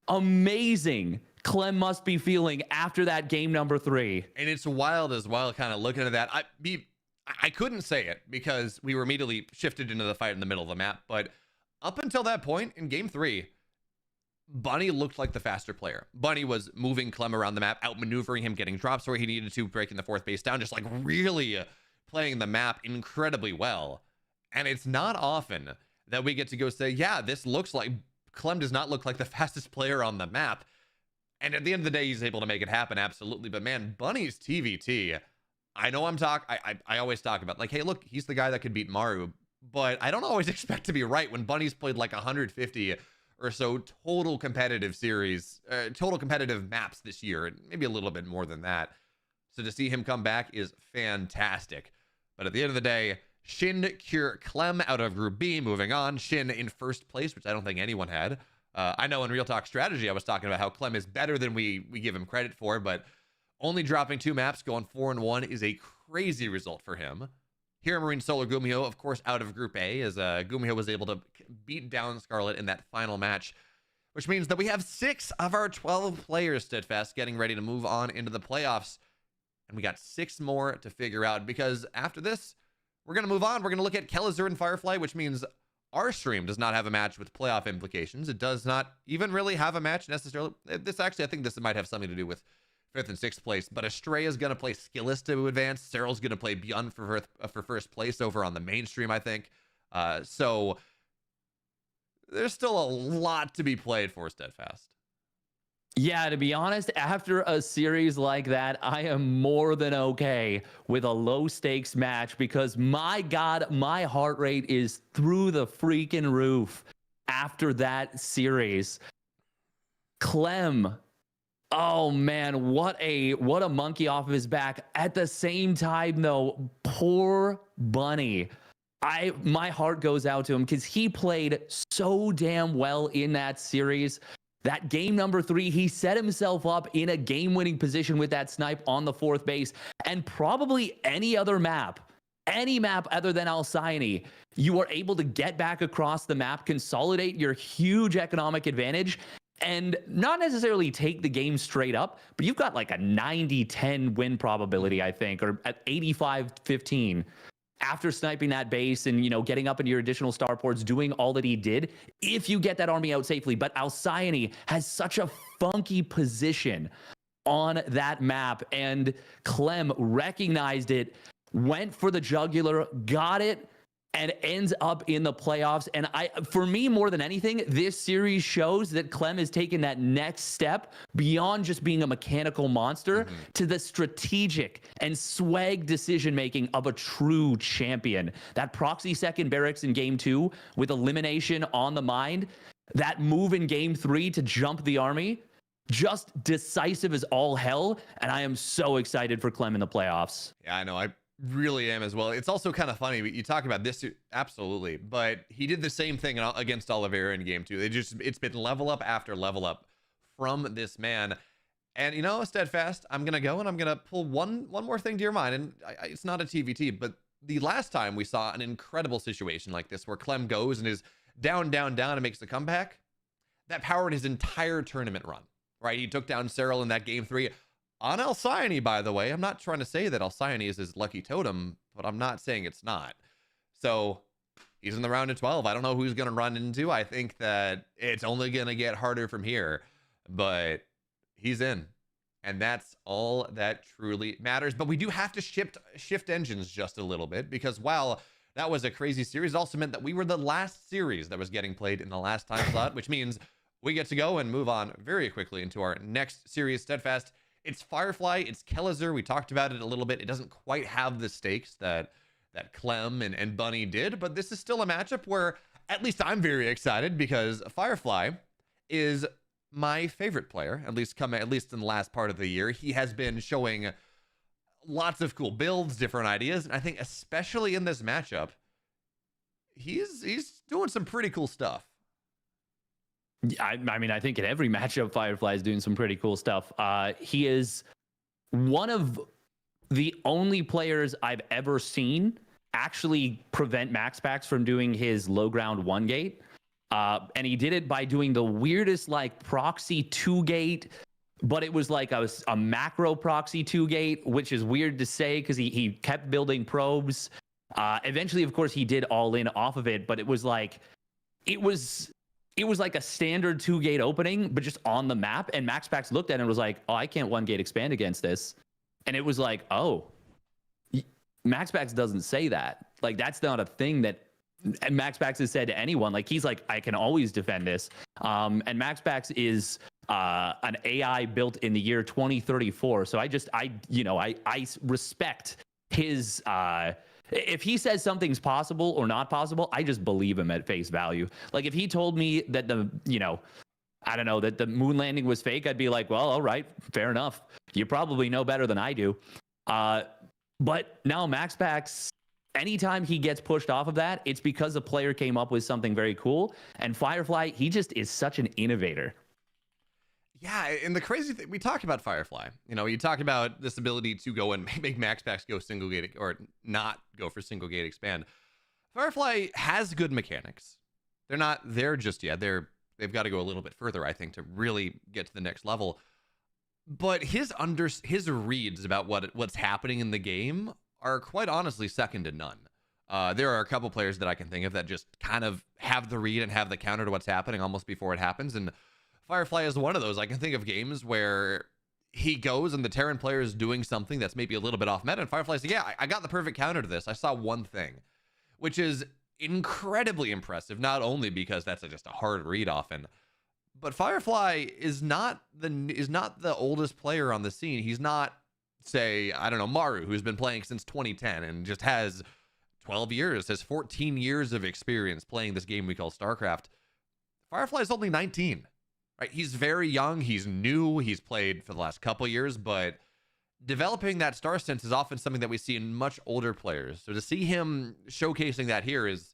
amazing Clem must be feeling after that game number 3. And it's wild as well, kind of looking at that. I couldn't say it because we were immediately shifted into the fight in the middle of the map. But up until that point in game 3, Bunny looked like the faster player. Bunny was moving Clem around the map, outmaneuvering him, getting drops where he needed to, breaking the 4th base down, just like really playing the map incredibly well. And it's not often that we get to go say, yeah, this looks like Clem does not look like the fastest player on the map. And at the end of the day, he's able to make it happen. Absolutely. But man, Bunny's TVT, I know I always talk about like, hey, look, he's the guy that could beat Maru, but I don't always expect to be right when Bunny's played like 150 or so total competitive series, total competitive maps this year, and maybe a little bit more than that. So to see him come back is fantastic. But at the end of the day, Shin cure Clem out of Group B, moving on. Shin in first place, which I don't think anyone had. I know in Real Talk Strategy, I was talking about how Clem is better than we give him credit for, but only dropping 2 maps, going 4-1 is a crazy result for him. Hero Marine Solar Gumiho, of course, out of Group A, as Gumiho was able to beat down Scarlet in that final match, which means that we have 6 of our 12 players, Steadfast, getting ready to move on into the playoffs. And we got 6 more to figure out, because after this, we're going to move on. We're going to look at Kelazhur and Firefly, which means our stream does not have a match with playoff implications. It does not even really have a match necessarily. This actually, I think this might have something to do with 5th and 6th place, but Astray is going to play Skilless to advance. Cyril's going to play Beyond for first place over on the mainstream, I think. So there's still a lot to be played for Steadfast. Yeah, to be honest, after a series like that, I am more than okay with a low stakes match, because my God, my heart rate is through the freaking roof after that series. Clem, oh man, what a monkey off of his back. At the same time though, poor Bunny. My heart goes out to him because he played so damn well in that series. That game number 3, he set himself up in a game-winning position with that snipe on the 4th base. And probably any map other than Alcyone, you are able to get back across the map, consolidate your huge economic advantage, and not necessarily take the game straight up, but you've got like a 90-10 win probability, I think, or at 85-15. After sniping that base and, you know, getting up into your additional starports, doing all that he did, if you get that army out safely. But Alcyone has such a funky position on that map, and Clem recognized it, went for the jugular, got it, and ends up in the playoffs. And for me, more than anything, this series shows that Clem has taken that next step beyond just being a mechanical monster to the strategic and swag decision-making of a true champion. That proxy second barracks in game 2 with elimination on the mind, that move in game 3 to jump the army, just decisive as all hell. And I am so excited for Clem in the playoffs. Yeah, I know. I really am as well. It's also kind of funny. You talk about this, absolutely, but he did the same thing against Oliveira in game 2. It's been level up after level up from this man. And you know, Steadfast, I'm gonna go and I'm gonna pull one more thing to your mind, and it's not a TVT, but the last time we saw an incredible situation like this where Clem goes and is down and makes the comeback, that powered his entire tournament run, right? He took down Cyril in that game 3 on Alcyone, by the way. I'm not trying to say that Alcyone is his lucky totem, but I'm not saying it's not. So he's in the round of 12. I don't know who he's going to run into. I think that it's only going to get harder from here, but he's in. And that's all that truly matters. But we do have to shift engines just a little bit, because while that was a crazy series, it also meant that we were the last series that was getting played in the last time slot, which means we get to go and move on very quickly into our next series, Steadfast. It's Firefly, it's Kelazhur. We talked about it a little bit. It doesn't quite have the stakes that Clem and Bunny did, but this is still a matchup where at least I'm very excited, because Firefly is my favorite player, at least in the last part of the year. He has been showing lots of cool builds, different ideas, and I think especially in this matchup, he's doing some pretty cool stuff. I mean, I think in every matchup, Firefly is doing some pretty cool stuff. He is one of the only players I've ever seen actually prevent MaxPax from doing his low ground 1 gate. And he did it by doing the weirdest like proxy 2 gate, but it was like a macro proxy 2 gate, which is weird to say because he kept building probes. Eventually, of course, he did all in off of it, but it was like a standard 2 gate opening, but just on the map. And MaxPax looked at it and was like, oh, I can't 1 gate expand against this. And it was like, oh, MaxPax doesn't say that. Like, that's not a thing that MaxPax has said to anyone. Like, he's like, I can always defend this. And MaxPax is an AI built in the year 2034. So I respect his, if he says something's possible or not possible, I just believe him at face value. Like, if he told me that that the moon landing was fake, I'd be like, well, all right, fair enough. You probably know better than I do. But now MaxPax, anytime he gets pushed off of that, it's because a player came up with something very cool. And Firefly, he just is such an innovator. Yeah, and the crazy thing, we talked about Firefly. You talk about this ability to go and make MaxPax go single gate or not go for single gate expand. Firefly has good mechanics. They're not there just yet. They've got to go a little bit further, I think, to really get to the next level. But his reads about what's happening in the game are quite honestly second to none. There are a couple players that I can think of that just kind of have the read and have the counter to what's happening almost before it happens. And Firefly is one of those. I can think of games where he goes and the Terran player is doing something that's maybe a little bit off meta, and Firefly's like, yeah, I got the perfect counter to this. I saw one thing, which is incredibly impressive, not only because that's just a hard read often, but Firefly is not the oldest player on the scene. He's not, say, I don't know, Maru, who's been playing since 2010 and just has 12 years, has 14 years of experience playing this game we call StarCraft. Firefly is only 19, right? He's very young. He's new. He's played for the last couple years, but developing that star sense is often something that we see in much older players. So to see him showcasing that here is,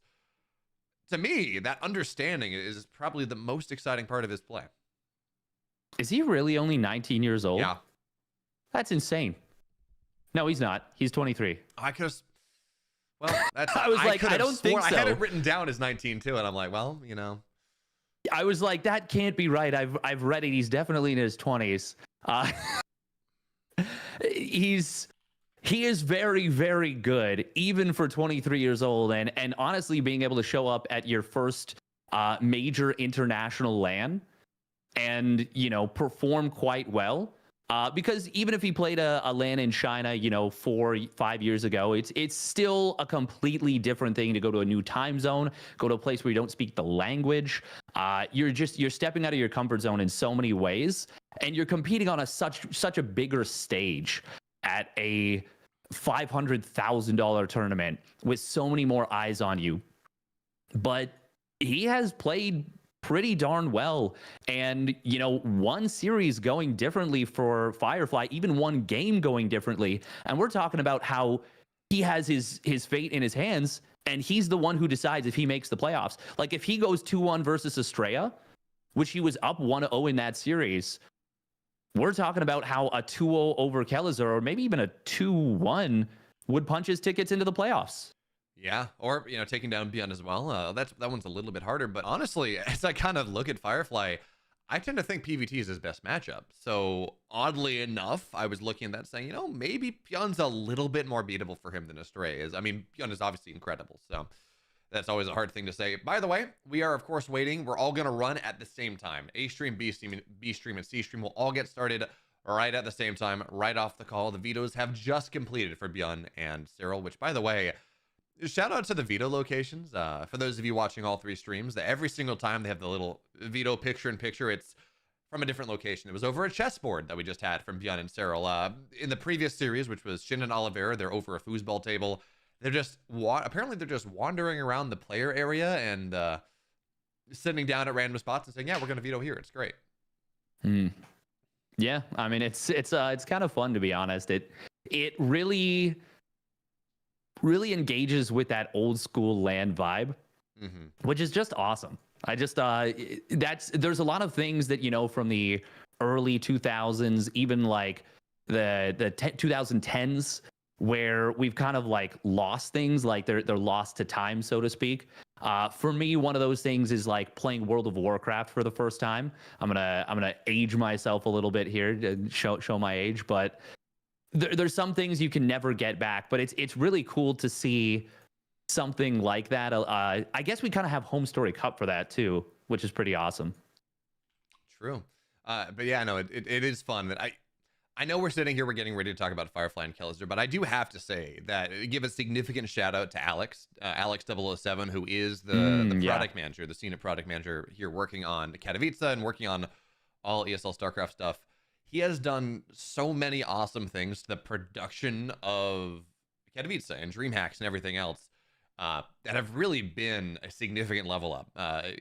to me, that understanding is probably the most exciting part of his play. Is he really only 19 years old? Yeah. That's insane. No, he's not. He's 23. I could have. Well, that's. I was like, I don't think so. I had it written down as 19 too, and I'm like, well, I was like, that can't be right. I've read it. He's definitely in his 20s. He is very, very good, even for 23 years old. And honestly, being able to show up at your first major international LAN and, perform quite well. Because even if he played a LAN in China, 4-5 years ago, it's still a completely different thing to go to a new time zone, go to a place where you don't speak the language. You're stepping out of your comfort zone in so many ways, and you're competing on such a bigger stage at a $500,000 tournament with so many more eyes on you. But he has played pretty darn well, and one series going differently for Firefly, even one game going differently, and we're talking about how he has his fate in his hands, and he's the one who decides if he makes the playoffs. Like, if he goes 2-1 versus Estrella, which he was up 1-0 in that series, we're talking about how a 2-0 over Kelazhur, or maybe even a 2-1, would punch his tickets into the playoffs. Yeah, or taking down Beyond as well. That one's a little bit harder, but honestly, as I kind of look at Firefly, I tend to think PVT is his best matchup. So oddly enough, I was looking at that saying, maybe Beyond's a little bit more beatable for him than Astray is. I mean, Beyond is obviously incredible, so that's always a hard thing to say. By the way, we are of course waiting. We're all gonna run at the same time. A stream, B stream, and C stream will all get started right at the same time, right off the call. The vetoes have just completed for Beyond and Cyril, which, by the way, shout out to the veto locations. For those of you watching all 3 streams, that every single time they have the little veto picture-in-picture, it's from a different location. It was over a chessboard that we just had from Beyond and Cyril. In the previous series, which was Shin and Oliveira, they're over a foosball table. They're just apparently they're just wandering around the player area and sitting down at random spots and saying, "Yeah, we're gonna veto here. It's great." Yeah, I mean, it's kind of fun, to be honest. It really engages with that old school LAN vibe, which is just awesome. I just there's a lot of things that from the early 2000s, even like 2010s where we've kind of like lost things, like they're lost to time, so to speak. For me, one of those things is like playing World of Warcraft for the first time. I'm gonna age myself a little bit here to show my age, but there's some things you can never get back. But it's really cool to see something like that. I guess we kind of have Home Story Cup for that too, which is pretty awesome. True. But yeah, no, it is fun that I know we're sitting here, we're getting ready to talk about Firefly and Kelazhur, but I do have to say that give a significant shout out to Alex 007, who is the product manager, the senior product manager here working on Katowice and working on all ESL StarCraft stuff. He has done so many awesome things to the production of Katowice and DreamHacks and everything else that have really been a significant level up.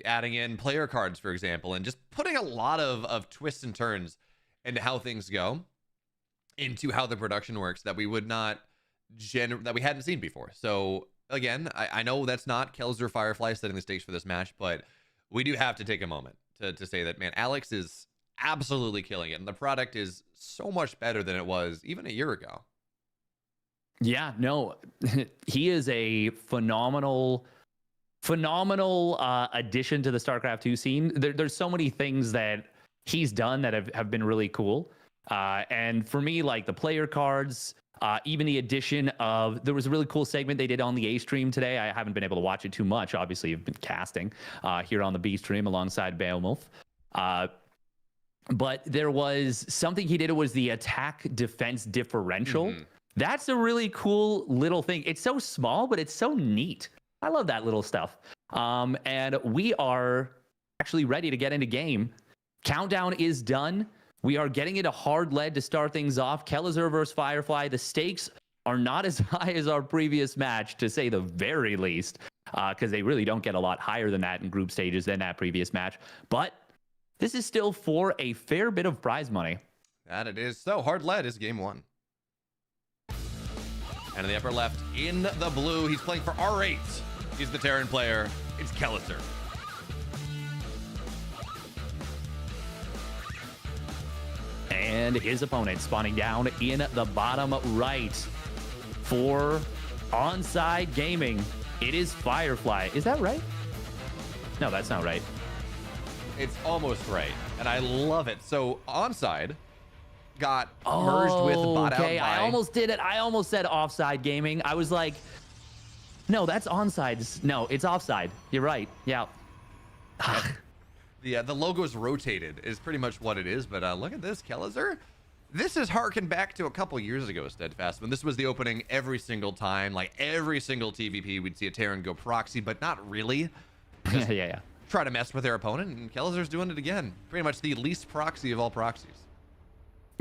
Adding in player cards, for example, and just putting a lot of twists and turns into how things go, into how the production works that we would not that we hadn't seen before. So again, I know that's not Kelazhur Firefly setting the stakes for this match, but we do have to take a moment to say that, man, Alex is absolutely killing it, and the product is so much better than it was even a year ago. Yeah, no, he is a phenomenal addition to the StarCraft II scene. There's so many things that he's done that have been really cool. And for me, like the player cards, even the addition of, there was a really cool segment they did on the A stream today. I haven't been able to watch it too much. Obviously, I've been casting here on the B stream alongside Beowulf. But there was something he did. It was the attack defense differential. Mm-hmm. That's a really cool little thing. It's so small, but it's so neat. I love that little stuff. And we are actually ready to get into game. Countdown is done. We are getting into hard lead to start things off. Kelazhur versus Firefly. The stakes are not as high as our previous match, to say the very least, because they really don't get a lot higher than that in group stages than that previous match. But this is still for a fair bit of prize money. That it is. So hard lead is game one. And in the upper left, in the blue, he's playing for R8. He's the Terran player. It's Kelazhur. And his opponent spawning down in the bottom right for Onside Gaming. It is Firefly. Is that right? No, that's not right. It's almost right, and I love it. So Onside got merged with bot out by... I almost did it. I almost said Offside Gaming. I was like, no, that's Onside. No, it's Offside. You're right. Yeah. Yeah, the logo's rotated is pretty much what it is, but look at this, Kelazhur. This is harking back to a couple years ago, Steadfast, when this was the opening every single time. Like every single TVP, we'd see a Terran go proxy, but not really. Yeah. Try to mess with their opponent, and Kelazhur's doing it again. Pretty much the least proxy of all proxies.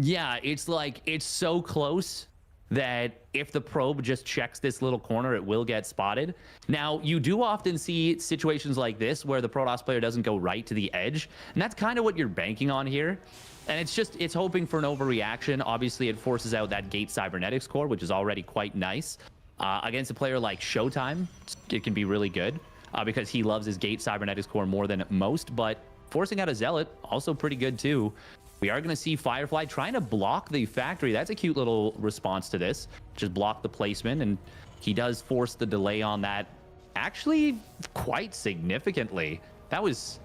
Yeah, it's like, it's so close that if the probe just checks this little corner, it will get spotted. Now, you do often see situations like this where the Protoss player doesn't go right to the edge, and that's kind of what you're banking on here. And it's hoping for an overreaction. Obviously, it forces out that gate cybernetics core, which is already quite nice. Against a player like Showtime, it can be really good because he loves his gate cybernetics core more than most, but forcing out a Zealot, also pretty good too. We are going to see Firefly trying to block the factory. That's a cute little response to this. Just block the placement, and he does force the delay on that actually quite significantly. That was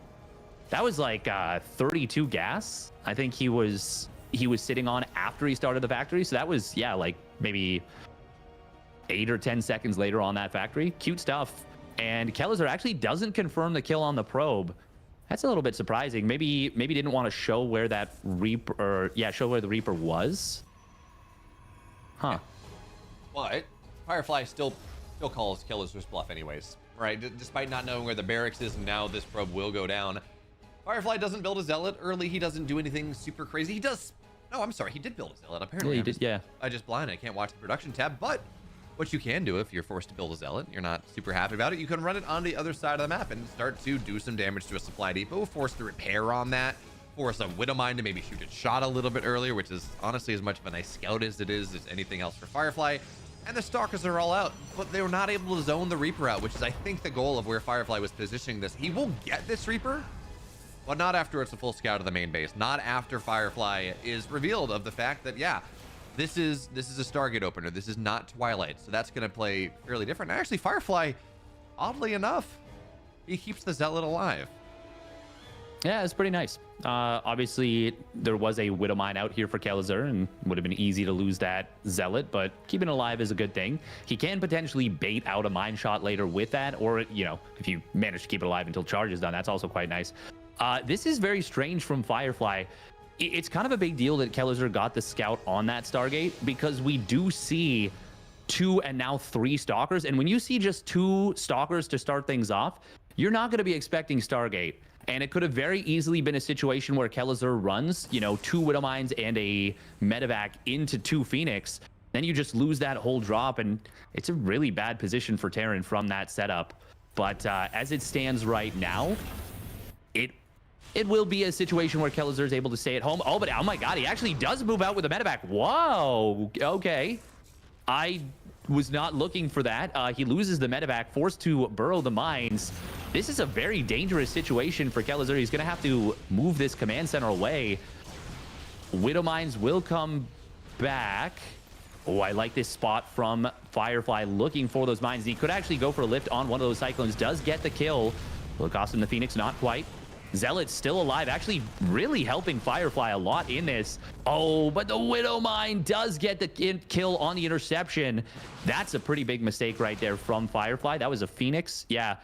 like 32 gas. I think he was sitting on after he started the factory. So that was, yeah, like maybe 8 or 10 seconds later on that factory. Cute stuff. And Kelazhur actually doesn't confirm the kill on the probe. That's a little bit surprising. Maybe didn't want to show where that Reaper, or yeah, show where the Reaper was. Huh. But Firefly still calls Kelazhur's bluff anyways, right? Despite not knowing where the barracks is, and now this probe will go down. Firefly doesn't build a Zealot early. He doesn't do anything super crazy. He does. No, I'm sorry. He did build a Zealot. Apparently, yeah, he did. Yeah. I just blind. I can't watch the production tab, but what you can do if you're forced to build a Zealot, you're not super happy about it, you can run it on the other side of the map and start to do some damage to a supply depot, force the repair on that, force a Widowmine to maybe shoot its shot a little bit earlier, which is honestly as much of a nice scout as it is anything else for Firefly. And the Stalkers are all out, but they were not able to zone the Reaper out, which is, I think, the goal of where Firefly was positioning this. He will get this Reaper, but not after it's a full scout of the main base. Not after Firefly is revealed of the fact that, yeah, This is a Stargate opener. This is not Twilight, so that's going to play fairly different. And actually, Firefly, oddly enough, he keeps the Zealot alive. Yeah, it's pretty nice. Obviously, there was a Widow Mine out here for Kelazhur, and would have been easy to lose that Zealot, but keeping it alive is a good thing. He can potentially bait out a mine shot later with that, or, you know, if you manage to keep it alive until charge is done, that's also quite nice. This is very strange from Firefly. It's kind of a big deal that Kelazhur got the scout on that Stargate, because we do see 2 and now 3 stalkers, and when you see just 2 stalkers to start things off, you're not going to be expecting Stargate. And it could have very easily been a situation where Kelazhur runs, you know, 2 Widow Mines and a medevac into 2 Phoenix. Then you just lose that whole drop, and it's a really bad position for Terran from that setup. But as it stands right now, it will be a situation where Kelazhur is able to stay at home. Oh, but oh my God, he actually does move out with a medevac. Whoa, okay. I was not looking for that. He loses the medevac, forced to burrow the mines. This is a very dangerous situation for Kelazhur. He's going to have to move this command center away. Widow Mines will come back. Oh, I like this spot from Firefly looking for those mines. He could actually go for a lift on one of those Cyclones. Does get the kill. Will it cost him the Phoenix? Not quite. Zealot's still alive, actually really helping Firefly a lot in this. Oh, but the Widow Mine does get the kill on the interception. That's a pretty big mistake right there from Firefly. That was a Phoenix. Yeah.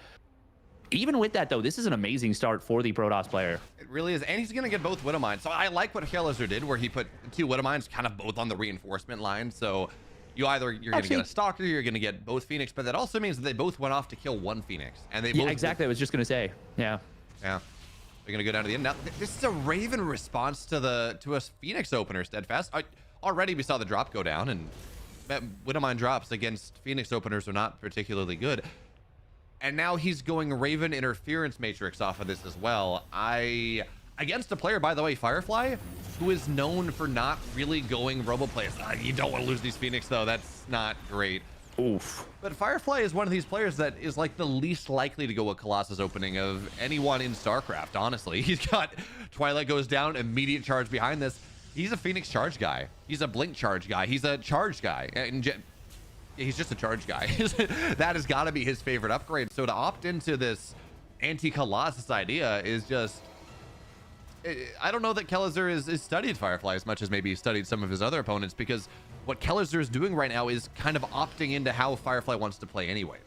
Even with that, though, this is an amazing start for the Protoss player. It really is, and he's going to get both Widow Mines. So I like what Kelazhur did, where he put 2 Widow Mines kind of both on the reinforcement line. So you're going to get a Stalker, you're going to get both Phoenix, but that also means that they both went off to kill 1 Phoenix. And they both exactly. I was just going to say, yeah. Yeah. They're going to go down to the end. Now, this is a Raven response to a Phoenix opener, Steadfast. Already we saw the drop go down, and Widow Mine drops against Phoenix openers are not particularly good. And now he's going Raven interference matrix off of this as well. Against a player, by the way, Firefly, who is known for not really going roboplays. You don't want to lose these Phoenix, though. That's not great. Oof. But Firefly is one of these players that is like the least likely to go a Colossus opening of anyone in StarCraft, honestly. He's got Twilight goes down, immediate charge behind this. He's a Phoenix charge guy. He's a Blink charge guy. He's a charge guy. And he's just a charge guy. That has got to be his favorite upgrade. So to opt into this anti-Colossus idea is just... I don't know that Kelazhur is studied Firefly as much as maybe he studied some of his other opponents, because what Kelazhur is doing right now is kind of opting into how Firefly wants to play anyways.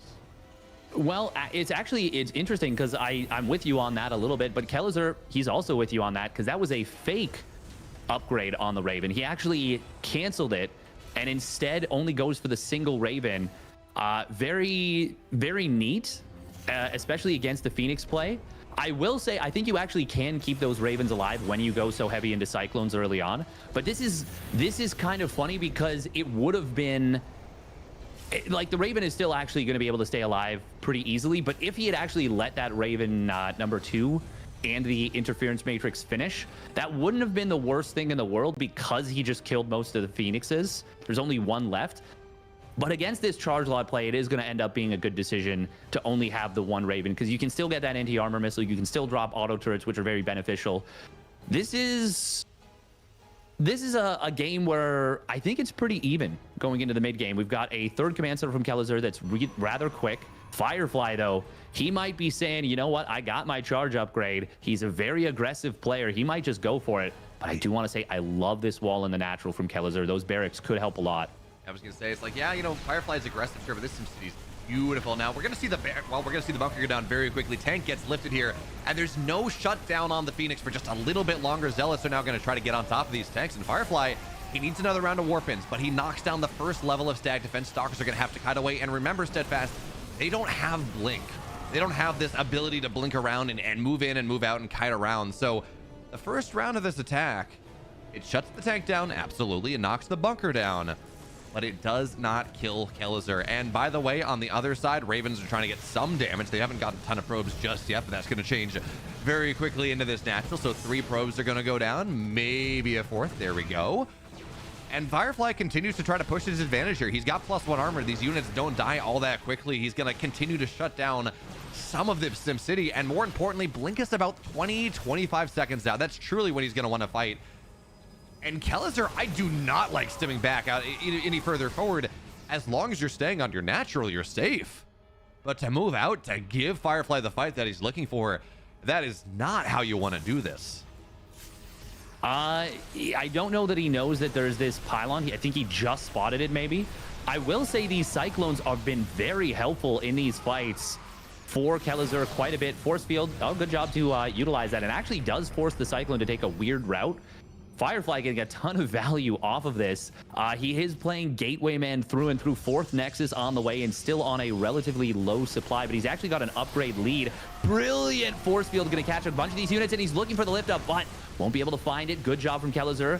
Well, it's interesting because I'm with you on that a little bit, but Kelazhur, he's also with you on that because that was a fake upgrade on the Raven. He actually canceled it and instead only goes for the single Raven. Very, very neat, especially against the Phoenix play. I will say, I think you actually can keep those Ravens alive when you go so heavy into Cyclones early on. But this is kind of funny because it would have been... Like, the Raven is still actually going to be able to stay alive pretty easily. But if he had actually let that Raven number 2 and the interference matrix finish, that wouldn't have been the worst thing in the world because he just killed most of the Phoenixes. There's only 1 left. But against this charge lot play, it is going to end up being a good decision to only have the 1 Raven, because you can still get that anti-armor missile. You can still drop auto turrets, which are very beneficial. This is a game where I think it's pretty even going into the mid game. We've got a 3rd command center from Kelazhur that's rather quick. Firefly, though, he might be saying, you know what, I got my charge upgrade. He's a very aggressive player. He might just go for it. But I do want to say I love this wall in the natural from Kelazhur. Those barracks could help a lot. I was gonna say, it's like, yeah, you know, Firefly's aggressive, sure, but this SimCity's beautiful. Now we're gonna see the bunker go down very quickly. Tank gets lifted here, and there's no shutdown on the Phoenix for just a little bit longer. Zealots are now gonna try to get on top of these tanks, and Firefly, he needs another round of warpins, but he knocks down the first level of stag defense. Stalkers are gonna have to kite away, and remember, Steadfast, they don't have blink. They don't have this ability to blink around and move in and move out and kite around. So the first round of this attack, it shuts the tank down, absolutely, it knocks the bunker down, but it does not kill Kelazhur. And by the way, on the other side, Ravens are trying to get some damage. They haven't gotten a ton of probes just yet, but that's going to change very quickly into this natural. So 3 probes are going to go down, maybe a 4th. There we go. And Firefly continues to try to push his advantage here. He's got +1 armor. These units don't die all that quickly. He's going to continue to shut down some of the SimCity. And more importantly, Blink is about 20-25 seconds out. That's truly when he's going to want to fight. And Kelazhur, I do not like stimming back out any further forward. As long as you're staying on your natural, you're safe. But to move out, to give Firefly the fight that he's looking for, that is not how you want to do this. I don't know that he knows that there's this pylon. I think he just spotted it, maybe. I will say these Cyclones have been very helpful in these fights for Kelazhur quite a bit. Force field, oh, good job to utilize that. And actually does force the Cyclone to take a weird route. Firefly getting a ton of value off of this. He is playing Gateway Man through and through, 4th Nexus on the way and still on a relatively low supply, but he's actually got an upgrade lead. Brilliant force field, going to catch a bunch of these units, and he's looking for the lift up, but won't be able to find it. Good job from Kelazhur.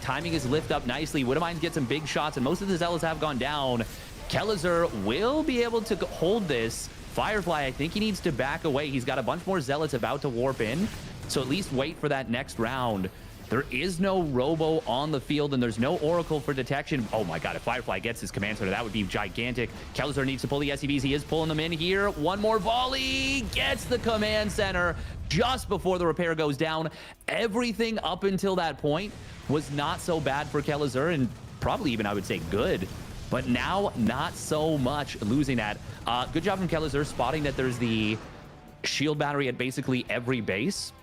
Timing his lift up nicely. Widowmines get some big shots, and most of the Zealots have gone down. Kelazhur will be able to hold this. Firefly, I think he needs to back away. He's got a bunch more Zealots about to warp in, so at least wait for that next round. There is no Robo on the field, and there's no Oracle for detection. Oh my god, if Firefly gets his command center, that would be gigantic. Kelazhur needs to pull the SCVs. He is pulling them in here. One more volley. Gets the command center just before the repair goes down. Everything up until that point was not so bad for Kelazhur, and probably even, I would say, good. But now, not so much losing that. Good job from Kelazhur spotting that there's the shield battery at basically every base.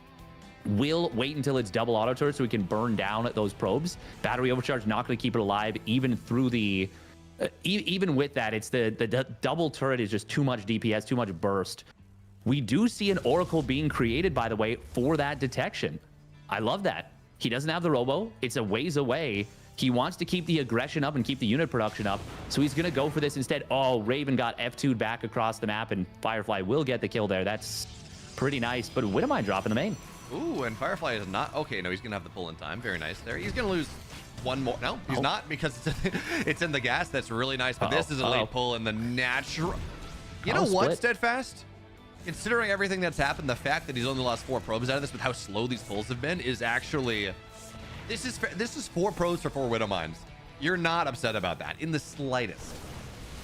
Will wait until it's double auto turret so we can burn down those probes. Battery overcharge not going to keep it alive even through the even with that. It's the double turret is just too much DPS, too much burst. We do see an Oracle being created, by the way, for that detection. I love that. He doesn't have the Robo. It's a ways away. He wants to keep the aggression up and keep the unit production up, so he's going to go for this instead. Oh, Raven got F2'd back across the map, and Firefly will get the kill there. That's pretty nice, but Widowmine dropping the main. Ooh, and Firefly is not... Okay, no, he's going to have the pull in time. Very nice there. He's going to lose one more... No, he's not, because it's in the gas. That's really nice, but this is a late pull in the natural... You know what, Steadfast? Considering everything that's happened, the fact that he's only lost 4 probes out of this with how slow these pulls have been is actually... This is 4 probes for 4 Widowmines. You're not upset about that in the slightest.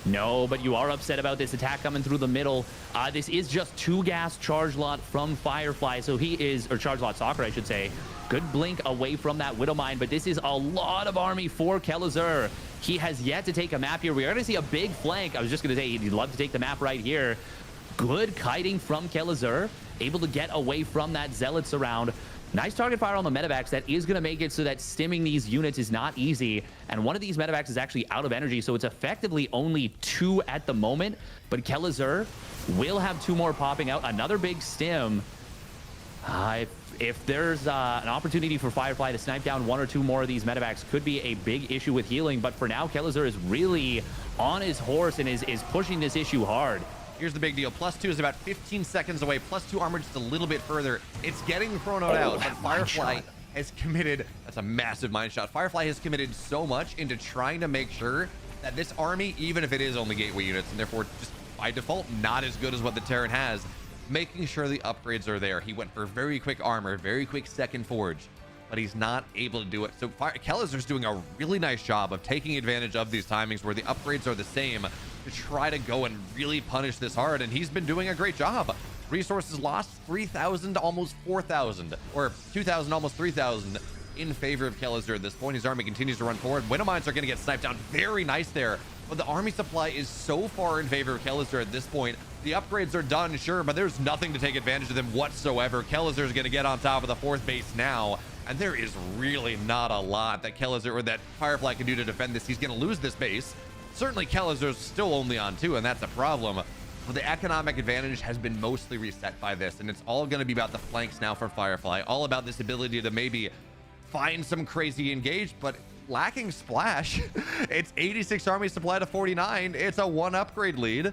No, but you are upset about this attack coming through the middle. This is just 2 gas charge lot from Firefly, so he is, or charge lot soccer, I should say. Good blink away from that Widowmine, but this is a lot of army for Kelazhur. He has yet to take a map here. We are going to see a big flank. I was just going to say he'd love to take the map right here. Good kiting from Kelazhur, able to get away from that Zealots around. Nice target fire on the medevacs. That is going to make it so that stimming these units is not easy. And one of these medevacs is actually out of energy, so it's effectively only 2 at the moment. But Kelazhur will have 2 more popping out. Another big stim. If there's an opportunity for Firefly to snipe down 1 or 2 more of these medevacs, could be a big issue with healing. But for now, Kelazhur is really on his horse and is pushing this issue hard. Here's the big deal. +2 is about 15 seconds away. +2 armor just a little bit further. It's getting thrown out. But Firefly has committed... That's a massive mine shot. Firefly has committed so much into trying to make sure that this army, even if it is only gateway units, and therefore just by default not as good as what the Terran has, making sure the upgrades are there. He went for very quick armor, very quick second forge, but he's not able to do it. So Kelazhur's doing a really nice job of taking advantage of these timings where the upgrades are the same to try to go and really punish this hard, and he's been doing a great job. Resources lost 3,000 to almost 4,000, or 2,000 almost 3,000 in favor of Kelazhur at this point. His army continues to run forward. Widowmines are going to get sniped down. Very nice there, but the army supply is so far in favor of Kelazhur at this point. The upgrades are done, sure, but there's nothing to take advantage of them whatsoever. Kelazhur is going to get on top of the 4th base now, and there is really not a lot that Kelazhur or that Firefly can do to defend this. He's going to lose this base. Certainly Kelazhur's still only on 2, and that's a problem. But the economic advantage has been mostly reset by this, and it's all going to be about the flanks now for Firefly. All about this ability to maybe find some crazy engage, but lacking splash. It's 86 army supply to 49. It's a 1 upgrade lead.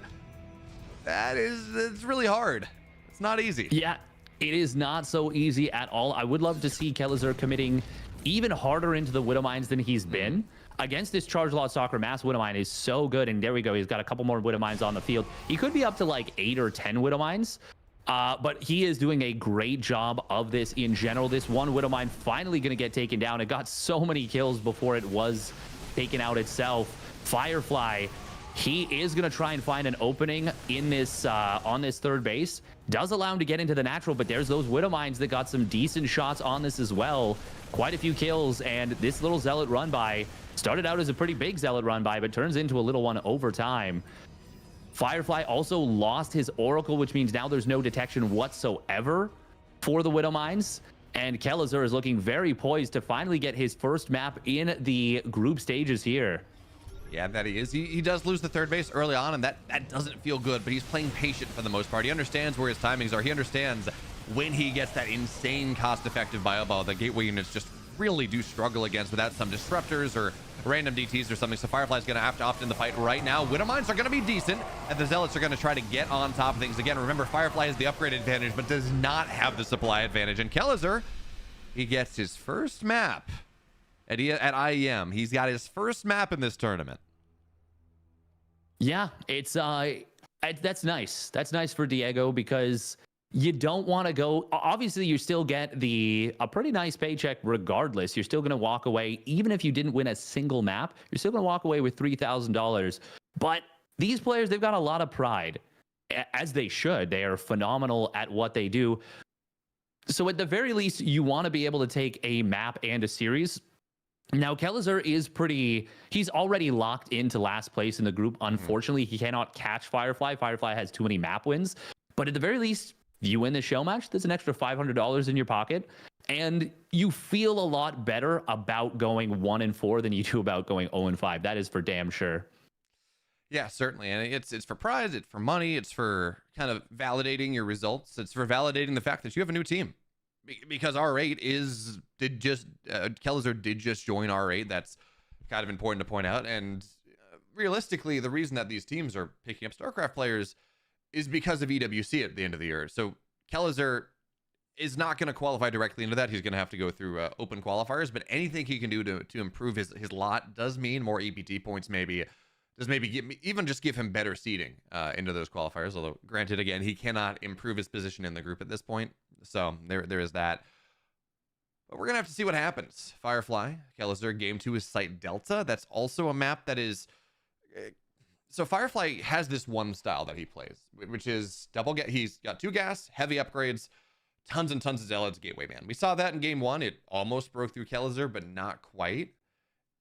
It's really hard. It's not easy. Yeah, it is not so easy at all. I would love to see Kelazhur committing even harder into the Widowmines than he's been. Against this charge lot soccer, mass Widowmine is so good, and there we go. He's got a couple more Widowmines on the field. He could be up to like 8 or 10 Widowmines, but he is doing a great job of this in general. This one Widowmine finally going to get taken down. It got so many kills before it was taken out itself. Firefly, he is going to try and find an opening in this on this 3rd base. does allow him to get into the natural, but there's those Widow Mines that got some decent shots on this as well. Quite a few kills, and this little Zealot run by started out as a pretty big Zealot run by, but turns into a little one over time. Firefly also lost his Oracle, which means now there's no detection whatsoever for the Widow Mines. And Kelazhur is looking very poised to finally get his first map in the group stages here. Yeah, that he is. He does lose the third base early on, and that doesn't feel good, but he's playing patient for the most part. He understands where his timings are. He understands when he gets that insane cost-effective bio ball that gateway units just really do struggle against without some disruptors or random DTs or something. So Firefly's going to have to opt in the fight right now. Widow Mines are going to be decent, and the Zealots are going to try to get on top of things. Again, remember, Firefly has the upgrade advantage, but does not have the supply advantage. And Kelazhur, he gets his first map at IEM. He's got his first map in this tournament. Yeah, it's that's nice. That's nice for Diego because you don't want to go. Obviously, you still get a pretty nice paycheck regardless. You're still going to walk away, even if you didn't win a single map. You're still going to walk away with $3,000. But these players, they've got a lot of pride, as they should. They are phenomenal at what they do. So at the very least, you want to be able to take a map and a series. Now, Kelazhur is he's already locked into last place in the group. Unfortunately, he cannot catch Firefly. Firefly has too many map wins. But at the very least, you win the show match, there's an extra $500 in your pocket. And you feel a lot better about going 1-4 than you do about going 0-5. That is for damn sure. Yeah, certainly. And it's for prize, it's for money, it's for kind of validating your results. It's for validating the fact that you have a new team. Because R8 Kelazhur did just join R8. That's kind of important to point out. And realistically, the reason that these teams are picking up StarCraft players is because of EWC at the end of the year. So Kelazhur is not going to qualify directly into that. He's going to have to go through open qualifiers, but anything he can do to improve his lot does mean more EPT points, maybe. Does maybe even just give him better seeding into those qualifiers. Although, granted, again, he cannot improve his position in the group at this point. So there is that. But we're going to have to see what happens. Firefly, Kelazhur, game 2 is Site Delta. That's also a map that is... So Firefly has this one style that he plays, which is he's got 2 gas, heavy upgrades, tons and tons of Zealots, Gateway Man. We saw that in game 1. It almost broke through Kelazhur, but not quite.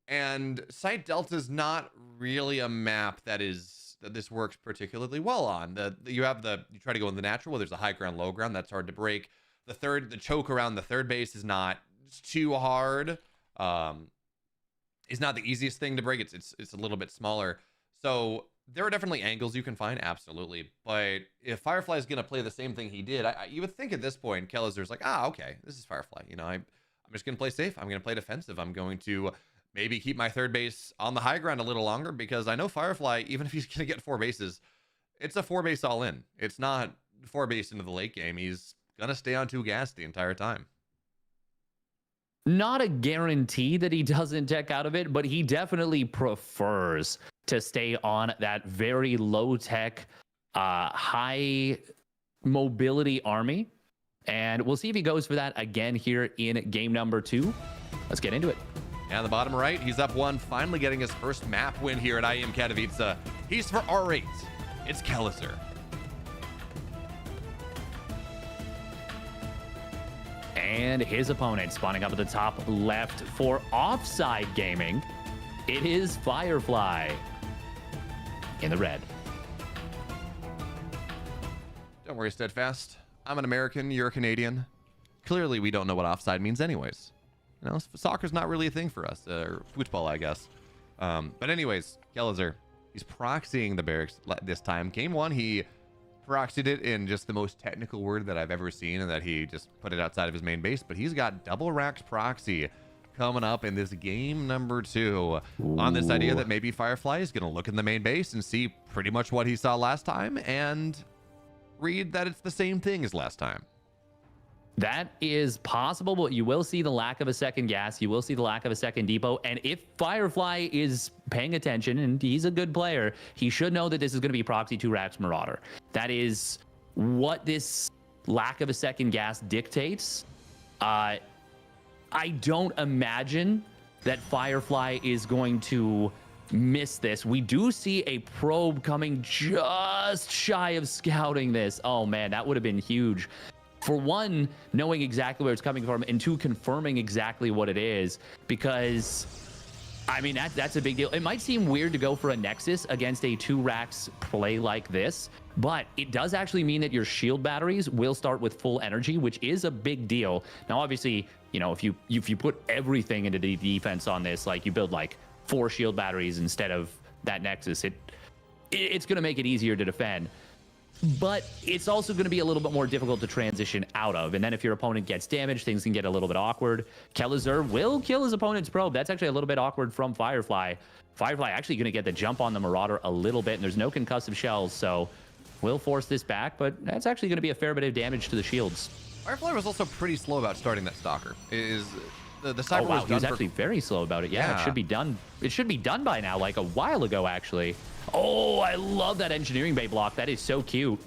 And Site Delta is not really a map that this works particularly well on. You try to go in the natural where there's a high ground, low ground. That's hard to break. The choke around the third base is not too hard. It's not the easiest thing to break. It's a little bit smaller. So there are definitely angles you can find, absolutely. But if Firefly is going to play the same thing he did, you would think at this point Kelazhur's like, okay, this is Firefly. You know, I'm just going to play safe. I'm going to play defensive. I'm going to maybe keep my third base on the high ground a little longer because I know Firefly, even if he's going to get 4 bases, it's a 4 base all in. It's not 4 base into the late game. He's going to stay on 2 gas the entire time. Not a guarantee that he doesn't tech out of it, but he definitely prefers to stay on that very low tech, high mobility army. And we'll see if he goes for that again here in game number 2. Let's get into it. And the bottom right, he's up 1, finally getting his first map win here at IEM Katowice. He's for R8. It's Kelazhur. And his opponent spawning up at the top left for Offside Gaming. It is Firefly in the red. Don't worry, Steadfast. I'm an American, you're a Canadian. Clearly, we don't know what offside means anyways. You know, soccer's not really a thing for us, or football, I guess. But anyways, Kelazhur, he's proxying the barracks this time. Game 1, he proxied it in just the most technical word that I've ever seen, and that he just put it outside of his main base. But he's got double racked proxy coming up in this game number 2. Ooh. On this idea that maybe Firefly is going to look in the main base and see pretty much what he saw last time and read that it's the same thing as last time. That is possible, but you will see the lack of a second gas. You will see the lack of a second depot. And if Firefly is paying attention, and he's a good player, he should know that this is going to be proxy 2 racks Marauder. That is what this lack of a second gas dictates. I don't imagine that Firefly is going to miss this. We do see a probe coming just shy of scouting this. Oh man, that would have been huge. For one, knowing exactly where it's coming from, and two, confirming exactly what it is, because I mean, that's a big deal. It might seem weird to go for a Nexus against a 2 racks play like this, but it does actually mean that your shield batteries will start with full energy, which is a big deal. Now, obviously, you know, if you put everything into the defense on this, like you build like 4 shield batteries instead of that Nexus, it's going to make it easier to defend. But it's also going to be a little bit more difficult to transition out of. And then if your opponent gets damaged, things can get a little bit awkward. Kelazhur will kill his opponent's probe. That's actually a little bit awkward from Firefly. Firefly actually going to get the jump on the Marauder a little bit, and there's no concussive shells, so will force this back, but that's actually going to be a fair bit of damage to the shields. Firefly was also pretty slow about starting that Stalker. The Cyber oh wow, was he was actually very slow about it. Yeah, it should be done. It should be done by now, like a while ago, actually. Oh, I love that engineering bay block. That is so cute.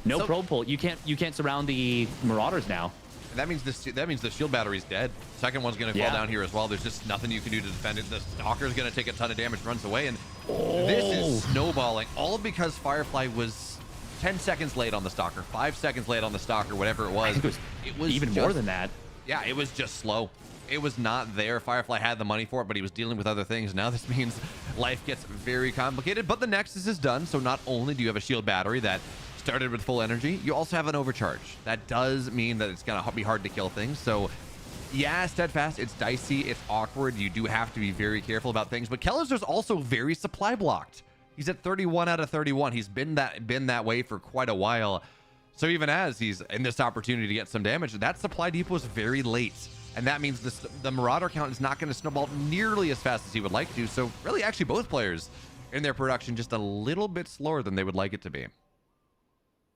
No probe pull. You can't surround the Marauders now. That means the shield battery's dead. Second one's going to fall down here as well. There's just nothing you can do to defend it. The Stalker's going to take a ton of damage, runs away, and this is snowballing. All because Firefly was 10 seconds late on the Stalker, 5 seconds late on the Stalker, whatever it was. It was even more than that. Yeah, it was just slow. It was not there. Firefly had the money for it, but he was dealing with other things. Now this means life gets very complicated, but the Nexus is done. So not only do you have a shield battery that started with full energy, you also have an overcharge. That does mean that it's going to be hard to kill things. So yeah, Steadfast, it's dicey, it's awkward. You do have to be very careful about things, but Kelazhur's also very supply blocked. He's at 31 out of 31. He's been that way for quite a while. So even as he's in this opportunity to get some damage, that supply depot is very late. And that means the Marauder count is not going to snowball nearly as fast as he would like to. So really, actually, both players in their production just a little bit slower than they would like it to be.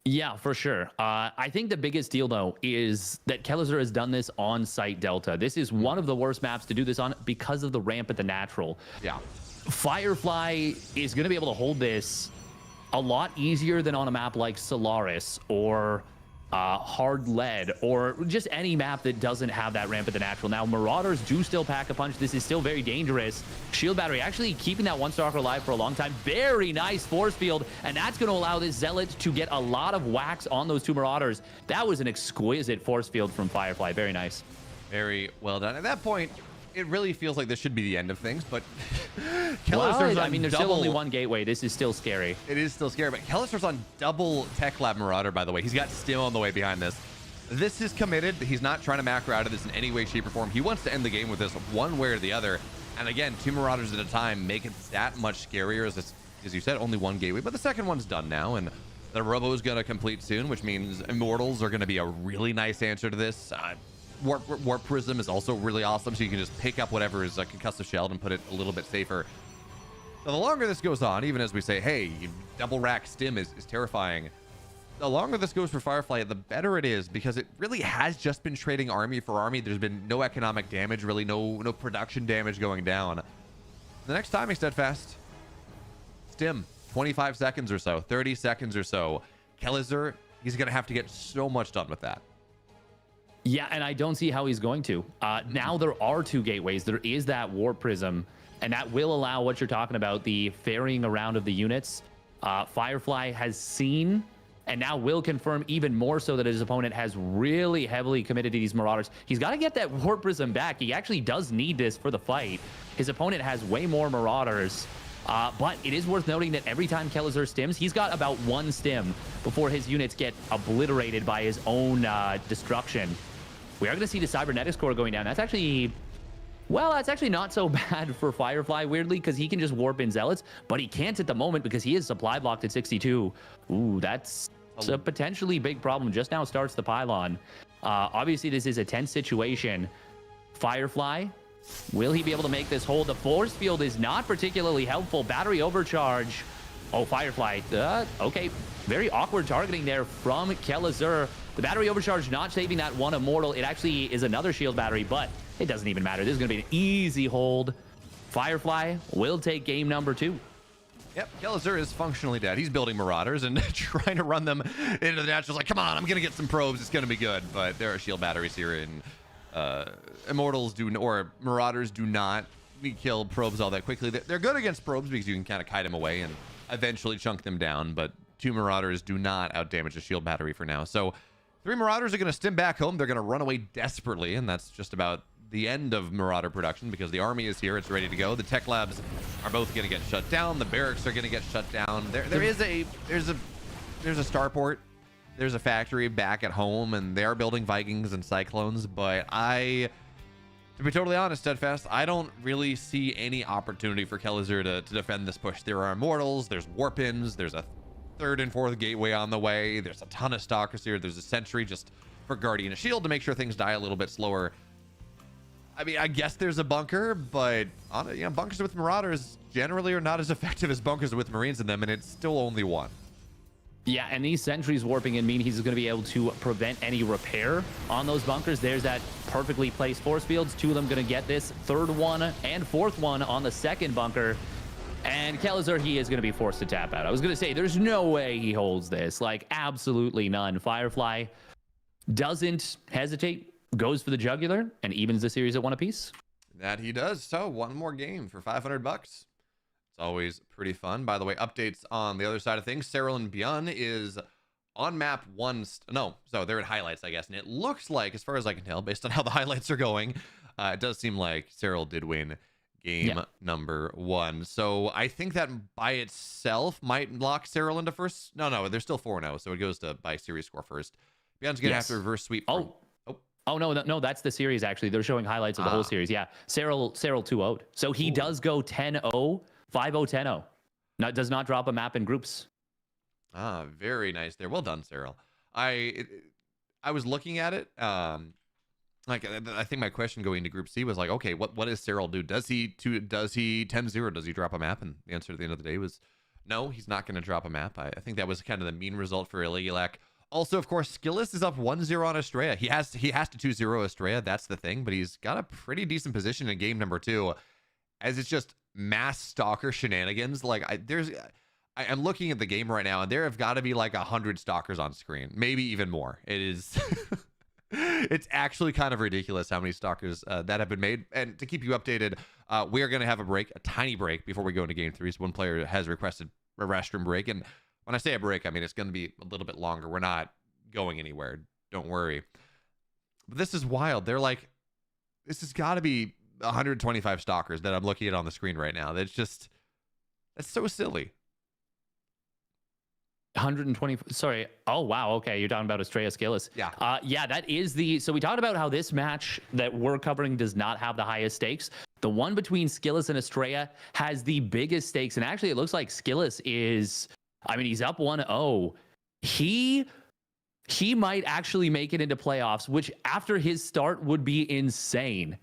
Yeah, for sure. I think the biggest deal, though, is that Kelazhur has done this on site Delta. This is one of the worst maps to do this on because of the ramp at the natural. Yeah. Firefly is going to be able to hold this a lot easier than on a map like Solaris or Hard Lead, or just any map that doesn't have that ramp at the natural. Now, Marauders do still pack a punch. This is still very dangerous. Shield battery actually keeping that one Stalker alive for a long time. Very nice force field, and that's going to allow this Zealot to get a lot of whacks on those 2 Marauders. That was an exquisite force field from Firefly. Very nice. Very well done. At that point, it really feels like this should be the end of things, but I mean, there's still only one gateway. This is still scary. It is still scary, but Kelazhur's on double Tech Lab Marauder, by the way. He's got Stim on the way behind this. This is committed. He's not trying to macro out of this in any way, shape, or form. He wants to end the game with this one way or the other. And again, 2 Marauders at a time make it that much scarier. As you said, only one gateway, but the second one's done now, and the Robo is going to complete soon, which means Immortals are going to be a really nice answer to this. Warp Prism is also really awesome, so you can just pick up whatever is a concussive shell and put it a little bit safer. So the longer this goes on, even as we say, hey, double rack Stim is terrifying, the longer this goes for Firefly, the better it is, because it really has just been trading army for army. There's been no economic damage, really no production damage going down. The next timing, Steadfast, Stim, 25 seconds or so, 30 seconds or so. Kelazhur, he's going to have to get so much done with that. Yeah, and I don't see how he's going to. Now there are 2 gateways. There is that Warp Prism, and that will allow what you're talking about, the ferrying around of the units. Firefly has seen, and now will confirm even more so, that his opponent has really heavily committed to these Marauders. He's got to get that Warp Prism back. He actually does need this for the fight. His opponent has way more Marauders. But it is worth noting that every time Kelazhur stims, he's got about 1 stim before his units get obliterated by his own destruction. We are going to see the Cybernetics core going down. That's actually, well, that's actually not so bad for Firefly, weirdly, because he can just warp in Zealots, but he can't at the moment because he is supply blocked at 62. Ooh, that's a potentially big problem. Just now starts the pylon. Obviously, this is a tense situation. Firefly, will he be able to make this hold? The force field is not particularly helpful. Battery overcharge. Oh, Firefly. Okay. Very awkward targeting there from Kelazhur. The battery overcharge not saving that one Immortal. It actually is another shield battery, but it doesn't even matter. This is going to be an easy hold. Firefly will take game number 2. Yep, Kelazhur is functionally dead. He's building Marauders and trying to run them into the naturals. Like, come on, I'm going to get some probes. It's going to be good. But there are shield batteries here, and Immortals do, or Marauders do not kill probes all that quickly. They're good against probes because you can kind of kite them away and eventually chunk them down, but 2 Marauders do not outdamage a shield battery for now. So 3 Marauders are going to stim back home. They're going to run away desperately, and that's just about the end of Marauder production because the army is here. It's ready to go. The tech labs are both going to get shut down. The barracks are going to get shut down. There's a starport. There's a factory back at home, and they are building Vikings and Cyclones, but to be totally honest, Steadfast, I don't really see any opportunity for Kelazhur to defend this push. There are Immortals, there's Warpins, there's a 3rd and 4th gateway on the way, there's a ton of Stalkers here, there's a Sentry just for guarding a shield to make sure things die a little bit slower. I mean, I guess there's a bunker, but bunkers with Marauders generally are not as effective as bunkers with Marines in them, and it's still only 1. Yeah, and these sentries warping in mean he's going to be able to prevent any repair on those bunkers. There's that perfectly placed force fields. 2 of them going to get this. 3rd one and 4th one on the 2nd bunker. And Kelazhur, he is going to be forced to tap out. I was going to say, there's no way he holds this. Like, absolutely none. Firefly doesn't hesitate, goes for the jugular, and evens the series at 1 apiece. That he does. So, 1 more game for $500. It's always pretty fun. By the way, updates on the other side of things. Cyril and Bjorn is on map 1. So they're in highlights, I guess. And it looks like, as far as I can tell, based on how the highlights are going, it does seem like Cyril did win game number 1. So I think that by itself might lock Cyril into first. No, they're still 4-0. So it goes to by series score first. Bjorn's going to have to reverse sweep. Oh, no, that's the series, actually. They're showing highlights of the whole series. Yeah, Cyril 2-0'd. So he does go 10-0, 5-0, 10-0. Now, does not drop a map in groups. Very nice there. Well done, Cyril. I was looking at it. I think my question going to Group C was like, okay, what does Cyril do? Does he 10-0? Does he drop a map? And the answer at the end of the day was no, he's not going to drop a map. I think that was kind of the mean result for Iligulak. Also, of course, Skillus is up 1-0 on Estrella. He has to 2-0 Estrella. That's the thing. But he's got a pretty decent position in game number 2, as it's just mass stalker shenanigans. Like I'm looking at the game right now, and there have got to be like 100 stalkers on screen, maybe even more. It is. It's actually kind of ridiculous how many stalkers that have been made. And to keep you updated, we are going to have a tiny break before we go into game 3. So one player has requested a restroom break, and when I say a break, I mean it's going to be a little bit longer. We're not going anywhere. Don't worry. But this is wild. They're like, this has got to be 125 stalkers that I'm looking at on the screen right now. That's so silly. 120. Sorry. Oh, wow. Okay. You're talking about Estrella Skillus. Yeah. Yeah, that is so we talked about how this match that we're covering does not have the highest stakes. The one between Skillus and Estrella has the biggest stakes. And actually, it looks like Skillus is, he's up 1-0. He might actually make it into playoffs, which after his start would be insane.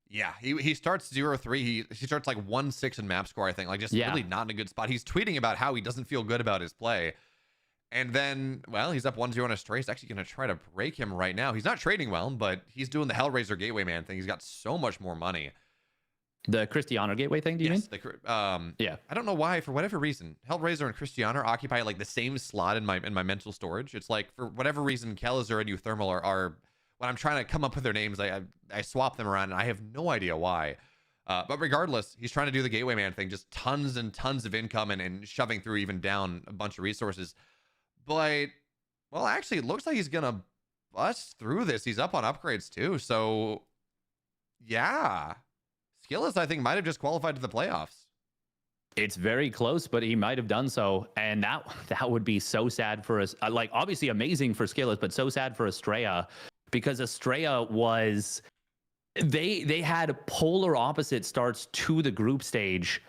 Yeah, he starts 0-3. He starts like 1-6 in map score, I think. Like just really not in a good spot. He's tweeting about how he doesn't feel good about his play. And then, well, he's up 1-0 on a stray. He's actually going to try to break him right now. He's not trading well, but he's doing the Hellraiser Gateway Man thing. He's got so much more money. The Cristiano Gateway thing, do you mean? Yeah. I don't know why, for whatever reason, Hellraiser and Cristiano occupy like the same slot in my mental storage. It's like, for whatever reason, Kelazhur and Euthermal are when I'm trying to come up with their names, I swap them around, and I have no idea why. But regardless, he's trying to do the Gateway Man thing, just tons and tons of income and shoving through even down a bunch of resources. But, well, actually, it looks like he's going to bust through this. He's up on upgrades, too. So, yeah. Skillus, I think, might have just qualified to the playoffs. It's very close, but he might have done so. And that would be so sad for us. Like, obviously amazing for Skillus, but so sad for Estrella. Because Estrella was, they had polar opposite starts to the group stage.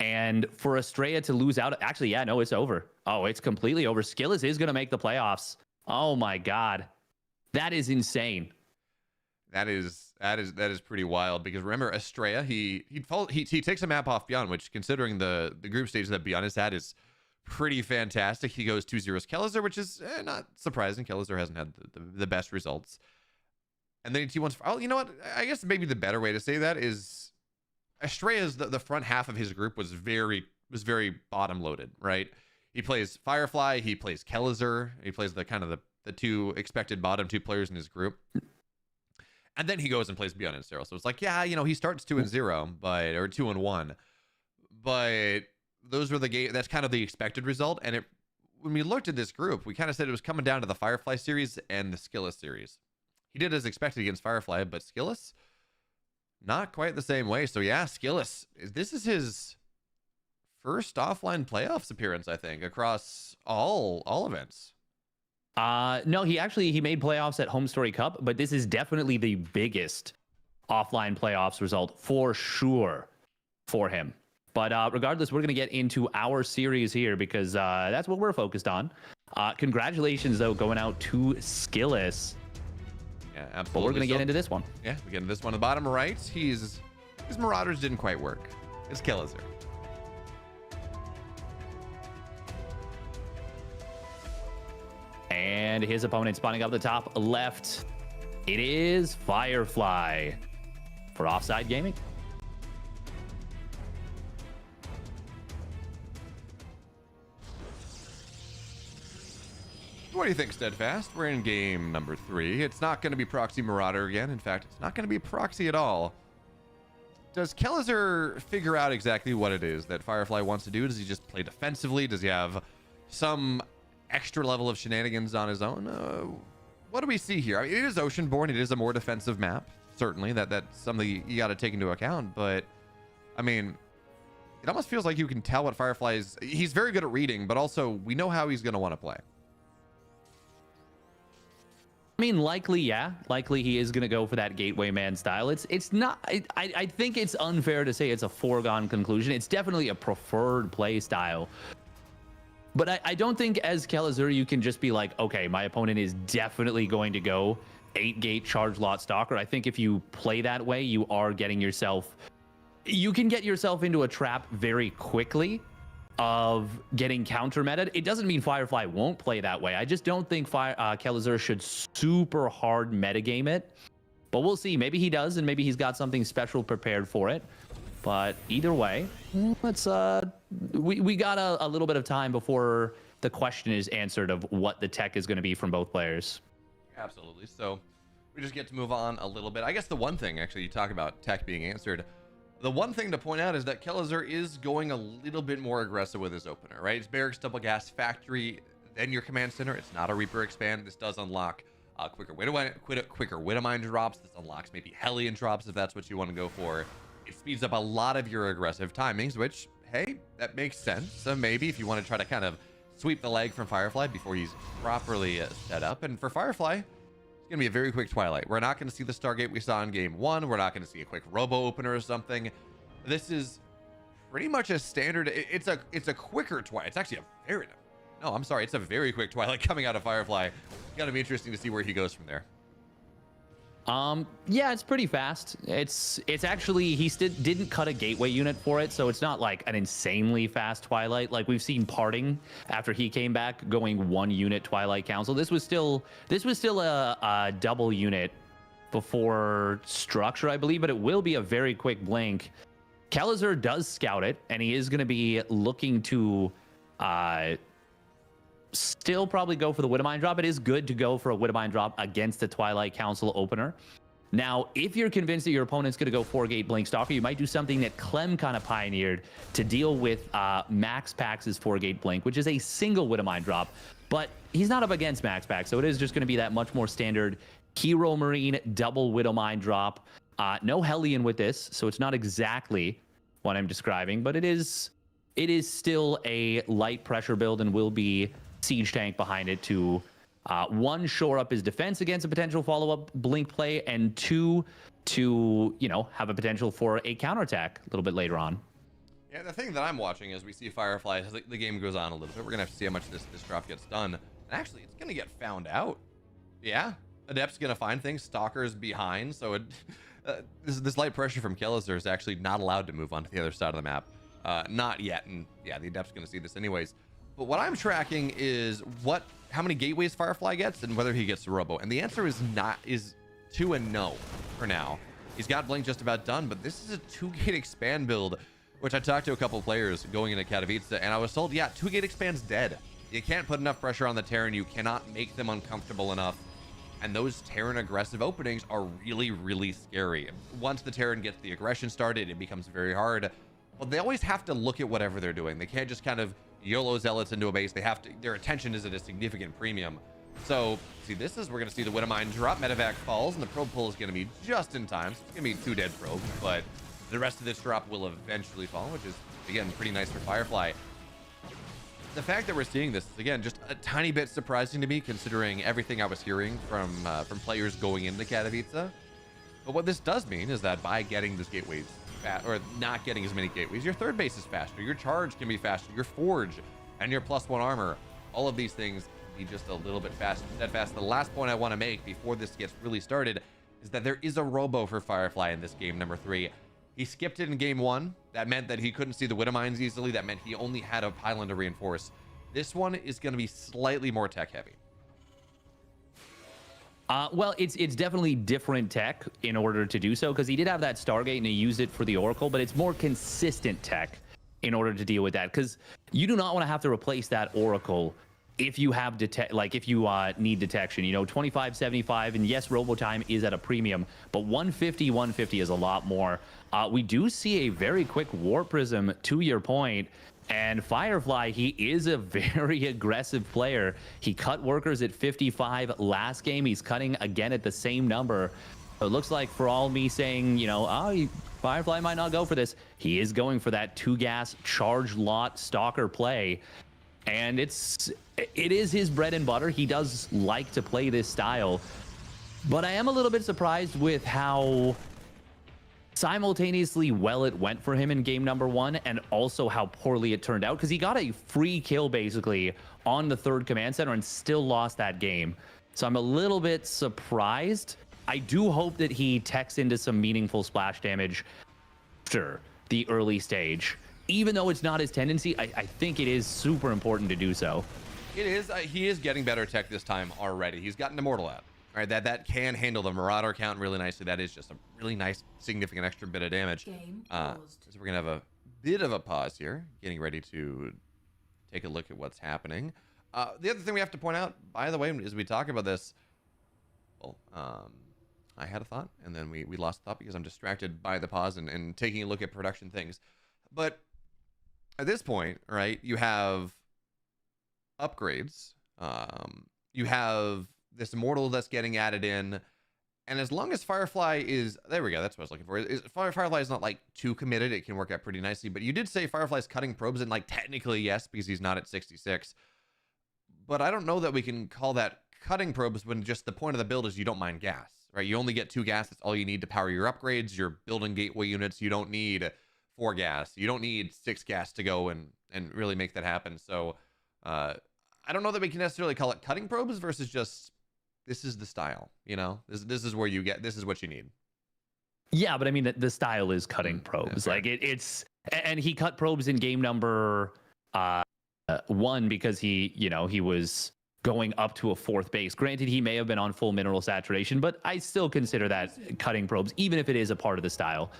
And for Estrella to lose out, actually, yeah, no, it's over. Oh, it's completely over. Skillus is going to make the playoffs. Oh my God. That is insane. That is pretty wild, because remember, Estrella, he takes a map off Beyond, which, considering the group stage that Beyond has had, is pretty fantastic. He goes 2-0 Kelazhur, which is not surprising. Kelazhur hasn't had the best results. And then he T1's, oh, you know what? I guess maybe the better way to say that is Estrella's the front half of his group was very bottom loaded, right? He plays Firefly, he plays Kelazhur, he plays the 2 expected bottom 2 players in his group. And then he goes and plays Beyond Sterile. So it's like, yeah, he starts 2-0, or 2-1, but those were the game. That's kind of the expected result. And when we looked at this group, we kind of said it was coming down to the Firefly series and the Skilless series. He did as expected against Firefly, but Skilless, not quite the same way. So yeah, Skilless, this is his first offline playoffs appearance, I think, across all events. No, he made playoffs at Home Story Cup, but this is definitely the biggest offline playoffs result for sure for him. But regardless, we're going to get into our series here because that's what we're focused on. Congratulations, though, going out to Skilless. Yeah, absolutely. But we're going to get into this one. Yeah, we get into this one. The bottom right, his Marauders didn't quite work. It's Kelazhur. And his opponent spawning up the top left. It is Firefly for Offside Gaming. What do you think, Steadfast? We're in game number 3. It's not going to be Proxy Marauder again. In fact, it's not going to be Proxy at all. Does Kelazhur figure out exactly what it is that Firefly wants to do? Does he just play defensively? Does he have some extra level of shenanigans on his own? What do we see here? I mean, it is Oceanborn. It is a more defensive map. Certainly, that's something you got to take into account. But, I mean, it almost feels like you can tell what Firefly is. He's very good at reading, but also we know how he's going to want to play. I mean, likely, yeah. Likely he is going to go for that gateway man style. It's not... I think it's unfair to say it's a foregone conclusion. It's definitely a preferred play style. But I don't think as Kelazhur you can just be like, okay, my opponent is definitely going to go 8-gate charge lot stalker. I think if you play that way, you are getting yourself... You can get yourself into a trap very quickly of getting counter meta. It doesn't mean Firefly won't play that way. I just don't think Kelazhur should super hard metagame it. But we'll see. Maybe he does, and maybe he's got something special prepared for it. But either way, let's we got a little bit of time before the question is answered of what the tech is going to be from both players. Absolutely. So we just get to move on a little bit. I guess the one thing, actually, you talk about tech being answered. The one thing to point out is that Kelazhur is going a little bit more aggressive with his opener, right? It's Barracks, Double Gas, Factory, then your Command Center. It's not a Reaper Expand. This does unlock quicker Widowmine drops. This unlocks maybe Hellion drops if that's what you want to go for. It speeds up a lot of your aggressive timings, which, hey, that makes sense. So maybe if you want to try to kind of sweep the leg from Firefly before he's properly set up. And for Firefly, it's going to be a very quick Twilight. We're not going to see the Stargate we saw in game 1. We're not going to see a quick Robo opener or something. This is pretty much a standard. It's a quicker Twilight. It's actually it's a very quick Twilight coming out of Firefly. It's going to be interesting to see where he goes from there. Yeah, it's pretty fast. It's actually, he didn't cut a gateway unit for it, so it's not like an insanely fast Twilight. Like we've seen Parting after he came back going 1 unit Twilight Council. This was still a double unit before structure, I believe, but it will be a very quick blink. Kelazhur does scout it, and he is going to be looking to still probably go for the Widowmine drop. It is good to go for a Widowmine drop against the Twilight Council opener. Now, if you're convinced that your opponent's going to go 4-gate Blink Stalker, you might do something that Clem kind of pioneered to deal with Max Pax's 4-gate Blink, which is a single Widowmine drop. But he's not up against Max Pax, so it is just going to be that much more standard Hero Marine double Widowmine drop. No Hellion with this, so it's not exactly what I'm describing, but it is still a light pressure build and will be siege tank behind it to 1, shore up his defense against a potential follow-up blink play, and 2, to have a potential for a counterattack a little bit later on. Yeah, the thing that I'm watching as we see Firefly, as the game goes on a little bit, we're gonna have to see how much this drop gets done. And actually, it's gonna get found out. Yeah, Adept's gonna find things. Stalker's behind, so this light pressure from Kelazhur is actually not allowed to move onto the other side of the map. Not yet, and yeah, the Adept's gonna see this anyways. But what I'm tracking is how many gateways Firefly gets and whether he gets the Robo. And the answer is 2 and no for now. He's got Blink just about done, but this is a 2-gate expand build, which I talked to a couple players going into Katowice, and I was told, yeah, 2-gate expand's dead. You can't put enough pressure on the Terran. You cannot make them uncomfortable enough And those Terran aggressive openings are really, really scary. Once the Terran gets the aggression started, it becomes very hard. But they always have to look at whatever they're doing. They can't just kind of YOLO zealots into a base. They have to, their attention is at a significant premium. So, see, this is, we're going to see the Widowmine drop, medevac falls, and the probe pull is going to be just in time. So it's going to be 2 dead probes, but the rest of this drop will eventually fall, which is, again, pretty nice for Firefly. The fact that we're seeing this is, again, just a tiny bit surprising to me, considering everything I was hearing from players going into Katowice. But what this does mean is that by getting this gateway or not getting as many gateways, your third base is faster, your charge can be faster, your forge and your +1 armor, all of these things be just a little bit steadfast. The last point I want to make before this gets really started is that there is a robo for Firefly in this game, number 3. He skipped it in game 1. That meant that he couldn't see the Widowmines easily. That meant he only had a pylon to reinforce. This one is going to be slightly more tech heavy. Well, it's definitely different tech in order to do so, because he did have that Stargate and he used it for the Oracle, but it's more consistent tech in order to deal with that, because you do not want to have to replace that Oracle if you have if you need detection. You know, 25, 75, and yes, robo time is at a premium, but 150 is a lot more. We do see a very quick Warp Prism, to your point. And Firefly, he is a very aggressive player. He cut workers at 55 last game. He's cutting again at the same number. So it looks like, for all me saying, you know, Firefly might not go for this, he is going for that 2-gas charge lot stalker play. And it is his bread and butter. He does like to play this style. But I am a little bit surprised with how simultaneously well it went for him in game number 1, and also how poorly it turned out, because he got a free kill basically on the 3rd command center and still lost that game. So I'm a little bit surprised. I do hope that he techs into some meaningful splash damage after the early stage. Even though it's not his tendency, I think it is super important to do so. It is. He is getting better tech this time already. He's gotten Immortal out. All right, that can handle the Marauder count really nicely. That is just a really nice, significant extra bit of damage. So we're going to have a bit of a pause here, getting ready to take a look at what's happening. The other thing we have to point out, by the way, as we talk about this, well, I had a thought, and then we lost the thought because I'm distracted by the pause and taking a look at production things. But at this point, right, you have upgrades. You have this Immortal that's getting added in, and as long as Firefly is, there we go, that's what I was looking for. Firefly is not like too committed, it can work out pretty nicely. But you did say Firefly's cutting probes, and like technically yes, because he's not at 66, but I don't know that we can call that cutting probes when just the point of the build is you don't mine gas, right? You only get 2 gas. That's all you need to power your upgrades. You're building gateway units. You don't need 4 gas. You don't need 6 gas to go and really make that happen. So I don't know that we can necessarily call it cutting probes versus just, this is the style, you know, this is where you get, this is what you need. Yeah, but I mean, the style is cutting probes. Like it's, and he cut probes in game number 1 because he was going up to a 4th base. Granted, he may have been on full mineral saturation, but I still consider that cutting probes, even if it is a part of the style.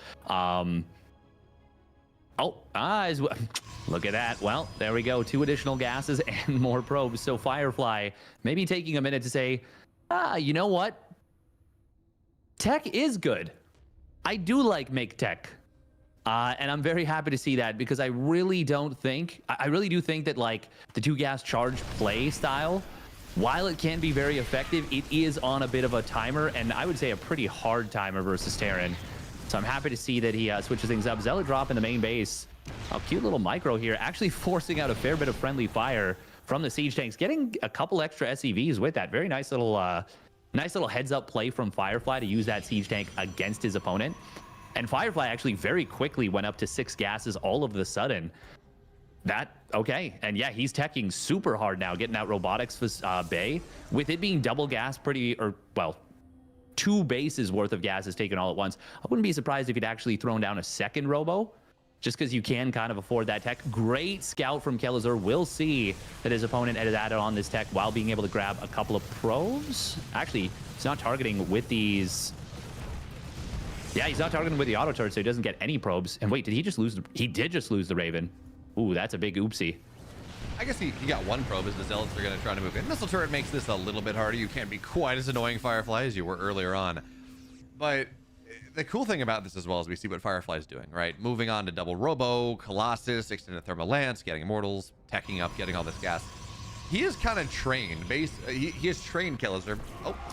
Look at that. Well, there we go. 2 additional gases and more probes. So Firefly maybe taking a minute to say, you know what? Tech is good. I do like make tech. And I'm very happy to see that, because I really do think that like the 2-gas charge play style, while it can be very effective, it is on a bit of a timer, and I would say a pretty hard timer versus Terran. So I'm happy to see that he switches things up. Zealot drop in the main base. Oh, cute little micro here, actually forcing out a fair bit of friendly fire from the siege tanks, getting a couple extra SCVs with that. Very nice little heads up play from Firefly to use that siege tank against his opponent. And Firefly actually very quickly went up to 6 gases all of the sudden. Okay, and yeah, he's teching super hard now, getting out robotics bay. With it being double gas 2 bases worth of gas is taken all at once. I wouldn't be surprised if he'd actually thrown down a 2nd robo, just because you can kind of afford that tech. Great scout from Kelazhur. We'll see that his opponent has added on this tech while being able to grab a couple of probes. Actually, he's not targeting with these. Yeah, he's not targeting with the auto turret, so he doesn't get any probes. And wait, did he just lose? He did just lose the Raven. Ooh, that's a big oopsie. I guess he got one probe as the Zealots are going to try to move in. Missile turret makes this a little bit harder. You can't be quite as annoying Firefly as you were earlier on. But the cool thing about this as well is we see what Firefly's doing, right? Moving on to double Robo, Colossus, extended Thermal Lance, getting Immortals, teching up, getting all this gas. He is kind of trained. He has trained Kelazhur.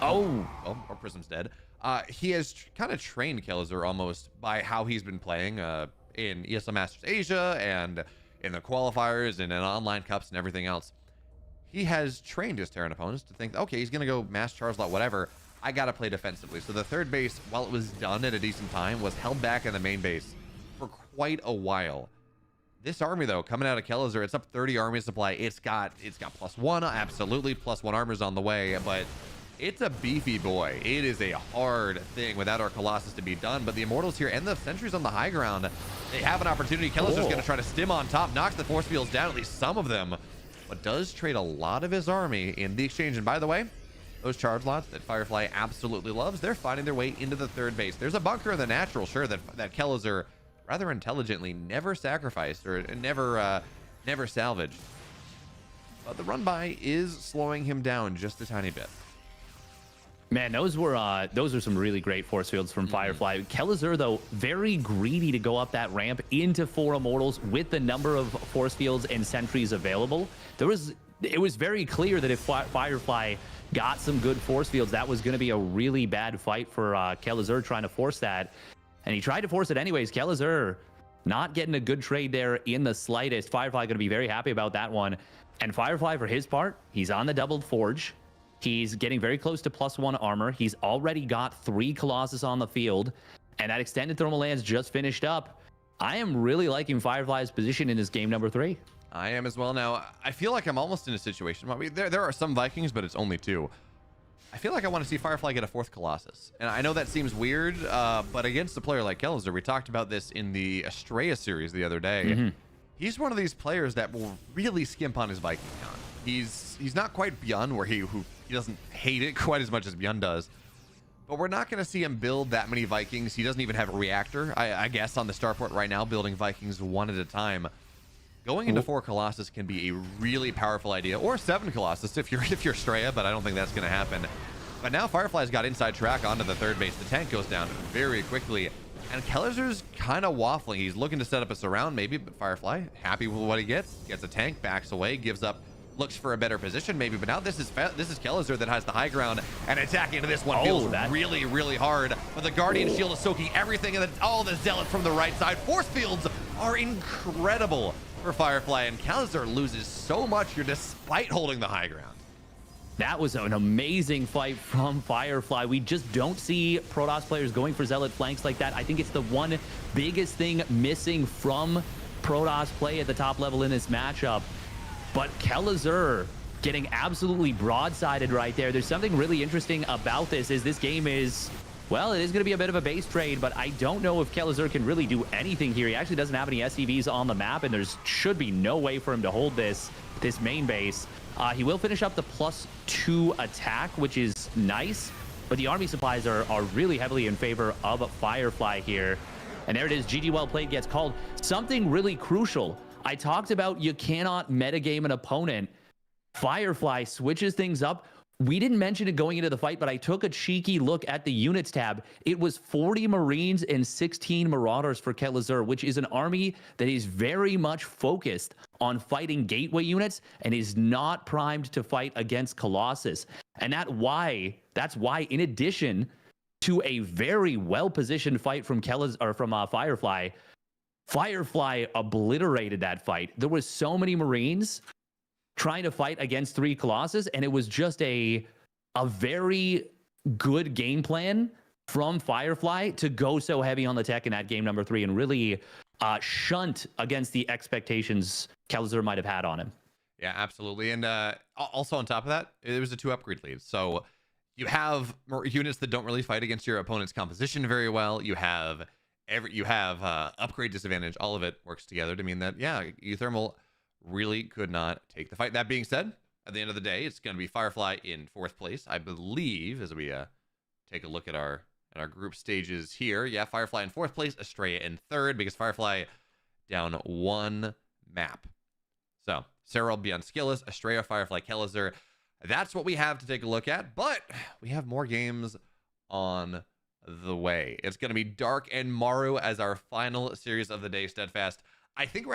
Or Prism's dead. He has kind of trained Kelazhur almost by how he's been playing in ESL Masters Asia and in the qualifiers and in online cups and everything else. He has trained his Terran opponents to think, okay, he's going to go mass charge lot, whatever. I got to play defensively. So the third base, while it was done at a decent time, was held back in the main base for quite a while. This army, though, coming out of Kelazhur, it's up 30 army supply. It's got +1, absolutely. +1 armor's on the way, but it's a beefy boy. It is a hard thing without our Colossus to be done, but the Immortals here and the Sentries on the high ground, they have an opportunity. Kelazhur's going to try to stim on top, knocks the force fields down, at least some of them, but does trade a lot of his army in the exchange. And by the way, those charge lots that Firefly absolutely loves, they're finding their way into the third base. There's a bunker in the natural, sure, that Kelazhur rather intelligently never sacrificed or never salvaged. But the run by is slowing him down just a tiny bit. Man, those were some really great force fields from Firefly. Kelazhur, though, very greedy to go up that ramp into 4 Immortals with the number of force fields and sentries available. It was very clear that if Firefly got some good force fields, that was going to be a really bad fight for Kelazhur trying to force that. And he tried to force it anyways. Kelazhur not getting a good trade there in the slightest. Firefly going to be very happy about that one. And Firefly, for his part, he's on the doubled Forge. He's getting very close to +1 armor. He's already got 3 Colossus on the field. And that extended Thermal Lance just finished up. I am really liking Firefly's position in this game number 3. I am as well. Now, I feel like I'm almost in a situation. I mean, there are some Vikings, but it's only 2. I feel like I want to see Firefly get a 4th Colossus. And I know that seems weird, but against a player like Kelazhur, we talked about this in the Estrella series the other day. He's one of these players that will really skimp on his Viking count. He's not quite Bjorn, where he doesn't hate it quite as much as Bjorn does. But we're not going to see him build that many Vikings. He doesn't even have a reactor, I guess, on the starport right now, building Vikings 1 at a time. Going into 4 Colossus can be a really powerful idea, or 7 Colossus if you're Estrella, but I don't think that's going to happen. But now Firefly's got inside track onto the third base. The tank goes down very quickly, and Kelazhur's kind of waffling. He's looking to set up a surround maybe, but Firefly happy with what he gets a tank, backs away, gives up, looks for a better position maybe. But now this is Kelazhur that has the high ground, and attacking into this one feels really hard. But the Guardian Shield is soaking everything, and then all the Zealots from the right side. Force fields are incredible for Firefly, and Kelazhur loses so much here despite holding the high ground. That was an amazing fight from Firefly. We just don't see Protoss players going for Zealot flanks like that. I think it's the one biggest thing missing from Protoss play at the top level in this matchup. But Kelazhur getting absolutely broadsided right there. There's something really interesting about this is this game is, well, it is going to be a bit of a base trade, but I don't know if Kelazhur can really do anything here. He actually doesn't have any SCVs on the map, and there should be no way for him to hold this main base. He will finish up the +2 attack, which is nice, but the army supplies are really heavily in favor of Firefly here. And there it is. GG well played gets called. Something really crucial. I talked about you cannot metagame an opponent. Firefly switches things up. We didn't mention it going into the fight, but I took a cheeky look at the units tab. It was 40 Marines and 16 Marauders for Kelazhur, which is an army that is very much focused on fighting gateway units and is not primed to fight against Colossus. And that's why, in addition to a very well-positioned fight from Firefly, Firefly obliterated that fight. There was so many Marines trying to fight against 3 Colossus, and it was just a very good game plan from Firefly to go so heavy on the tech in that game number 3 and really shunt against the expectations Kelazhur might have had on him. Yeah, absolutely. And also on top of that, it was a 2 upgrade lead. So you have units that don't really fight against your opponent's composition very well. You have upgrade disadvantage. All of it works together to mean that, yeah, Euthermal really could not take the fight. That being said, at the end of the day, it's going to be Firefly in 4th place, I believe, as we take a look at our group stages here. Yeah, Firefly in 4th place, Estrella in 3rd, because Firefly down 1 map. So Serral, Beyond Skillless, Estrella, Firefly, Kelazhur. That's what we have to take a look at, but we have more games on the way. It's going to be Dark and Maru as our final series of the day, Steadfast. I think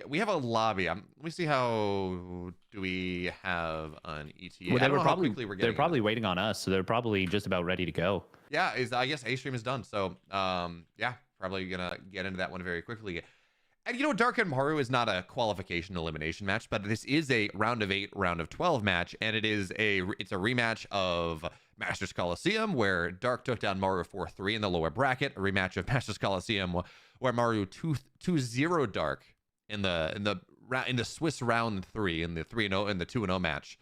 we have a lobby. Let me see how do we have an ETA. Well, I don't know how quickly we're getting. They're probably waiting on us, so they're probably just about ready to go. Yeah, I guess A stream is done. So yeah, probably gonna get into that one very quickly. And you know, Dark and Maru is not a qualification elimination match, but this is a round of 8, round of 12 match, and it's a rematch of Masters Coliseum, where Dark took down Maru 4-3 in the lower bracket. A rematch of Masters Coliseum, where Maru 2-0 Dark in the Swiss round 3 in the 3-0 in the 2-0 match.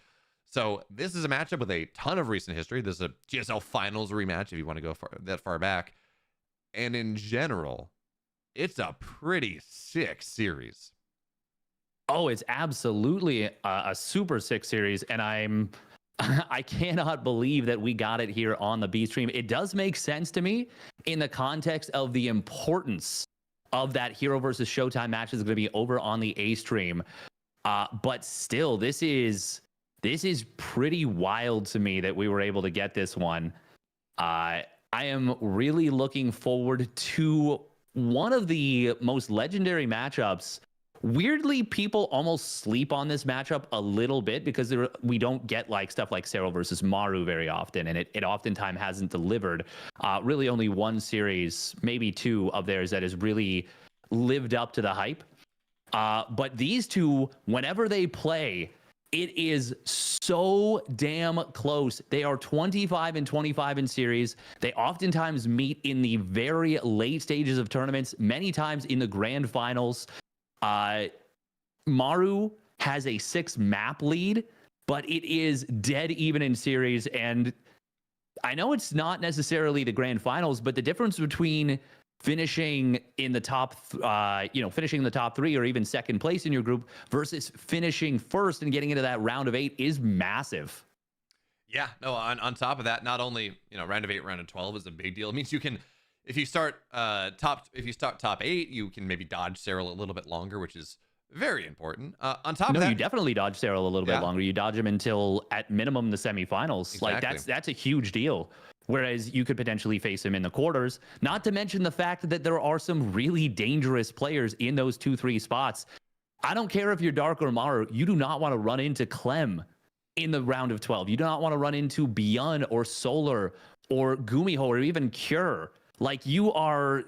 So this is a matchup with a ton of recent history. This is a GSL Finals rematch if you want to go that far back, and in general, it's a pretty sick series. Oh, it's absolutely a super sick series, and I cannot believe that we got it here on the B stream. It does make sense to me in the context of the importance of that Hero versus Showtime match is going to be over on the A stream. But still, this is pretty wild to me that we were able to get this one. I am really looking forward to one of the most legendary matchups. Weirdly, people almost sleep on this matchup a little bit because we don't get like stuff like Serral versus Maru very often, and it oftentimes hasn't delivered. Really only one series, maybe two of theirs that has really lived up to the hype. But these two, whenever they play, it is so damn close. They are 25-25 in series. They oftentimes meet in the very late stages of tournaments, many times in the grand finals. Maru has a 6 map lead, but it is dead even in series. And I know it's not necessarily the grand finals, but the difference between finishing in the top, finishing in the top 3 or even second place in your group versus finishing first and getting into that round of 8 is massive. Yeah, no, on top of that, not only, round of 8, round of 12 is a big deal. It means you can, if you start top 8, you can maybe dodge Serral a little bit longer, which is very important. On top of that, you definitely dodge Serral a little bit longer. You dodge him until at minimum the semifinals. Exactly. Like that's a huge deal. Whereas you could potentially face him in the quarters. Not to mention the fact that there are some really dangerous players in those 2-3 spots. I don't care if you're Dark or Maru, you do not want to run into Clem in the round of 12. You do not want to run into Beyond or Solar or Gumiho or even Cure. Like I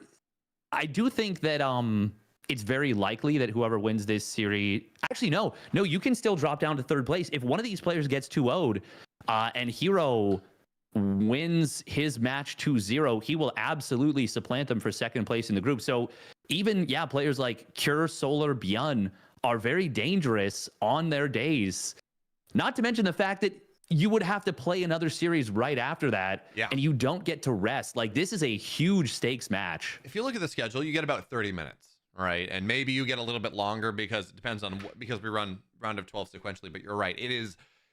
do think that it's very likely that whoever wins this series, actually no, you can still drop down to 3rd place. If one of these players gets 2-0'd and Hero wins his match 2-0, he will absolutely supplant them for 2nd place in the group. So even, players like Cure, Solar, Beyond are very dangerous on their days. Not to mention the fact that you would have to play another series right after that, and you don't get to rest. Like, this is a huge stakes match. If you look at the schedule, you get about 30 minutes, right? And maybe you get a little bit longer because it depends on because we run round of 12 sequentially, but you're right.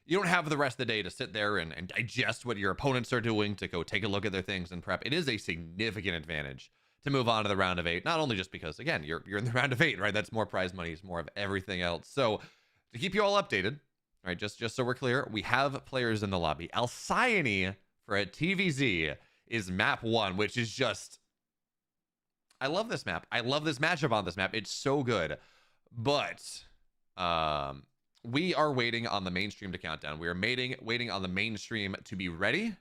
You don't have the rest of the day to sit there and digest what your opponents are doing, to go take a look at their things and prep. It is a significant advantage to move on to the round of 8, not only just because, again, you're in the round of 8, right? That's more prize money, it's more of everything else. So to keep you all updated, right, just so we're clear, we have players in the lobby. Alcyone for a TVZ is map 1, which is just, I love this map. I love this matchup on this map. It's so good. But we are waiting on the mainstream to count down. We are waiting on the mainstream to be ready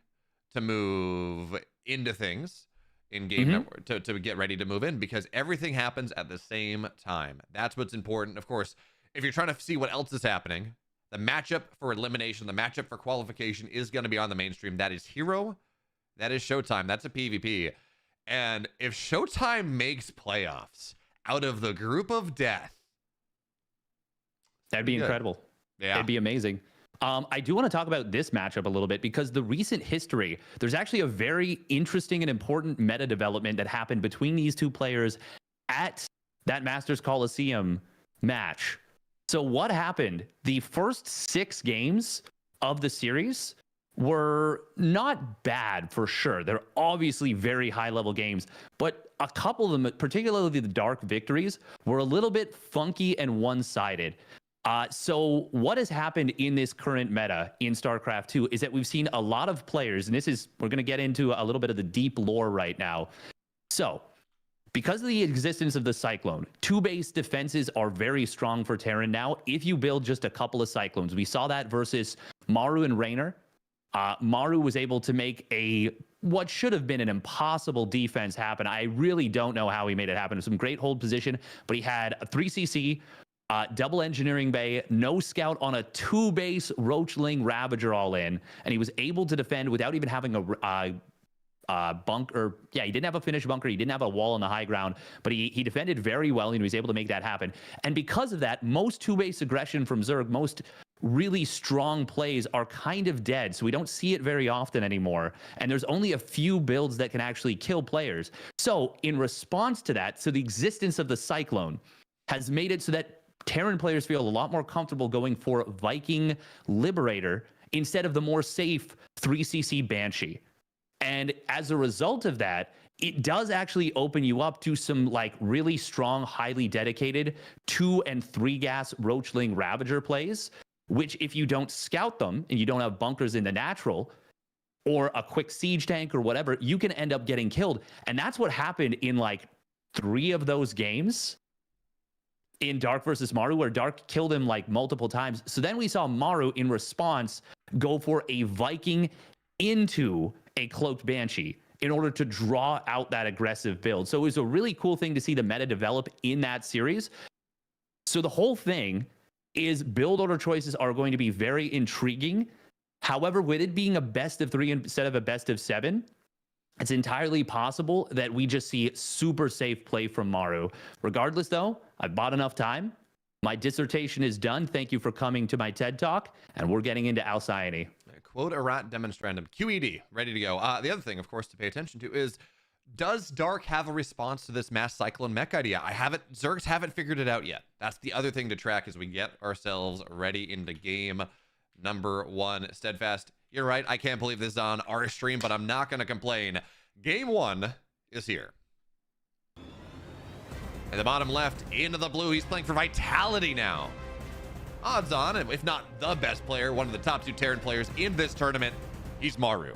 to move into things in game network, to get ready to move in, because everything happens at the same time. That's what's important. Of course, if you're trying to see what else is happening, the matchup for elimination, the matchup for qualification is going to be on the mainstream. That is Hero. That is Showtime. That's a PvP. And if Showtime makes playoffs out of the group of death, that'd be incredible. Yeah. It'd be amazing. I do want to talk about this matchup a little bit because the recent history, there's actually a very interesting and important meta development that happened between these two players at that Masters Coliseum match. So what happened? The first 6 games of the series were not bad for sure. They're obviously very high level games, but a couple of them, particularly the Dark victories, were a little bit funky and one-sided. So what has happened in this current meta in StarCraft 2 is that we've seen a lot of players, and we're going to get into a little bit of the deep lore right now. So because of the existence of the Cyclone, 2-base defenses are very strong for Terran now if you build just a couple of Cyclones. We saw that versus Maru and Raynor. Maru was able to make what should have been an impossible defense happen. I really don't know how he made it happen. It was some great hold position, but he had a 3CC, double engineering bay, no scout on a 2-base Roachling Ravager all in, and he was able to defend without even having a bunker. Yeah, he didn't have a finished bunker. He didn't have a wall on the high ground, but he defended very well, and he was able to make that happen. And because of that, most 2-base aggression from Zerg, most really strong plays are kind of dead, so we don't see it very often anymore, and there's only a few builds that can actually kill players. So in response to that, so the existence of the Cyclone has made it so that Terran players feel a lot more comfortable going for Viking Liberator instead of the more safe 3CC Banshee. And as a result of that, it does actually open you up to some like really strong, highly dedicated 2 and 3 gas Roachling Ravager plays, which if you don't scout them and you don't have bunkers in the natural or a quick siege tank or whatever, you can end up getting killed. And that's what happened in like 3 of those games in Dark versus Maru, where Dark killed him like multiple times. So then we saw Maru in response go for a Viking into a cloaked Banshee in order to draw out that aggressive build. So it was a really cool thing to see the meta develop in that series. So the whole thing is build order choices are going to be very intriguing. However, with it being a best of 3 instead of a best of 7, it's entirely possible that we just see super safe play from Maru. Regardless, though, I've bought enough time. My dissertation is done. Thank you for coming to my TED Talk, and we're getting into Alcyone. Quote erat demonstrandum. QED, ready to go. The other thing, of course, to pay attention to is, does Dark have a response to this mass Cyclone mech idea? Zergs haven't figured it out yet. That's the other thing to track as we get ourselves ready into game number 1. Steadfast, you're right. I can't believe this is on our stream, but I'm not going to complain. Game 1 is here. In the bottom left, into the blue, he's playing for Vitality now. Odds on, if not the best player, one of the top 2 Terran players in this tournament, he's Maru.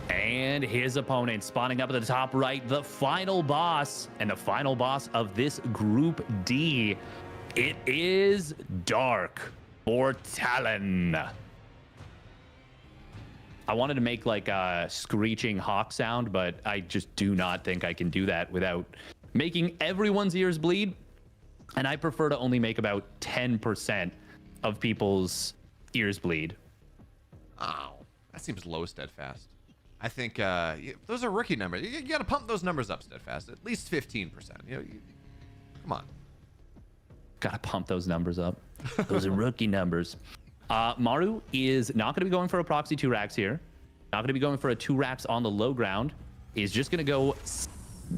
And his opponent spawning up at the top right, the final boss, and the final boss of this Group D. It is Dark for Talon. I wanted to make like a screeching hawk sound, but I just do not think I can do that without making everyone's ears bleed. And I prefer to only make about 10% of people's ears bleed. Oh, that seems low, Steadfast. I think those are rookie numbers. You got to pump those numbers up, Steadfast. At least 15%. Come on. Gotta pump those numbers up. Those are rookie numbers. Maru is not going to be going for a proxy 2 racks here. Not going to be going for a 2 racks on the low ground. He's just going to go...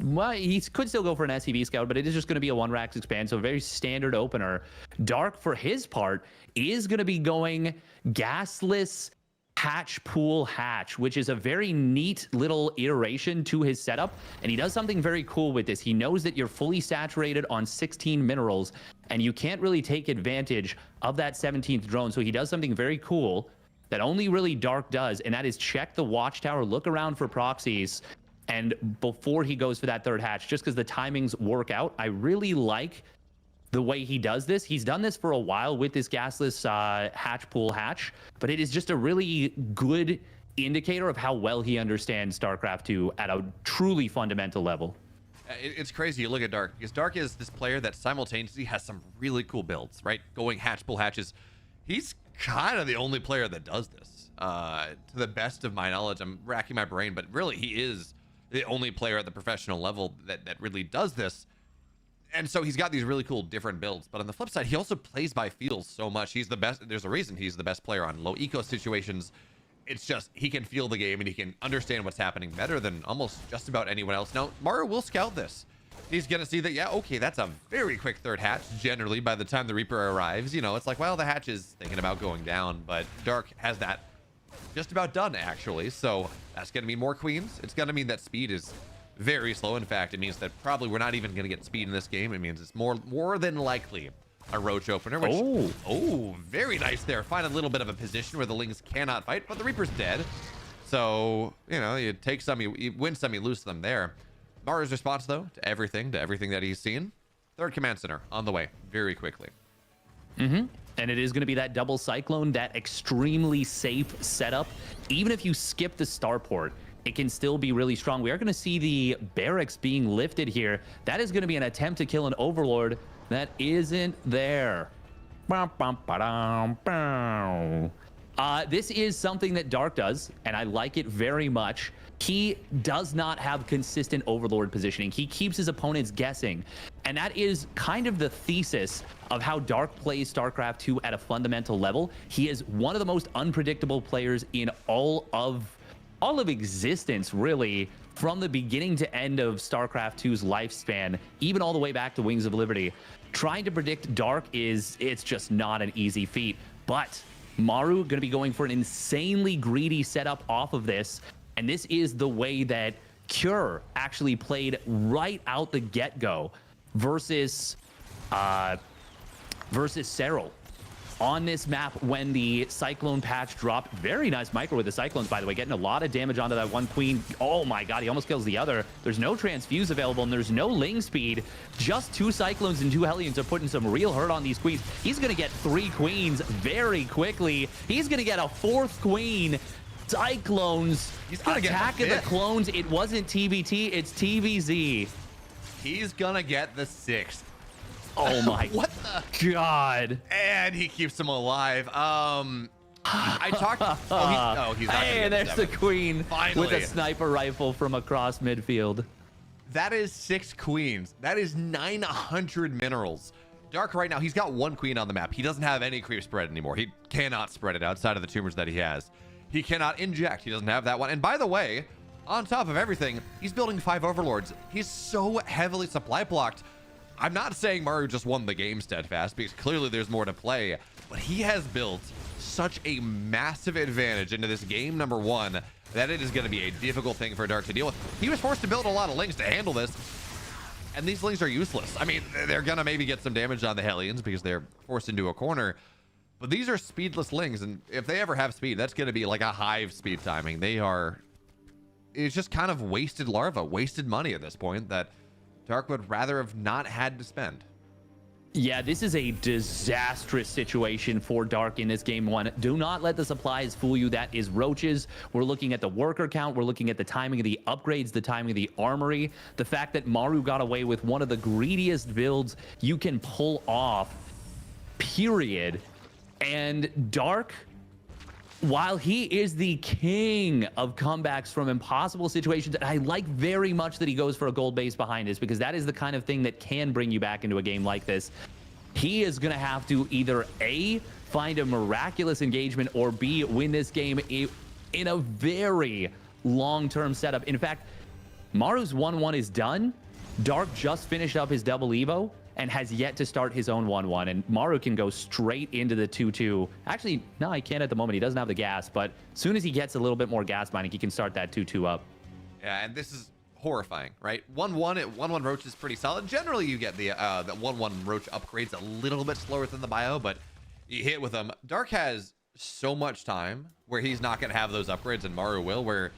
Well, he could still go for an SCV scout, but it is just going to be a 1 racks expand, so a very standard opener. Dark, for his part, is going to be going gasless hatch pool hatch, which is a very neat little iteration to his setup. And he does something very cool with this. He knows that you're fully saturated on 16 minerals, and you can't really take advantage of that 17th drone. So he does something very cool that only really Dark does, and that is check the watchtower, look around for proxies, and before he goes for that 3rd hatch, just because the timings work out. I really like the way he does this. He's done this for a while with this gasless hatch pool hatch, but it is just a really good indicator of how well he understands StarCraft II at a truly fundamental level. It's crazy. You look at Dark, because Dark is this player that simultaneously has some really cool builds, right? Going hatch pull hatches. He's kind of the only player that does this. To the best of my knowledge, I'm racking my brain, but really he is the only player at the professional level that really does this. And so he's got these really cool different builds. But on the flip side, he also plays by feels so much. He's the best. There's a reason he's the best player on low eco situations. It's just he can feel the game and he can understand what's happening better than almost just about anyone else. Now, Maru will scout this. He's going to see that, yeah, okay, that's a very quick 3rd hatch. Generally, by the time the Reaper arrives, it's like, well, the hatch is thinking about going down. But Dark has that just about done, actually. So that's going to mean more queens. It's going to mean that speed is very slow. In fact, it means that probably we're not even going to get speed in this game. It means it's more than likely a roach opener, which oh, very nice there. Find a little bit of a position where the Lings cannot fight, but the Reaper's dead. So, you know, you take some, you win some, you lose some there. Maru's response, though, to everything that he's seen. Third command center on the way very quickly. And it is going to be that double cyclone, that extremely safe setup. Even if you skip the starport, it can still be really strong. We are going to see the barracks being lifted here. That is going to be an attempt to kill an overlord that isn't there. This is something that Dark does, and I like it very much. He does not have consistent overlord positioning. He keeps his opponents guessing. And that is kind of the thesis of how Dark plays StarCraft II at a fundamental level. He is one of the most unpredictable players in all of existence, really, from the beginning to end of StarCraft II's lifespan, even all the way back to Wings of Liberty. Trying to predict Dark it's just not an easy feat. But Maru going to be going for an insanely greedy setup off of this. And this is the way that Cure actually played right out the get-go versus Serral on this map when the Cyclone patch dropped. Very nice micro with the Cyclones, by the way, getting a lot of damage onto that one Queen. Oh my god, he almost kills the other. There's no transfuse available, and there's no Ling speed. Just 2 Cyclones and 2 Hellions are putting some real hurt on these Queens. He's going to get 3 Queens very quickly. He's going to get a 4th Queen. Cyclones, he's gonna Attack get of the Clones. It wasn't TVT, it's TVZ. He's gonna get the 6th. Oh my what the god. And he keeps him alive. I talked he's not Hey, there's the Queen. Finally. With a sniper rifle from across midfield. That is 6 queens. That is 900 minerals. Dark right now, he's got 1 queen on the map. He doesn't have any creep spread anymore. He cannot spread it outside of the tumors that he has. He cannot inject. He doesn't have that one. And by the way, on top of everything, he's building 5 overlords. He's so heavily supply blocked. I'm not saying Maru just won the game steadfast, because clearly there's more to play, but he has built such a massive advantage into this game number 1 that it is going to be a difficult thing for Dark to deal with. He was forced to build a lot of Lings to handle this, and these Lings are useless. I mean, they're going to maybe get some damage on the Hellions because they're forced into a corner, but these are speedless Lings, and if they ever have speed, that's going to be like a hive speed timing. It's just kind of wasted larva, wasted money at this point that Dark would rather have not had to spend. Yeah, this is a disastrous situation for Dark in this game 1. Do not let the supplies fool you. That is roaches. We're looking at the worker count. We're looking at the timing of the upgrades, the timing of the armory, the fact that Maru got away with one of the greediest builds you can pull off, period. And Dark, while he is the king of comebacks from impossible situations, and I like very much that he goes for a gold base behind us, because that is the kind of thing that can bring you back into a game like this. He is going to have to either A, find a miraculous engagement, or B, win this game in a very long-term setup. In fact, Maru's 1-1 is done. Dark just finished up his double Evo and has yet to start his own 1-1, and Maru can go straight into the 2-2. Actually, no, he can't at the moment. He doesn't have the gas, but as soon as he gets a little bit more gas mining, he can start that 2-2 up. Yeah, and this is horrifying, right? 1-1 Roach is pretty solid. Generally, you get the 1-1 Roach upgrades a little bit slower than the bio, but you hit with them. Dark has so much time where he's not going to have those upgrades, and Maru will, where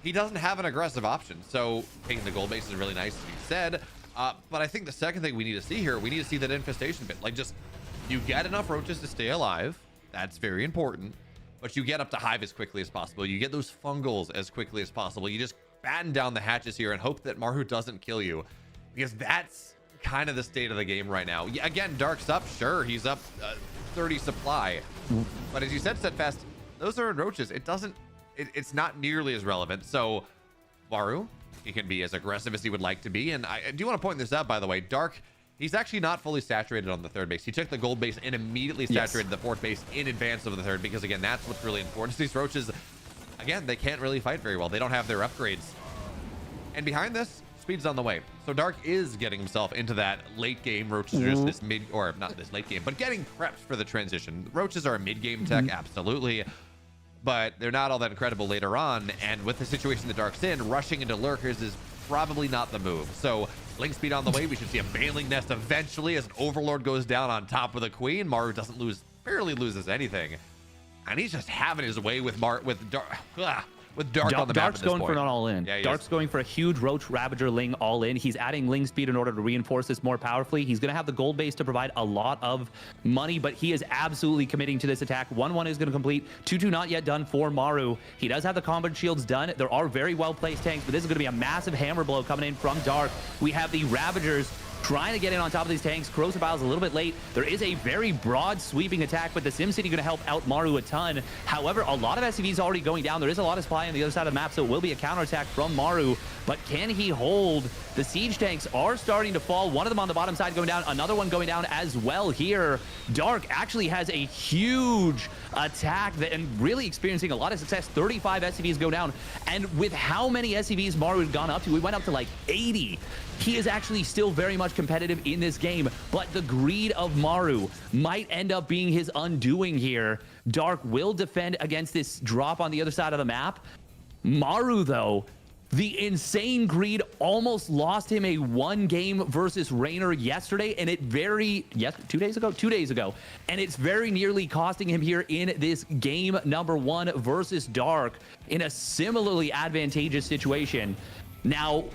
he doesn't have an aggressive option. So taking the gold base is really nice, as you said. But I think the second thing we need to see here, we need to see that infestation bit. Like, just, you get enough roaches to stay alive. That's very important. But you get up to hive as quickly as possible. You get those fungals as quickly as possible. You just batten down the hatches here and hope that Maru doesn't kill you, because that's kind of the state of the game right now. Again, Dark's up. Sure, he's up 30 supply. But as you said, Steadfast, those are roaches. It's not nearly as relevant. So, Maru, he can be as aggressive as he would like to be. And I do want to point this out, by the way. Dark, he's actually not fully saturated on the 3rd base. He took the gold base and immediately saturated the 4th base in advance of the 3rd, because, again, that's what's really important. These roaches, again, they can't really fight very well. They don't have their upgrades. And behind this, speed's on the way. So Dark is getting himself into that late game. Roaches are just this mid, or not this late game, but getting prepped for the transition. Roaches are a mid-game tech, absolutely. But they're not all that incredible later on, and with the situation that Dark's in, rushing into lurkers is probably not the move. So link speed on the way. We should see a Baneling Nest eventually as an Overlord goes down on top of the Queen. Maru doesn't lose, barely loses anything. And he's just having his way with Dark on the map. Dark's going for an all-in. Yeah, Dark's going for a huge Roach Ravager Ling all-in. He's adding Ling speed in order to reinforce this more powerfully. He's going to have the gold base to provide a lot of money, but he is absolutely committing to this attack. 1-1 is going to complete. 2-2 not yet done for Maru. He does have the combat shields done. There are very well-placed tanks, but this is going to be a massive hammer blow coming in from Dark. We have the Ravagers trying to get in on top of these tanks. Corrosive Vials a little bit late. There is a very broad sweeping attack, but the SimCity going to help out Maru a ton. However, a lot of SCVs already going down. There is a lot of supply on the other side of the map, so it will be a counterattack from Maru. But can he hold? The siege tanks are starting to fall. One of them on the bottom side going down. Another one going down as well here. Dark actually has a huge attack and really experiencing a lot of success. 35 SCVs go down. And with how many SCVs Maru had gone up to, we went up to like 80. He is actually still very much competitive in this game, but the greed of Maru might end up being his undoing here. Dark will defend against this drop on the other side of the map. Maru, though, the insane greed almost lost him a 1-game versus Raynor yesterday, and it 2 days ago, and it's very nearly costing him here in this game number 1 versus Dark in a similarly advantageous situation. Now,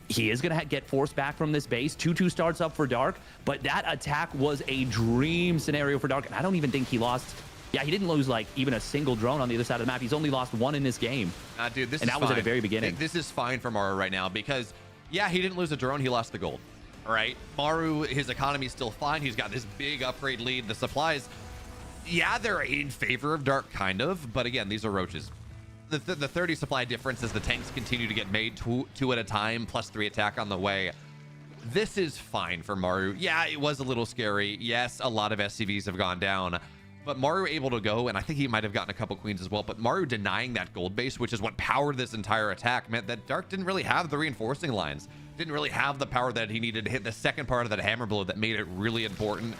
he is going to get forced back from this base. 2-2 starts up for Dark, but that attack was a dream scenario for Dark, and I don't even think he lost. Yeah, he didn't lose like even a single drone on the other side of the map. He's only lost 1 in this game. Dude, this and is that was fine. at the very beginning. This is fine for Maru right now because, yeah, he didn't lose a drone. He lost the gold. All right, Maru, his economy is still fine. He's got this big upgrade lead. The supplies, yeah, they're in favor of Dark, kind of. But again, these are roaches. The 30 supply difference as the tanks continue to get made two at a time, plus 3 attack on the way. This is fine for Maru. Yeah, it was a little scary. Yes, a lot of SCVs have gone down, but Maru able to go, and I think he might have gotten a couple queens as well, but Maru denying that gold base, which is what powered this entire attack, meant that Dark didn't really have the reinforcing lines, didn't really have the power that he needed to hit the second part of that hammer blow that made it really important.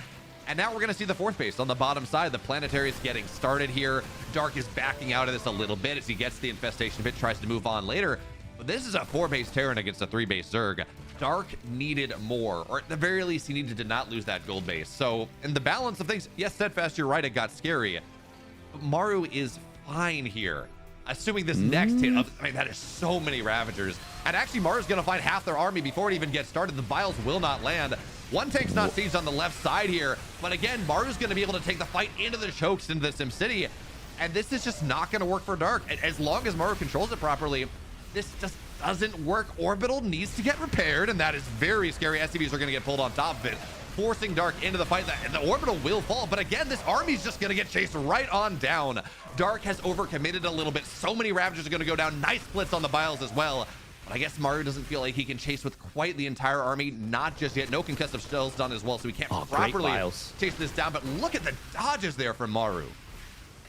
And now we're going to see the 4th base on the bottom side. The planetary is getting started here. Dark is backing out of this a little bit as he gets the infestation pit, tries to move on later. But this is a 4-base Terran against a 3-base Zerg. Dark needed more, or at the very least, he needed to not lose that gold base. So in the balance of things, yes, Steadfast, you're right, it got scary. But Maru is fine here. Assuming this next hit, I mean, that is so many Ravagers. And actually, Maru's going to find half their army before it even gets started. The Vials will not land. One tank's not sieged on the left side here. But again, Maru's going to be able to take the fight into the chokes, into the SimCity. And this is just not going to work for Dark. As long as Maru controls it properly, this just doesn't work. Orbital needs to get repaired, and that is very scary. SCVs are going to get pulled on top of it, forcing Dark into the fight. The orbital will fall, but again, this army's just going to get chased right on down. Dark has overcommitted a little bit. So many Ravagers are going to go down. Nice splits on the Vials as well. But I guess Maru doesn't feel like he can chase with quite the entire army. Not just yet. No concussive shells done as well, so he can't properly chase this down. But look at the dodges there from Maru.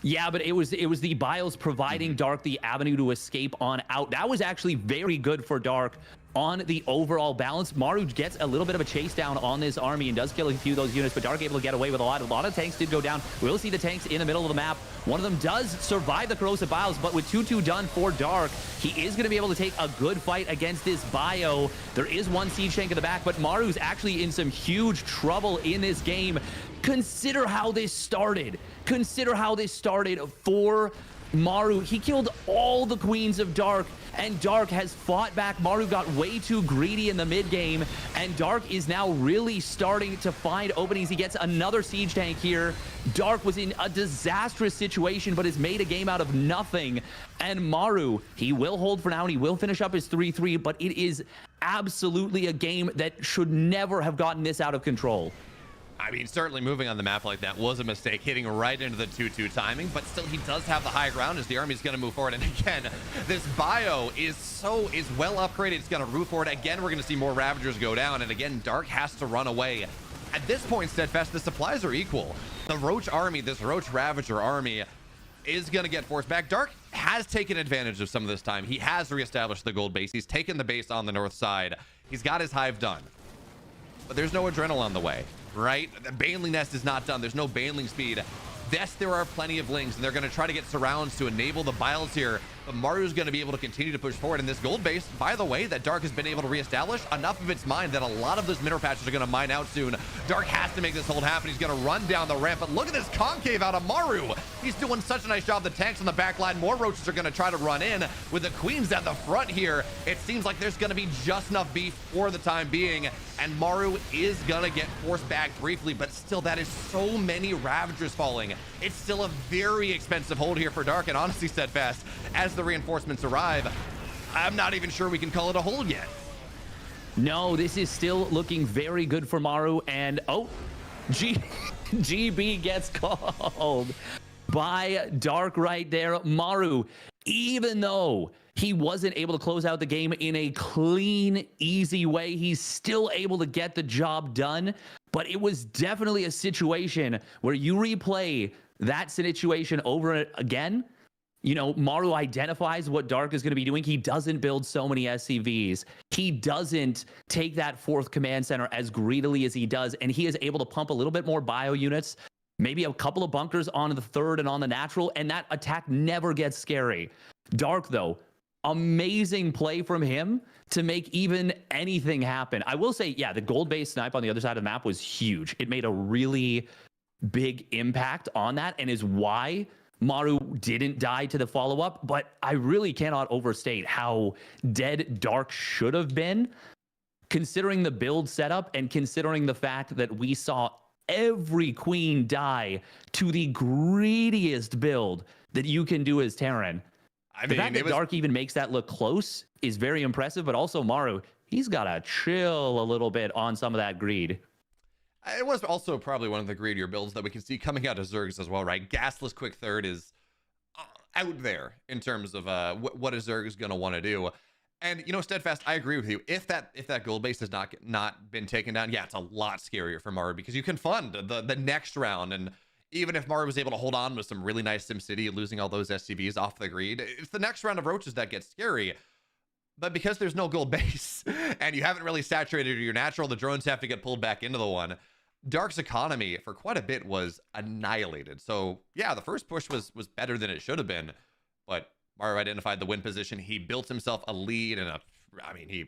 Yeah, but it was the Biles providing Dark the avenue to escape on out. That was actually very good for Dark on the overall balance. Maru gets a little bit of a chase down on this army and does kill a few of those units, but Dark able to get away with a lot. A lot of tanks did go down. We'll see the tanks in the middle of the map. One of them does survive the corrosive Biles, but with 2-2 done for Dark, he is going to be able to take a good fight against this bio. There is one siege tank in the back, but Maru's actually in some huge trouble in this game. Consider how this started. Consider how this started for Maru. He killed all the queens of Dark, and Dark has fought back. Maru got way too greedy in the mid game, and Dark is now really starting to find openings. He gets another siege tank here. Dark was in a disastrous situation, but has made a game out of nothing. And Maru, he will hold for now, and he will finish up his 3-3, but it is absolutely a game that should never have gotten this out of control. I mean, certainly moving on the map like that was a mistake, hitting right into the 2-2 timing, but still he does have the high ground as the army's going to move forward. And again, this bio is well upgraded. It's going to move forward. Again, we're going to see more Ravagers go down. And again, Dark has to run away. At this point, Steadfast, the supplies are equal. The Roach army, this Roach Ravager army, is going to get forced back. Dark has taken advantage of some of this time. He has reestablished the gold base. He's taken the base on the north side. He's got his hive done. But there's no adrenaline on the way. Right? The Baneling Nest is not done. There's no Baneling speed. Yes, there are plenty of Lings, and they're going to try to get surrounds to enable the biles here, but Maru's going to be able to continue to push forward. In this gold base, by the way, that Dark has been able to reestablish enough of its mine that a lot of those mineral patches are going to mine out soon. Dark has to make this hold happen. He's going to run down the ramp, but look at this concave out of Maru. He's doing such a nice job. The tanks on the back line, more roaches are going to try to run in with the queens at the front here. It seems like there's going to be just enough beef for the time being, and Maru is going to get forced back briefly, but still, that is so many Ravagers falling. It's still a very expensive hold here for Dark, and honestly, Steadfast, as the reinforcements arrive, I'm not even sure we can call it a hold yet. No, this is still looking very good for Maru, and GB gets called by Dark right there. Maru, even though he wasn't able to close out the game in a clean, easy way, he's still able to get the job done. But it was definitely a situation where you replay that situation over again. You know, Maru identifies what Dark is going to be doing. He doesn't build so many SCVs. He doesn't take that fourth command center as greedily as he does. And he is able to pump a little bit more bio units, maybe a couple of bunkers on the third and on the natural. And that attack never gets scary. Dark, though, amazing play from him to make even anything happen. I will say, yeah, the gold-based snipe on the other side of the map was huge. It made a really big impact on that and is why Maru didn't die to the follow-up. But I really cannot overstate how dead Dark should have been, considering the build setup and considering the fact that we saw every queen die to the greediest build that you can do as Terran. The fact that Dark even makes that look close is very impressive, but also Maru, he's got to chill a little bit on some of that greed. It was also probably one of the greedier builds that we can see coming out of Zergs as well, right? Gasless Quick Third is out there in terms of what a Zerg is going to want to do. And, you know, Steadfast, I agree with you. If that gold base has not been taken down, yeah, it's a lot scarier for Maru because you can fund the next round. And even if Maru was able to hold on with some really nice SimCity, losing all those SCVs off the greed, it's the next round of roaches that gets scary. But because there's no gold base and you haven't really saturated your natural, the drones have to get pulled back into the one. Dark's economy for quite a bit was annihilated. So yeah, the first push was better than it should have been, but Maru identified the win position. He built himself a lead and he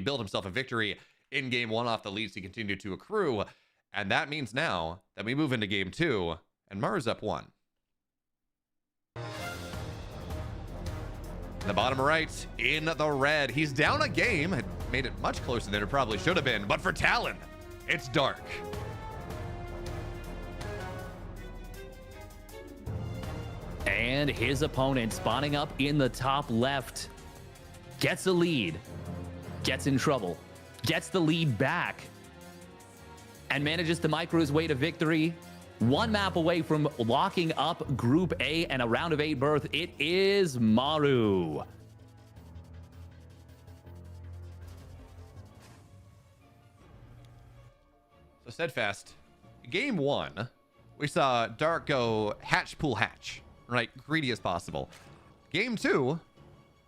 built himself a victory in game one off the leads he continued to accrue. And that means now that we move into game two and Maru's up 1. The bottom right in the red. He's down a game. It made it much closer than it probably should have been. But for Talon, it's Dark. And his opponent spawning up in the top left gets a lead, gets in trouble, gets the lead back, and manages to micro his way to victory. One map away from locking up Group A and a round of 8 berth. It is Maru. So Steadfast, game 1, we saw Dark go hatch, pool, hatch, right? Greedy as possible. Game 2,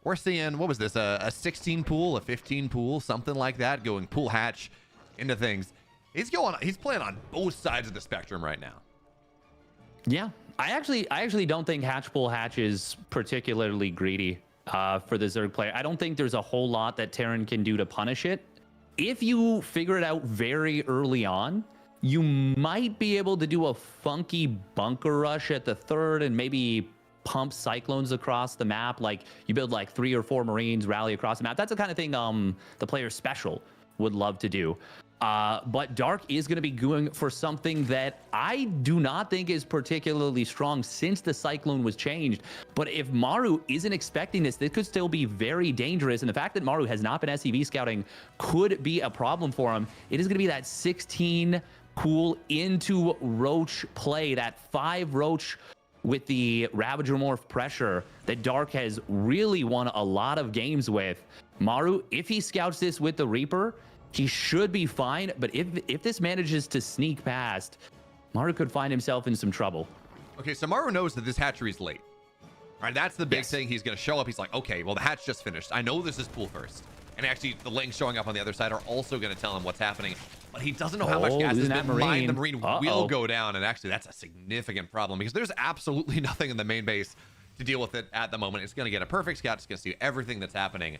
we're seeing, what was this? A 16 pool, a 15 pool, something like that, going pool, hatch into things. He's playing on both sides of the spectrum right now. Yeah, I actually don't think hatch pull hatch is particularly greedy for the Zerg player. I don't think there's a whole lot that Terran can do to punish it. If you figure it out very early on, you might be able to do a funky bunker rush at the third and maybe pump cyclones across the map. Like you build like 3 or 4 Marines, rally across the map. That's the kind of thing the player special would love to do. But Dark is going to be going for something that I do not think is particularly strong since the Cyclone was changed. But if Maru isn't expecting this could still be very dangerous. And the fact that Maru has not been SCV scouting could be a problem for him. It is going to be that 16 pool into Roach play, that 5 Roach with the Ravager Morph pressure that Dark has really won a lot of games with. Maru, if he scouts this with the Reaper, he should be fine, but if this manages to sneak past, Maru could find himself in some trouble. Okay, so Maru knows that this hatchery is late. All right, that's the big thing. He's going to show up. He's like, okay, well, the hatch just finished. I know this is pool first. And actually, the links showing up on the other side are also going to tell him what's happening. but he doesn't know how much gas losing has that been mined. The Marine. Marine will go down, and actually that's a significant problem because there's absolutely nothing in the main base to deal with it at the moment. It's going to get a perfect scout. It's going to see everything that's happening.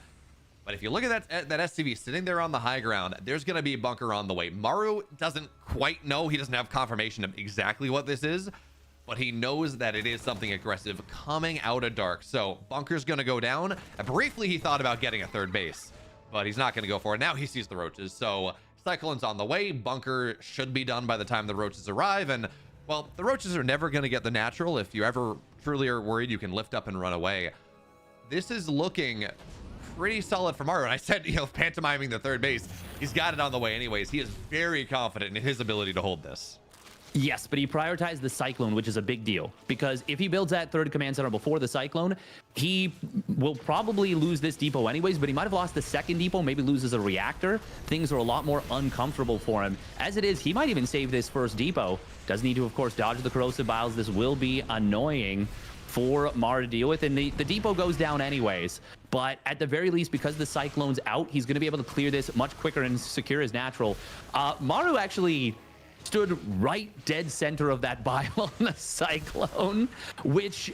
But if you look at that SCV sitting there on the high ground, there's going to be a bunker on the way. Maru doesn't quite know. He doesn't have confirmation of exactly what this is, but he knows that it is something aggressive coming out of dark. So bunker's going to go down. And briefly, he thought about getting a third base, but he's not going to go for it. Now he sees the roaches. So Cyclone's on the way. Bunker should be done by the time the roaches arrive. And, well, the roaches are never going to get the natural. If you ever truly are worried, you can lift up and run away. This is looking pretty solid for Maru. And I said, you know, pantomiming the third base, he's got it on the way anyways. He is very confident in his ability to hold this. Yes, but he prioritized the Cyclone, which is a big deal, because if he builds that third command center before the Cyclone, he will probably lose this depot anyways, but he might have lost the second depot, maybe loses a reactor. Things are a lot more uncomfortable for him. As it is, he might even save this first depot. Does need to, of course, dodge the corrosive biles. This will be annoying for Maru to deal with, and the depot goes down anyways. But at the very least, because the Cyclone's out, he's going to be able to clear this much quicker and secure his natural. Maru actually stood right dead center of that bile on the Cyclone, which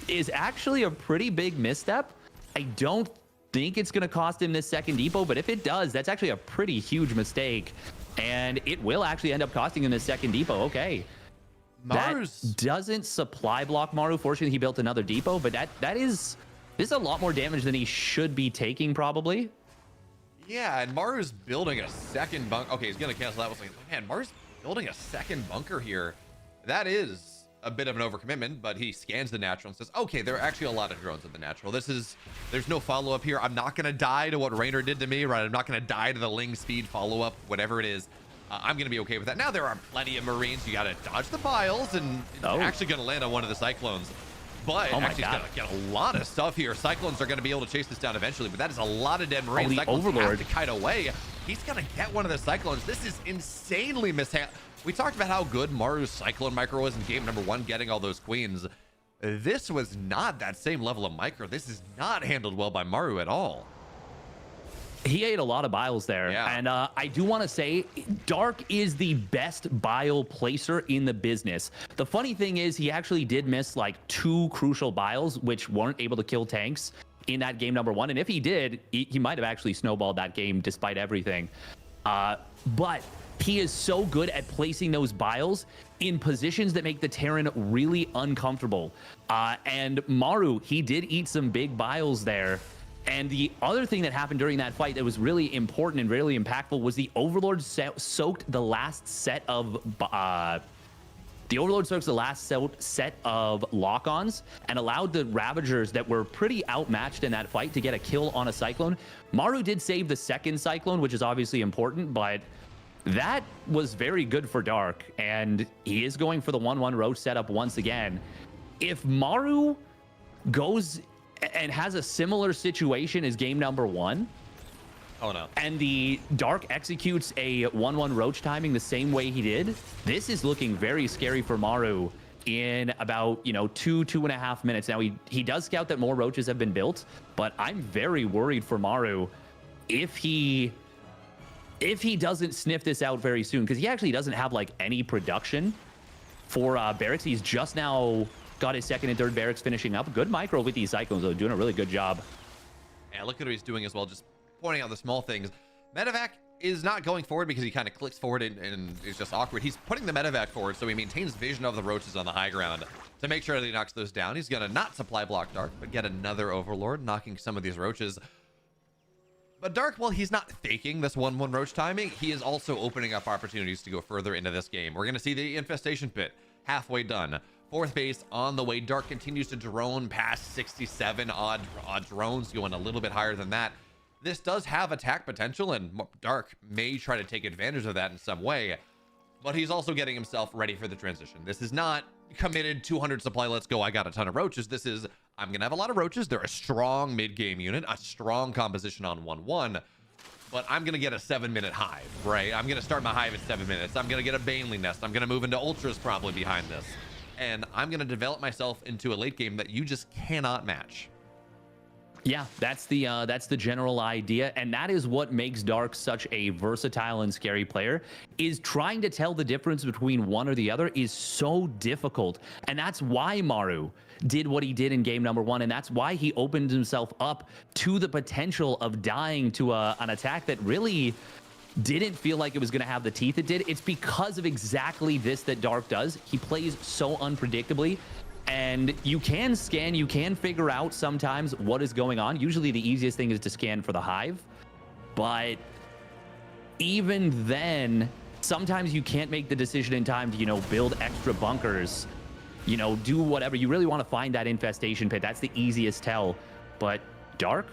is actually a pretty big misstep. I don't think it's going to cost him this second depot, but if it does, that's actually a pretty huge mistake, and it will actually end up costing him this second depot. Okay. Maru's... That doesn't supply block Maru. Fortunately, he built another depot, but this is a lot more damage than he should be taking, probably. Yeah, and Maru's building a second bunker. Okay, he's going to cancel that. I was like, man, Maru's building a second bunker here. That is a bit of an overcommitment, but he scans the natural and says, okay, there are actually a lot of drones in the natural. There's no follow-up here. I'm not going to die to what Raynor did to me, right? I'm not going to die to the Ling speed follow-up, whatever it is. I'm going to be okay with that. Now, there are plenty of Marines. You got to dodge the biles, and it's actually going to land on one of the Cyclones. But actually, he's going to get a lot of stuff here. Cyclones are going to be able to chase this down eventually, but that is a lot of dead Marines. The Cyclones Overlord have to kite away. He's going to get one of the Cyclones. This is insanely mishandled. We talked about how good Maru's Cyclone micro was in game number 1, getting all those queens. This was not that same level of micro. This is not handled well by Maru at all. He ate a lot of biles there. Yeah. And I do want to say, Dark is the best bile placer in the business. The funny thing is, he actually did miss like 2 crucial biles, which weren't able to kill tanks in that game number 1. And if he did, he might have actually snowballed that game despite everything. But he is so good at placing those biles in positions that make the Terran really uncomfortable. And Maru, he did eat some big biles there. And the other thing that happened during that fight that was really important and really impactful was the Overlord soaked the last set of set of lock-ons and allowed the Ravagers that were pretty outmatched in that fight to get a kill on a Cyclone. Maru did save the second Cyclone, which is obviously important, but that was very good for Dark, and he is going for the 1-1 roach setup once again. If Maru goes and has a similar situation as game number 1, oh no, and the Dark executes a 1-1 roach timing the same way he did, this is looking very scary for Maru in about 2.5 minutes. Now he does scout that more roaches have been built, but I'm very worried for Maru if he doesn't sniff this out very soon, because he actually doesn't have like any production for barracks. He's just now got his second and third barracks finishing up. Good micro with these Cyclones, though, doing a really good job. Yeah, look at what he's doing as well, just pointing out the small things. Medevac is not going forward because he kind of clicks forward and is just awkward. He's putting the Medevac forward so he maintains vision of the roaches on the high ground to make sure that he knocks those down. He's going to not supply block Dark, but get another Overlord, knocking some of these roaches. But Dark, while he's not faking this 1-1 roach timing, he is also opening up opportunities to go further into this game. We're going to see the infestation pit halfway done. 4th base on the way. Dark continues to drone past 67 odd drones, going a little bit higher than that. This does have attack potential, and Dark may try to take advantage of that in some way, but he's also getting himself ready for the transition. This is not committed 200 supply, let's go, I got a ton of roaches. This is, I'm gonna have a lot of roaches. They're a strong mid-game unit, a strong composition on 1-1, but I'm gonna get a 7-minute hive, right? I'm gonna start my hive at 7 minutes. I'm gonna get a Baneling nest. I'm gonna move into ultras probably behind this, and I'm gonna develop myself into a late game that you just cannot match. Yeah, that's the general idea, and that is what makes Dark such a versatile and scary player. Is trying to tell the difference between one or the other is so difficult, and that's why Maru did what he did in game number 1, and that's why he opened himself up to the potential of dying to an attack that really didn't feel like it was going to have the teeth it did. It's because of exactly this that Dark does. He plays so unpredictably. And you can scan, you can figure out sometimes what is going on. Usually the easiest thing is to scan for the hive. But even then, sometimes you can't make the decision in time to, build extra bunkers, do whatever. You really want to find that infestation pit. That's the easiest tell. But Dark,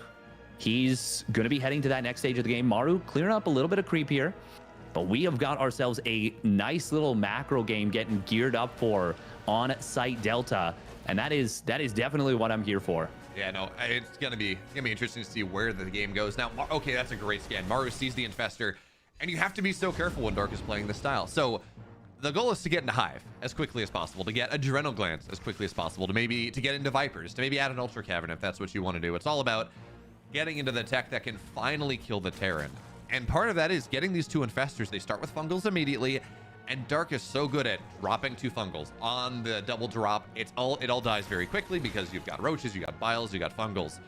he's going to be heading to that next stage of the game. Maru clearing up a little bit of creep here. But we have got ourselves a nice little macro game getting geared up for on site Delta, and that is definitely what I'm here for. Yeah, no, it's gonna be interesting to see where the game goes. Now, okay, that's a great scan. Maru sees the infester, and you have to be so careful when Dark is playing this style. So the goal is to get into Hive as quickly as possible, to get Adrenal Glands as quickly as possible, to get into Vipers, to maybe add an Ultra Cavern if that's what you want to do. It's all about getting into the tech that can finally kill the Terran. And part of that is getting these 2 infestors. They start with fungals immediately, and Dark is so good at dropping 2 fungals on the double drop. It all dies very quickly because you've got roaches, you got biles, you got fungals,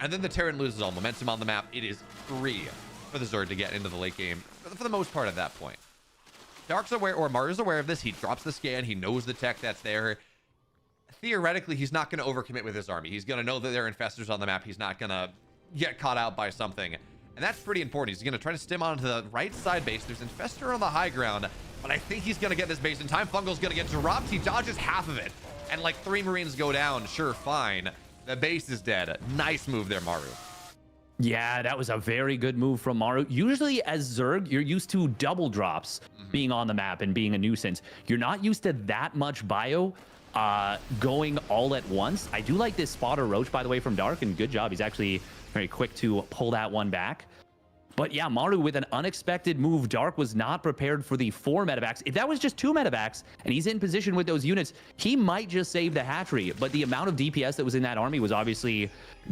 and then the Terran loses all momentum on the map. It is free for the Zerg to get into the late game for the most part at that point. Dark's aware, or Maru's aware of this. He drops the scan. He knows the tech that's there. Theoretically, he's not going to overcommit with his army. He's going to know that there are infestors on the map. He's not going to get caught out by something. And that's pretty important. He's going to try to stim onto the right side base. There's infestor on the high ground, but I think he's going to get this base in time. Fungal's going to get dropped. He dodges half of it, and like 3 Marines go down. Sure, fine. The base is dead. Nice move there, Maru. Yeah, that was a very good move from Maru. Usually as Zerg, you're used to double drops being on the map and being a nuisance. You're not used to that much bio going all at once. I do like this spotter roach, by the way, from Dark, and good job. He's actually very quick to pull that one back. But yeah, Maru with an unexpected move. Dark was not prepared for the 4 medevacs. If that was just 2 medevacs and he's in position with those units, he might just save the hatchery. But the amount of DPS that was in that army was obviously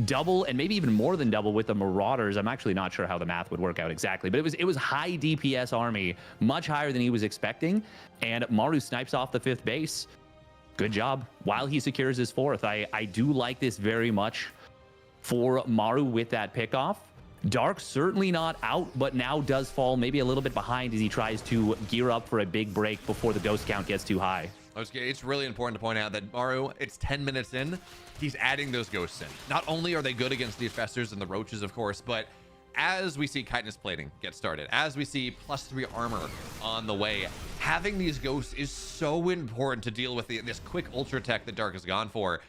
double, and maybe even more than double with the Marauders. I'm actually not sure how the math would work out exactly, but it was high DPS army, much higher than he was expecting. And Maru snipes off the 5th base. Good job while he secures his 4th. I do like this very much for Maru with that pickoff. Dark certainly not out, but now does fall maybe a little bit behind as he tries to gear up for a big break before the ghost count gets too high. It's really important to point out that Maru, it's 10 minutes in, he's adding those ghosts in. Not only are they good against the infestors and the roaches, of course, but as we see chitinous plating get started, as we see +3 armor on the way, having these ghosts is so important to deal with this quick ultra tech that Dark has gone for.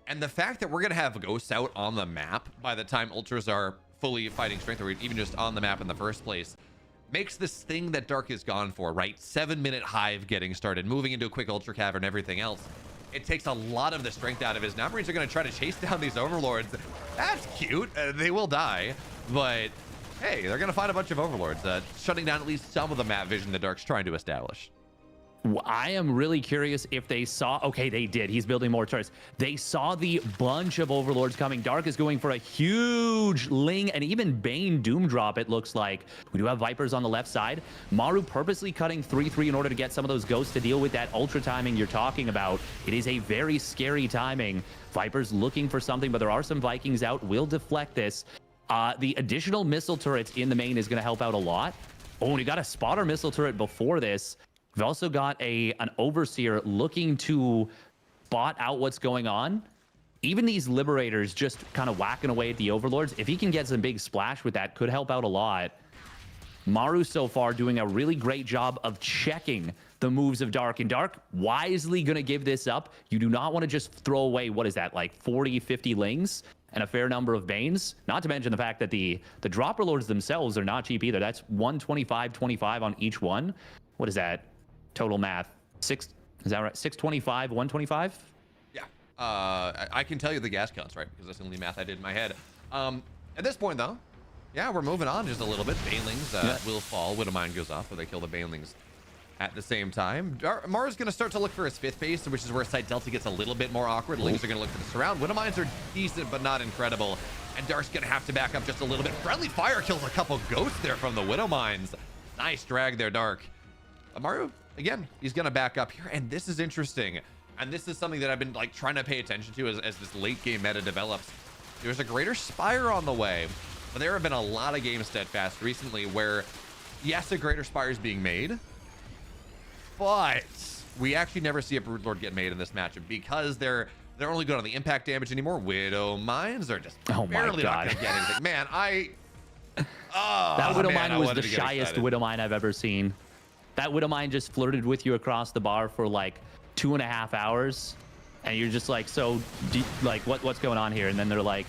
And the fact that we're going to have ghosts out on the map by the time ultras are fully fighting strength, or even just on the map in the first place, makes this thing that Dark has gone for, right? 7-minute hive getting started, moving into a quick ultra cavern, everything else. It takes a lot of the strength out of his. Now Marines are going to try to chase down these overlords. That's cute. They will die, but hey, they're going to find a bunch of overlords, shutting down at least some of the map vision that Dark's trying to establish. I am really curious if they saw, okay, they did. He's building more turrets. They saw the bunch of overlords coming. Dark is going for a huge Ling and even Bane Doom drop, it looks like. We do have Vipers on the left side. Maru purposely cutting 3-3 in order to get some of those ghosts to deal with that ultra timing you're talking about. It is a very scary timing. Vipers looking for something, but there are some Vikings out. Will deflect this. The additional missile turrets in the main is going to help out a lot. Oh, and we got a spotter missile turret before this. We've also got an overseer looking to spot out what's going on. Even these liberators just kind of whacking away at the overlords. If he can get some big splash with that, could help out a lot. Maru so far doing a really great job of checking the moves of Dark, and Dark wisely going to give this up. You do not want to just throw away, what is that, like 40, 50 Lings and a fair number of Banes? Not to mention the fact that the dropper lords themselves are not cheap either. That's 125, 25 on each one. What is that? Total math. Is that right? 625, 125? Yeah. I can tell you the gas counts, right? Because that's the only math I did in my head. At this point, though, yeah, we're moving on just a little bit. Banelings will fall. Widowmine goes off, or they kill the Banelings at the same time. Maru's going to start to look for his 5th base, which is where Site Delta gets a little bit more awkward. Lings are going to look for the surround. Widowmines are decent, but not incredible. and Dark's gonna have to back up just a little bit. Friendly fire kills a couple ghosts there from the Widow Mines. Nice drag there, Dark. Maru, again, he's gonna back up here, and this is interesting. And this is something that I've been like trying to pay attention to as this late game meta develops. There's a greater Spire on the way, but there have been a lot of games Steadfast recently where, yes, a greater Spire is being made, but we actually never see a Broodlord get made in this matchup because they're only good on the impact damage anymore. Widow Mines are just barely not gonna get anything. Man, that Widow Mine was the shyest Widow Mine I've ever seen. That Widow Mine just flirted with you across the bar for like 2.5 hours, and you're just like, so like what's going on here? And then they're like,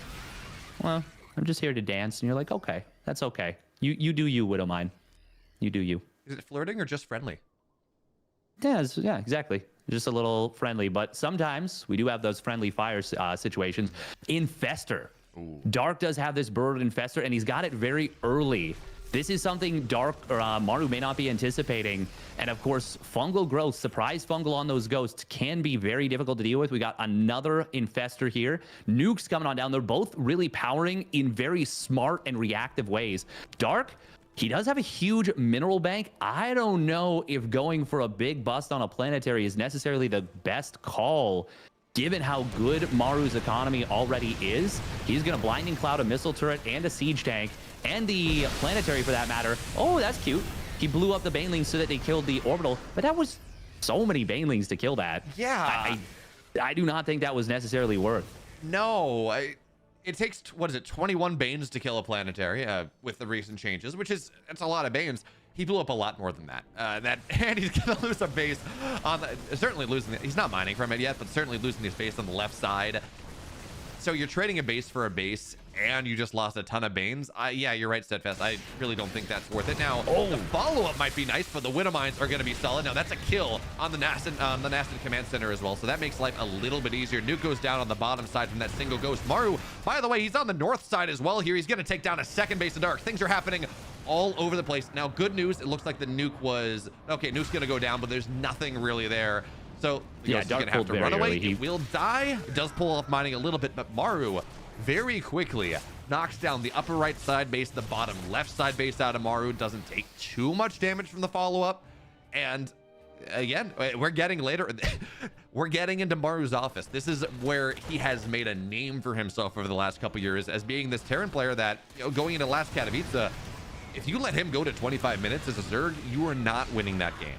well, I'm just here to dance. And you're like, okay, that's okay. You do you, Widow Mine. You do you. Is it flirting or just friendly? Yeah, yeah, exactly. Just a little friendly, but sometimes we do have those friendly fire situations. Infester. Ooh. Dark does have this bird Infester, and he's got it very early. This is something Dark or Maru may not be anticipating. And of course, fungal growth, surprise fungal on those ghosts can be very difficult to deal with. We got another Infester here. Nukes coming on down. They're both really powering in very smart and reactive ways. Dark, he does have a huge mineral bank. I don't know if going for a big bust on a planetary is necessarily the best call, given how good Maru's economy already is. He's going to Blinding Cloud, a missile turret, and a siege tank, and the planetary for that matter. Oh, that's cute. He blew up the Banelings so that they killed the orbital, but that was so many Banelings to kill that. Yeah. I do not think that was necessarily worth. No, it takes, what is it, 21 Banes to kill a planetary with the recent changes, which is, it's a lot of Banes. He blew up a lot more than that. And he's gonna lose a base on the, certainly losing it. He's not mining from it yet, but certainly losing his base on the left side. So you're trading a base for a base, and you just lost a ton of Banes. Yeah, you're right, Steadfast. I really don't think that's worth it. Now, the follow-up might be nice, but the Widow Mines are going to be solid. Now, that's a kill on the Nastin Command Center as well, so that makes life a little bit easier. Nuke goes down on the bottom side from that single ghost. Maru, by the way, he's on the north side as well here. He's going to take down a second base of Dark. Things are happening all over the place. Now, good news, it looks like the nuke was... Okay, nuke's going to go down, but there's nothing really there. So, yeah, Dark's going to have to run away. He will die. Does pull off mining a little bit, but Maru very quickly knocks down the upper right side base, the bottom left side base out of Maru. Doesn't take too much damage from the follow-up. And again, we're getting into Maru's office. This is where he has made a name for himself over the last couple years as being this Terran player that, you know, going into last Katowice, if you let him go to 25 minutes as a Zerg, you are not winning that game.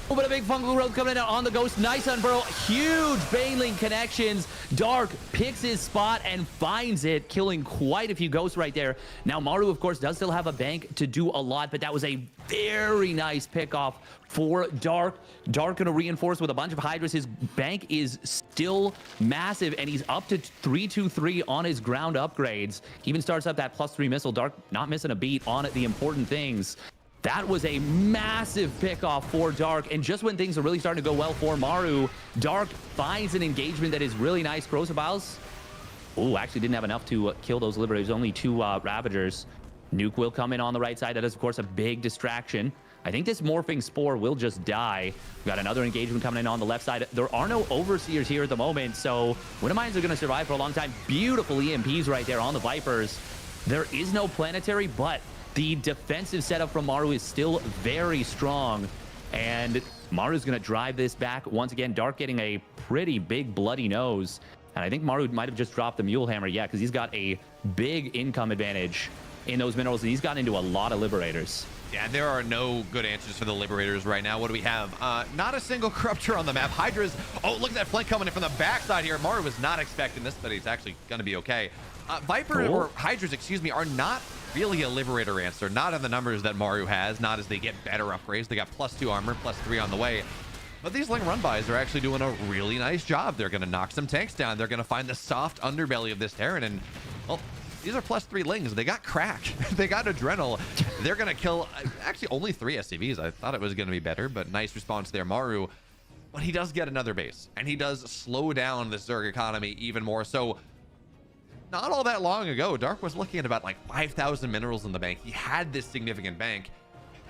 Oh, but a big fungal growth coming in on the ghost. Nice unfurl. Huge Baneling connections. Dark picks his spot and finds it, killing quite a few ghosts right there. Now, Maru, of course, does still have a bank to do a lot, but that was a very nice pickoff for Dark. Dark going to reinforce with a bunch of Hydras. His bank is still massive, and he's up to 323 on his ground upgrades. He even starts up that +3 missile. Dark not missing a beat on the important things. That was a massive pickoff for Dark, and just when things are really starting to go well for Maru, Dark finds an engagement that is really nice. Crossbows. Oh, actually didn't have enough to kill those Liberators. Only 2 Ravagers. Nuke will come in on the right side. That is, of course, a big distraction. I think this Morphing Spore will just die. We got another engagement coming in on the left side. There are no Overseers here at the moment, so Widow Mines are going to survive for a long time. Beautiful EMPs right there on the Vipers. There is no planetary, but the defensive setup from Maru is still very strong, and Maru's going to drive this back. Once again, Dark getting a pretty big bloody nose, and I think Maru might have just dropped the Mule Hammer, yeah, because he's got a big income advantage in those minerals, and he's gotten into a lot of Liberators. Yeah, there are no good answers for the Liberators right now. What do we have? Not a single Corruptor on the map. Hydras, oh, look at that flank coming in from the backside here. Maru was not expecting this, but he's actually going to be okay. Viper, or Hydras, excuse me, are not really a Liberator answer. Not in the numbers that Maru has, not as they get better upgrades. They got +2 armor, +3 on the way. But these Ling run-bys are actually doing a really nice job. They're going to knock some tanks down. They're going to find the soft underbelly of this Terran, and, well, these are +3 Lings. They got crack. They got adrenal. They're going to kill, actually, only 3 SCVs. I thought it was going to be better, but nice response there, Maru. But he does get another base, and he does slow down the Zerg economy even more. So, not all that long ago, Dark was looking at about like 5,000 minerals in the bank. He had this significant bank.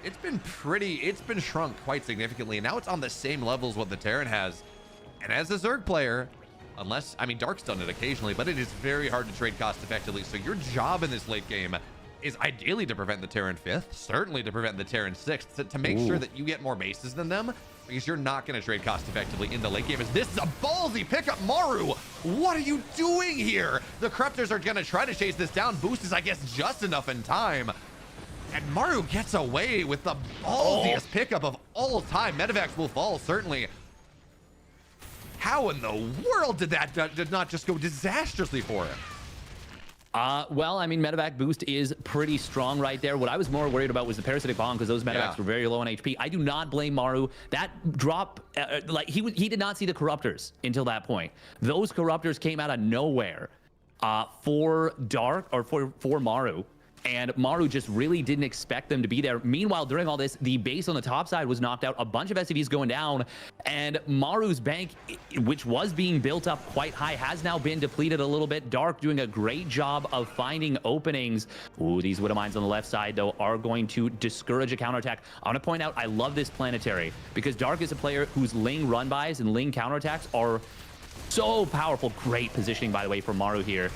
It's been shrunk quite significantly. And now it's on the same level as what the Terran has. And as a Zerg player, Unless, I mean, Dark's done it occasionally, but it is very hard to trade cost effectively. So your job in this late game is ideally to prevent the Terran 5th, certainly to prevent the Terran 6th, to make sure that you get more bases than them, because you're not going to trade cost effectively in the late game. As this is a ballsy pickup, Maru. What are you doing here? The Corruptors are going to try to chase this down. Boost is, I guess, just enough in time. And Maru gets away with the ballsiest pickup of all time. Medivacs will fall, certainly. How in the world did that did not just go disastrously for him? Well, I mean, medevac boost is pretty strong right there. What I was more worried about was the parasitic bomb, because those medevacs were very low on HP. I do not blame Maru. That drop, like he did not see the Corruptors until that point. Those Corruptors came out of nowhere for Dark, or for Maru. And Maru just really didn't expect them to be there. Meanwhile, during all this, the base on the top side was knocked out. A bunch of SCVs going down. And Maru's bank, which was being built up quite high, has now been depleted a little bit. Dark doing a great job of finding openings. Ooh, these Widow Mines on the left side, though, are going to discourage a counterattack. I want to point out, I love this planetary, because Dark is a player whose Ling run-bys and Ling counterattacks are so powerful. Great positioning, by the way, for Maru here.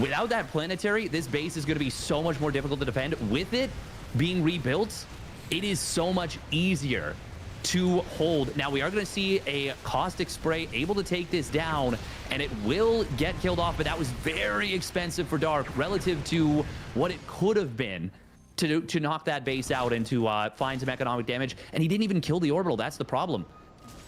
Without that planetary, this base is going to be so much more difficult to defend. With it being rebuilt, it is so much easier to hold. Now, we are going to see a caustic spray able to take this down, and it will get killed off, but that was very expensive for Dark relative to what it could have been to knock that base out and to find some economic damage. And he didn't even kill the orbital. That's the problem.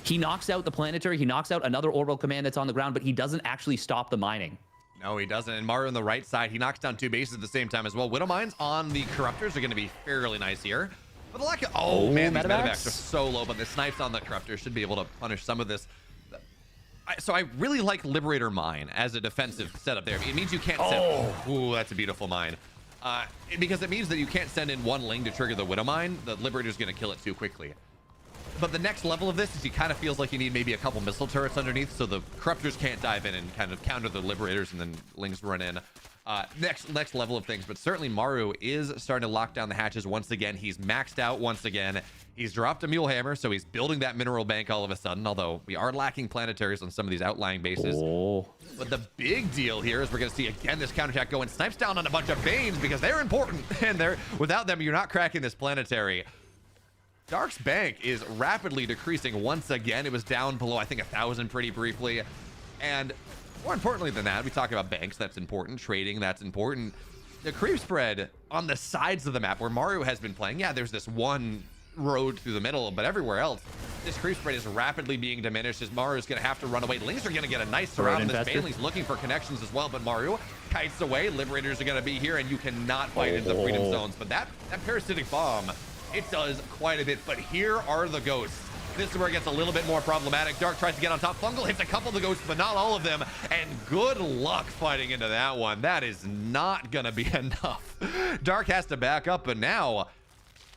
He knocks out the planetary, he knocks out another orbital command that's on the ground, but he doesn't actually stop the mining. No, he doesn't. And Maru on the right side, he knocks down 2 bases at the same time as well. Widow Mines on the Corruptors are going to be fairly nice here. But the lack of... Oh, man, these medevacs are so low, but the snipes on the Corruptors should be able to punish some of this. So I really like Liberator Mine as a defensive setup there. It means you can't send... Ooh, that's a beautiful mine. Because it means that you can't send in one Ling to trigger the Widow Mine. The Liberator's going to kill it too quickly. But the next level of this is he kind of feels like you need maybe a couple missile turrets underneath, so the Corruptors can't dive in and kind of counter the Liberators, and then Lings run in. Next level of things, but certainly Maru is starting to lock down the hatches once again. He's maxed out once again. He's dropped a Mule Hammer, so he's building that mineral bank all of a sudden, although we are lacking planetaries on some of these outlying bases. But the big deal here is we're going to see again this counterattack going. Snipes down on a bunch of Banes because they're important, and without them, you're not cracking this planetary. Dark's bank is rapidly decreasing once again. It was down below, I think, 1,000 pretty briefly. And more importantly than that, we talk about banks, that's important. Trading, that's important. The creep spread on the sides of the map where Maru has been playing, yeah, there's this one road through the middle, but everywhere else, this creep spread is rapidly being diminished as Maru is going to have to run away. Lings are going to get a nice surround on this. Bailey's looking for connections as well, but Maru kites away. Liberators are going to be here, and you cannot fight into the freedom zones. But that parasitic bomb, it does quite a bit, but here are the ghosts. This is where it gets a little bit more problematic. Dark tries to get on top. Fungal hits a couple of the ghosts, but not all of them. And good luck fighting into that one. That is not going to be enough. Dark has to back up, but now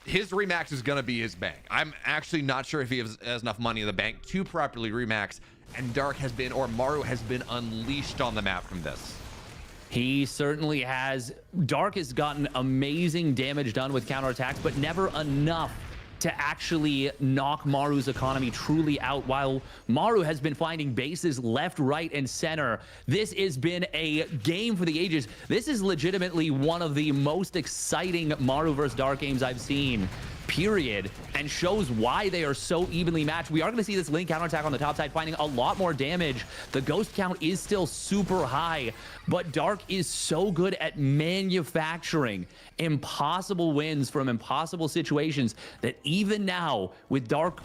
his remax is going to be his bank. I'm actually not sure if he has enough money in the bank to properly remax. And Dark has been, or Maru has been unleashed on the map from this. He certainly has. Dark has gotten amazing damage done with counterattacks, but never enough to actually knock Maru's economy truly out, while Maru has been finding bases left, right, and center. This has been a game for the ages. This is legitimately one of the most exciting Maru versus Dark games I've seen, period, and shows why they are so evenly matched. We are going to see this Link counterattack on the top side finding a lot more damage. The ghost count is still super high, but Dark is so good at manufacturing impossible wins from impossible situations that even now, with Dark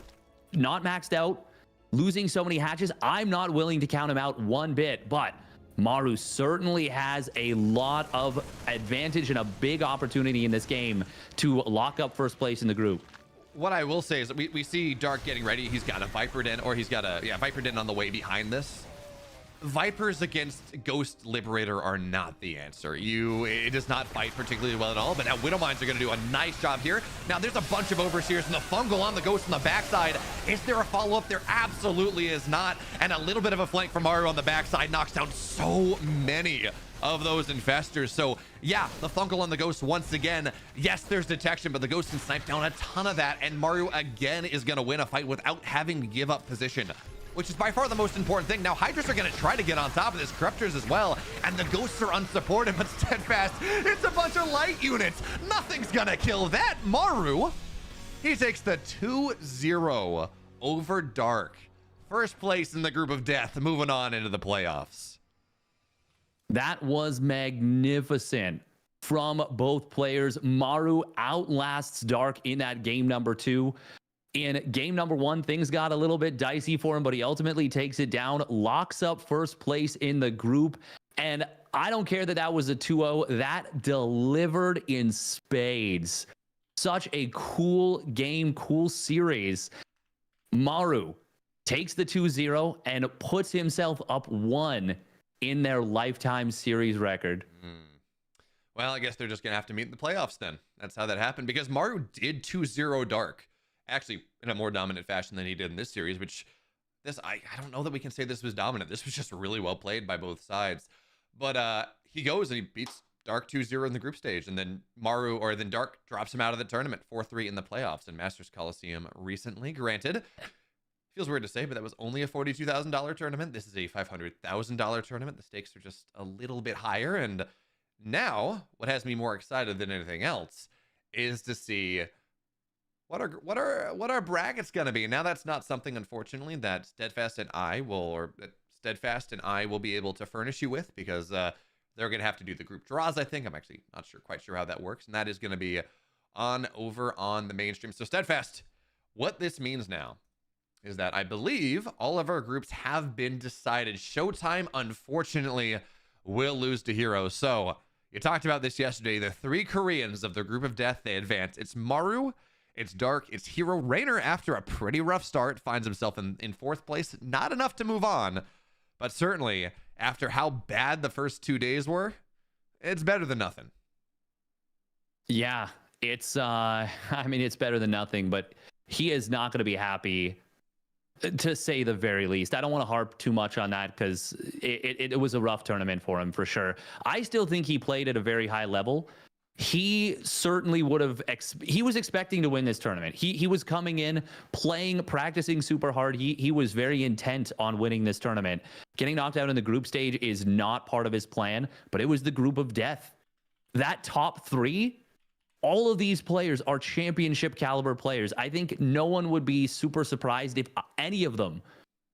not maxed out, losing so many hatches, I'm not willing to count him out one bit. But Maru certainly has a lot of advantage and a big opportunity in this game to lock up first place in the group. What I will say is that we see Dark getting ready. He's got a Viper Den, or he's got a Viper Den on the way behind this. Vipers against Ghost Liberator are not the answer. It does not fight particularly well at all, but now Widow Mines are going to do a nice job here. Now there's a bunch of Overseers and the Fungal on the Ghost on the backside. Is there a follow-up? There absolutely is not. And a little bit of a flank from Maru on the backside knocks down so many of those infestors. So yeah, the Fungal on the Ghost once again. Yes, there's detection, but the Ghost can snipe down a ton of that, and Maru again is going to win a fight without having to give up position. which is by far the most important thing. Now, Hydras are going to try to get on top of this, Corruptors as well, and the Ghosts are unsupported, but Steadfast, it's a bunch of light units. Nothing's going to kill that. Maru, he takes the 2-0 over Dark. First place in the group of death, moving on into the playoffs. That was magnificent from both players. Maru outlasts Dark in that game number 2. In game number 1, things got a little bit dicey for him, but he ultimately takes it down, locks up first place in the group. And I don't care that that was a 2-0. That delivered in spades. Such a cool game, cool series. Maru takes the 2-0 and puts himself up 1 in their lifetime series record. Well, I guess they're just going to have to meet in the playoffs then. That's how that happened, because Maru did 2-0 Dark. Actually, in a more dominant fashion than he did in this series, which I don't know that we can say this was dominant. This was just really well played by both sides. But he goes and he beats Dark 2-0 in the group stage, and then then Dark drops him out of the tournament 4-3 in the playoffs in Masters Coliseum recently. Granted, feels weird to say, but that was only a $42,000 tournament. This is a $500,000 tournament. The stakes are just a little bit higher, and now what has me more excited than anything else is to see what our brackets gonna be. Now that's not something, unfortunately, that Steadfast and I will be able to furnish you with, because they're gonna have to do the group draws. I think I'm actually not quite sure how that works, and that is gonna be over on the mainstream. So Steadfast, what this means now is that I believe all of our groups have been decided. Showtime, unfortunately, will lose to Hero. So you talked about this yesterday. The 3 Koreans of the group of death, they advance. It's Maru, it's Dark, it's Hero. Rainer, after a pretty rough start, finds himself in 4th place. Not enough to move on, but certainly after how bad the first 2 days were, it's better than nothing. Yeah, it's it's better than nothing, but he is not going to be happy, to say the very least. I don't want to harp too much on that, because it was a rough tournament for him, for sure. I still think he played at a very high level. He certainly would have, he was expecting to win this tournament. He was coming in, playing, practicing super hard. He was very intent on winning this tournament. Getting knocked out in the group stage is not part of his plan, but it was the group of death. That top 3, all of these players are championship caliber players. I think no one would be super surprised if any of them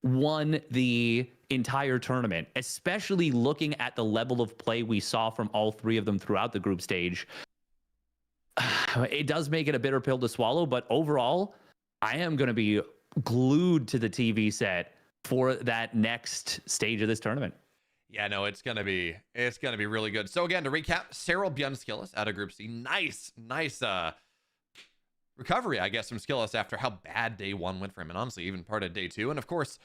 won the entire tournament, especially looking at the level of play we saw from all 3 of them throughout the group stage. It does make it a bitter pill to swallow, but overall, I am going to be glued to the TV set for that next stage of this tournament. Yeah, no, it's gonna be really good. So again, to recap, Cyril Björnskillis out of Group C. Nice recovery, I guess, from Skillis after how bad day 1 went for him, and honestly, even part of day 2. And of course,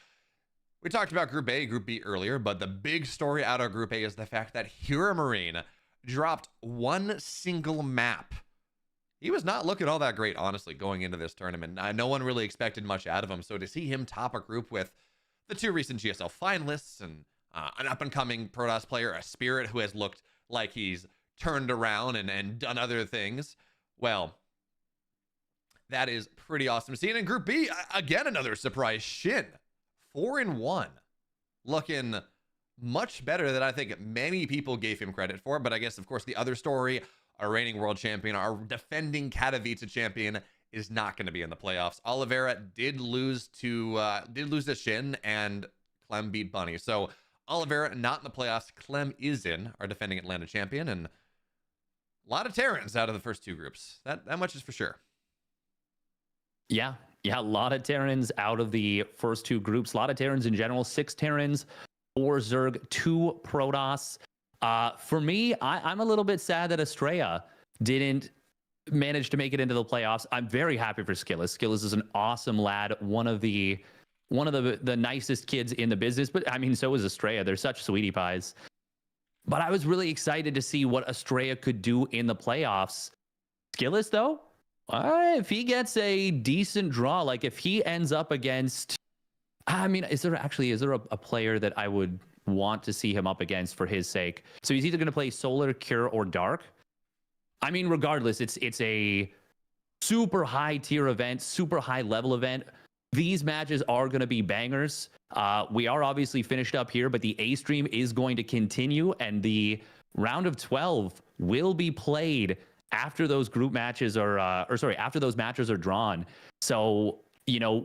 we talked about Group A, Group B earlier, but the big story out of Group A is the fact that Hero Marine dropped 1 single map. He was not looking all that great, honestly, going into this tournament. No one really expected much out of him, so to see him top a group with the 2 recent GSL finalists and an up-and-coming Protoss player, a Spirit who has looked like he's turned around and done other things, well, that is pretty awesome to see. And in Group B, again, another surprise. Shin, 4-1, looking much better than I think many people gave him credit for. But I guess, of course, the other story, our reigning world champion, our defending Katowice champion, is not going to be in the playoffs. Oliveira did lose to Shin, and Clem beat Bunny. So Oliveira not in the playoffs. Clem is in, our defending Atlanta champion, and a lot of Terrans out of the first 2 groups. That much is for sure. Yeah, a lot of Terrans out of the first 2 groups. A lot of Terrans in general. 6 Terrans, 4 Zerg, 2 Protoss. For me, I'm a little bit sad that Estrella didn't manage to make it into the playoffs. I'm very happy for Skillis. Skillis is an awesome lad, one of the nicest kids in the business, but I mean, so is Estrella. They're such sweetie pies. But I was really excited to see what Estrella could do in the playoffs. Skillis, though, if he gets a decent draw, like if he ends up against, I mean, is there a player that I would want to see him up against for his sake? So he's either going to play Solar, Cure, or Dark. I mean, regardless, it's a super high tier event, super high level event. these matches are going to be bangers. We are obviously finished up here, but the A stream is going to continue, and the round of 12 will be played after those group matches are, after those matches are drawn. So, you know,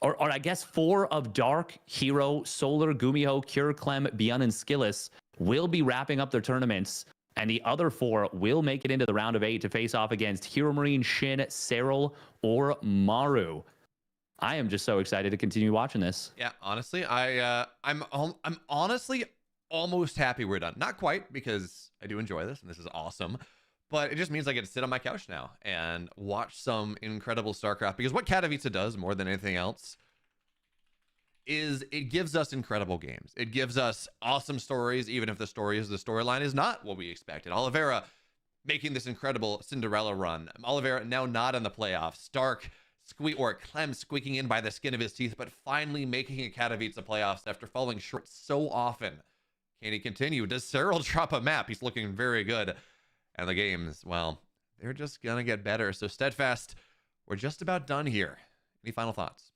or I guess 4 of Dark, Hero, Solar, Gumiho, Cure, Clem, Beyond, and Skillis will be wrapping up their tournaments, and the other 4 will make it into the round of 8 to face off against Hero Marine, Shin, Serral, or Maru. I am just so excited to continue watching this. Yeah, honestly, I'm honestly almost happy we're done. Not quite, because I do enjoy this and this is awesome, but it just means I get to sit on my couch now and watch some incredible StarCraft, because what Katowice does more than anything else is it gives us incredible games. It gives us awesome stories, even if the storyline is not what we expected. Oliveira making this incredible Cinderella run. Oliveira now not in the playoffs. Stark Clem squeaking in by the skin of his teeth, but finally making a Katowice playoffs after falling short so often. Can he continue? Does Serral drop a map? He's looking very good. And the games, well, they're just gonna get better. So Steadfast, we're just about done here. Any final thoughts?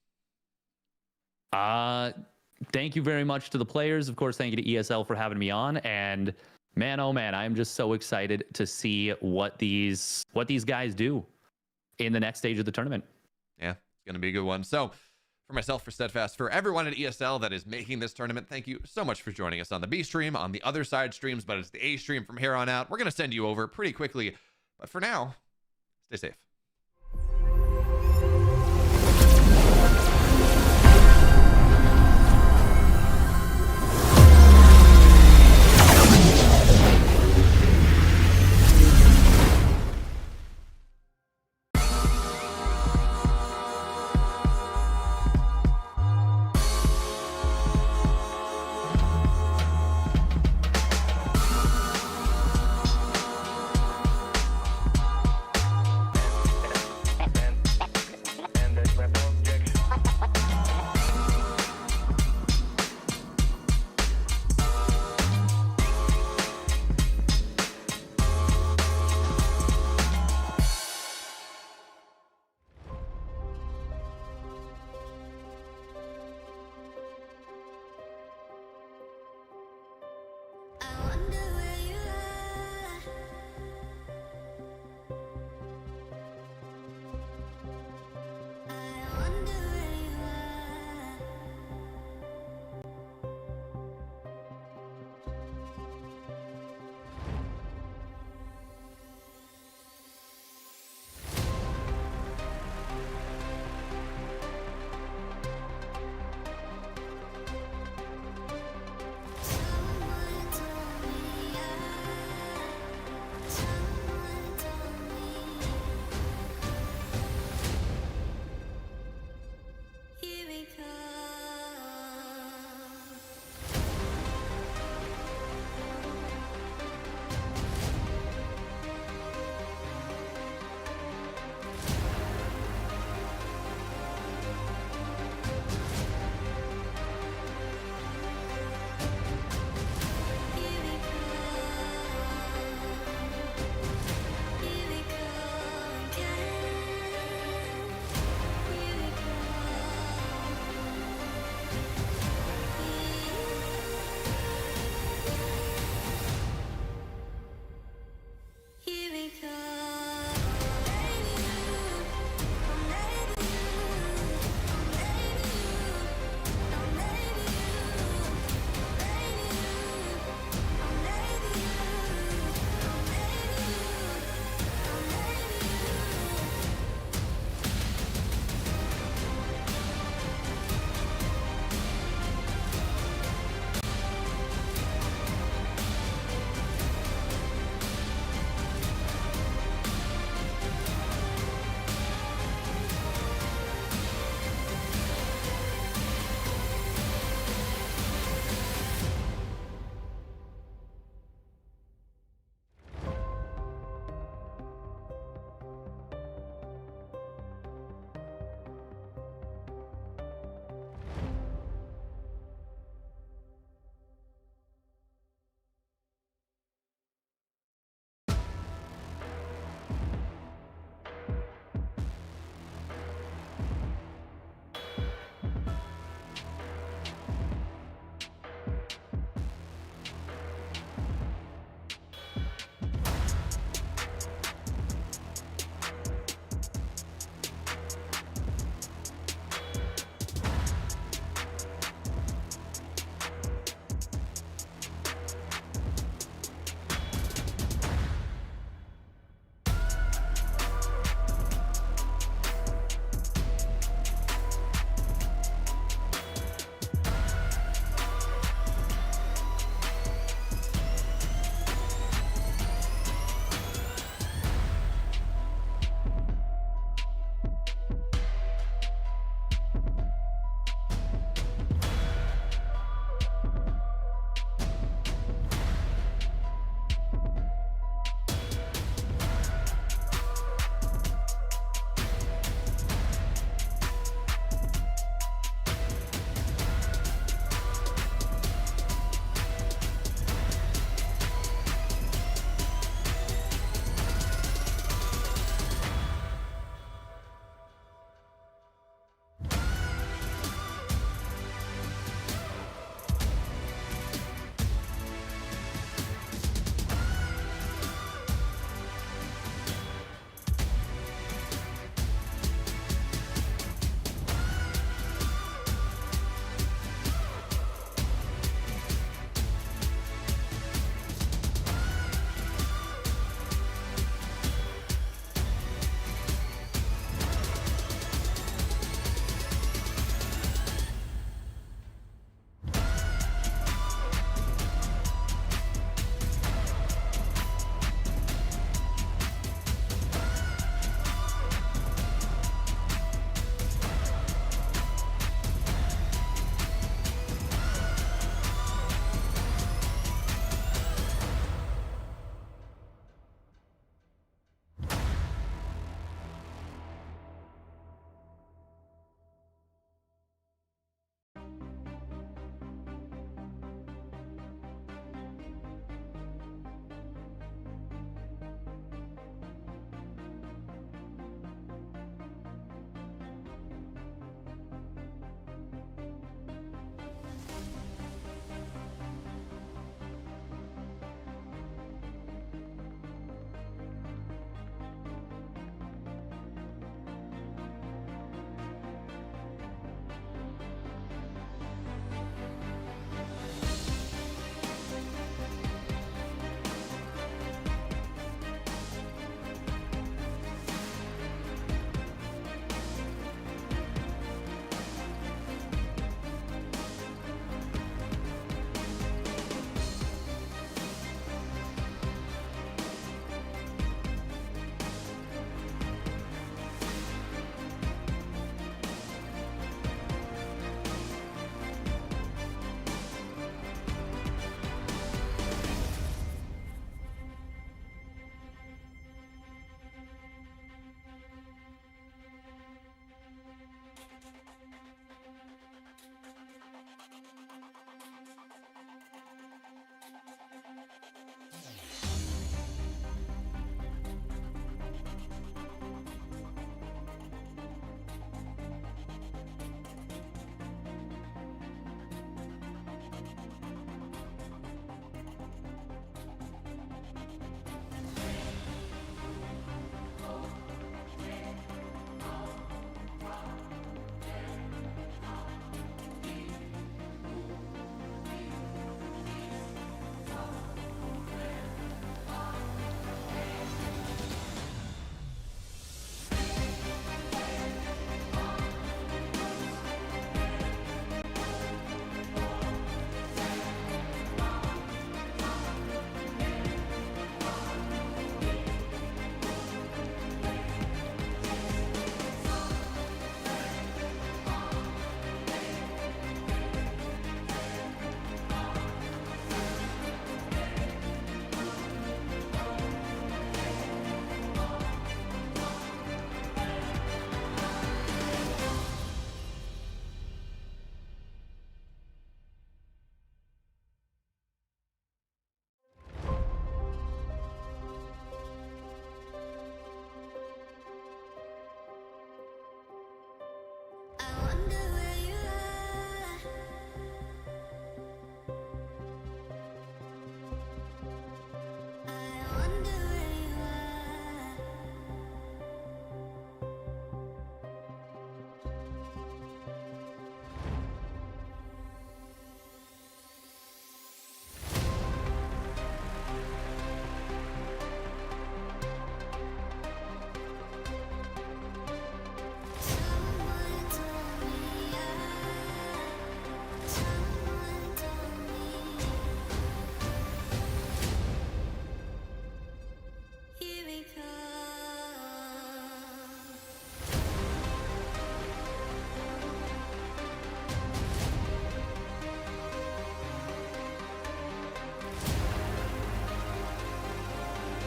Thank you very much to the players. Of course, thank you to ESL for having me on. And man, oh man, I am just so excited to see what these guys do in the next stage of the tournament. Yeah, it's going to be a good one. So for myself, for Steadfast, for everyone at ESL that is making this tournament, thank you so much for joining us on the B stream, on the other side streams, but it's the A stream from here on out. We're going to send you over pretty quickly. But for now, stay safe.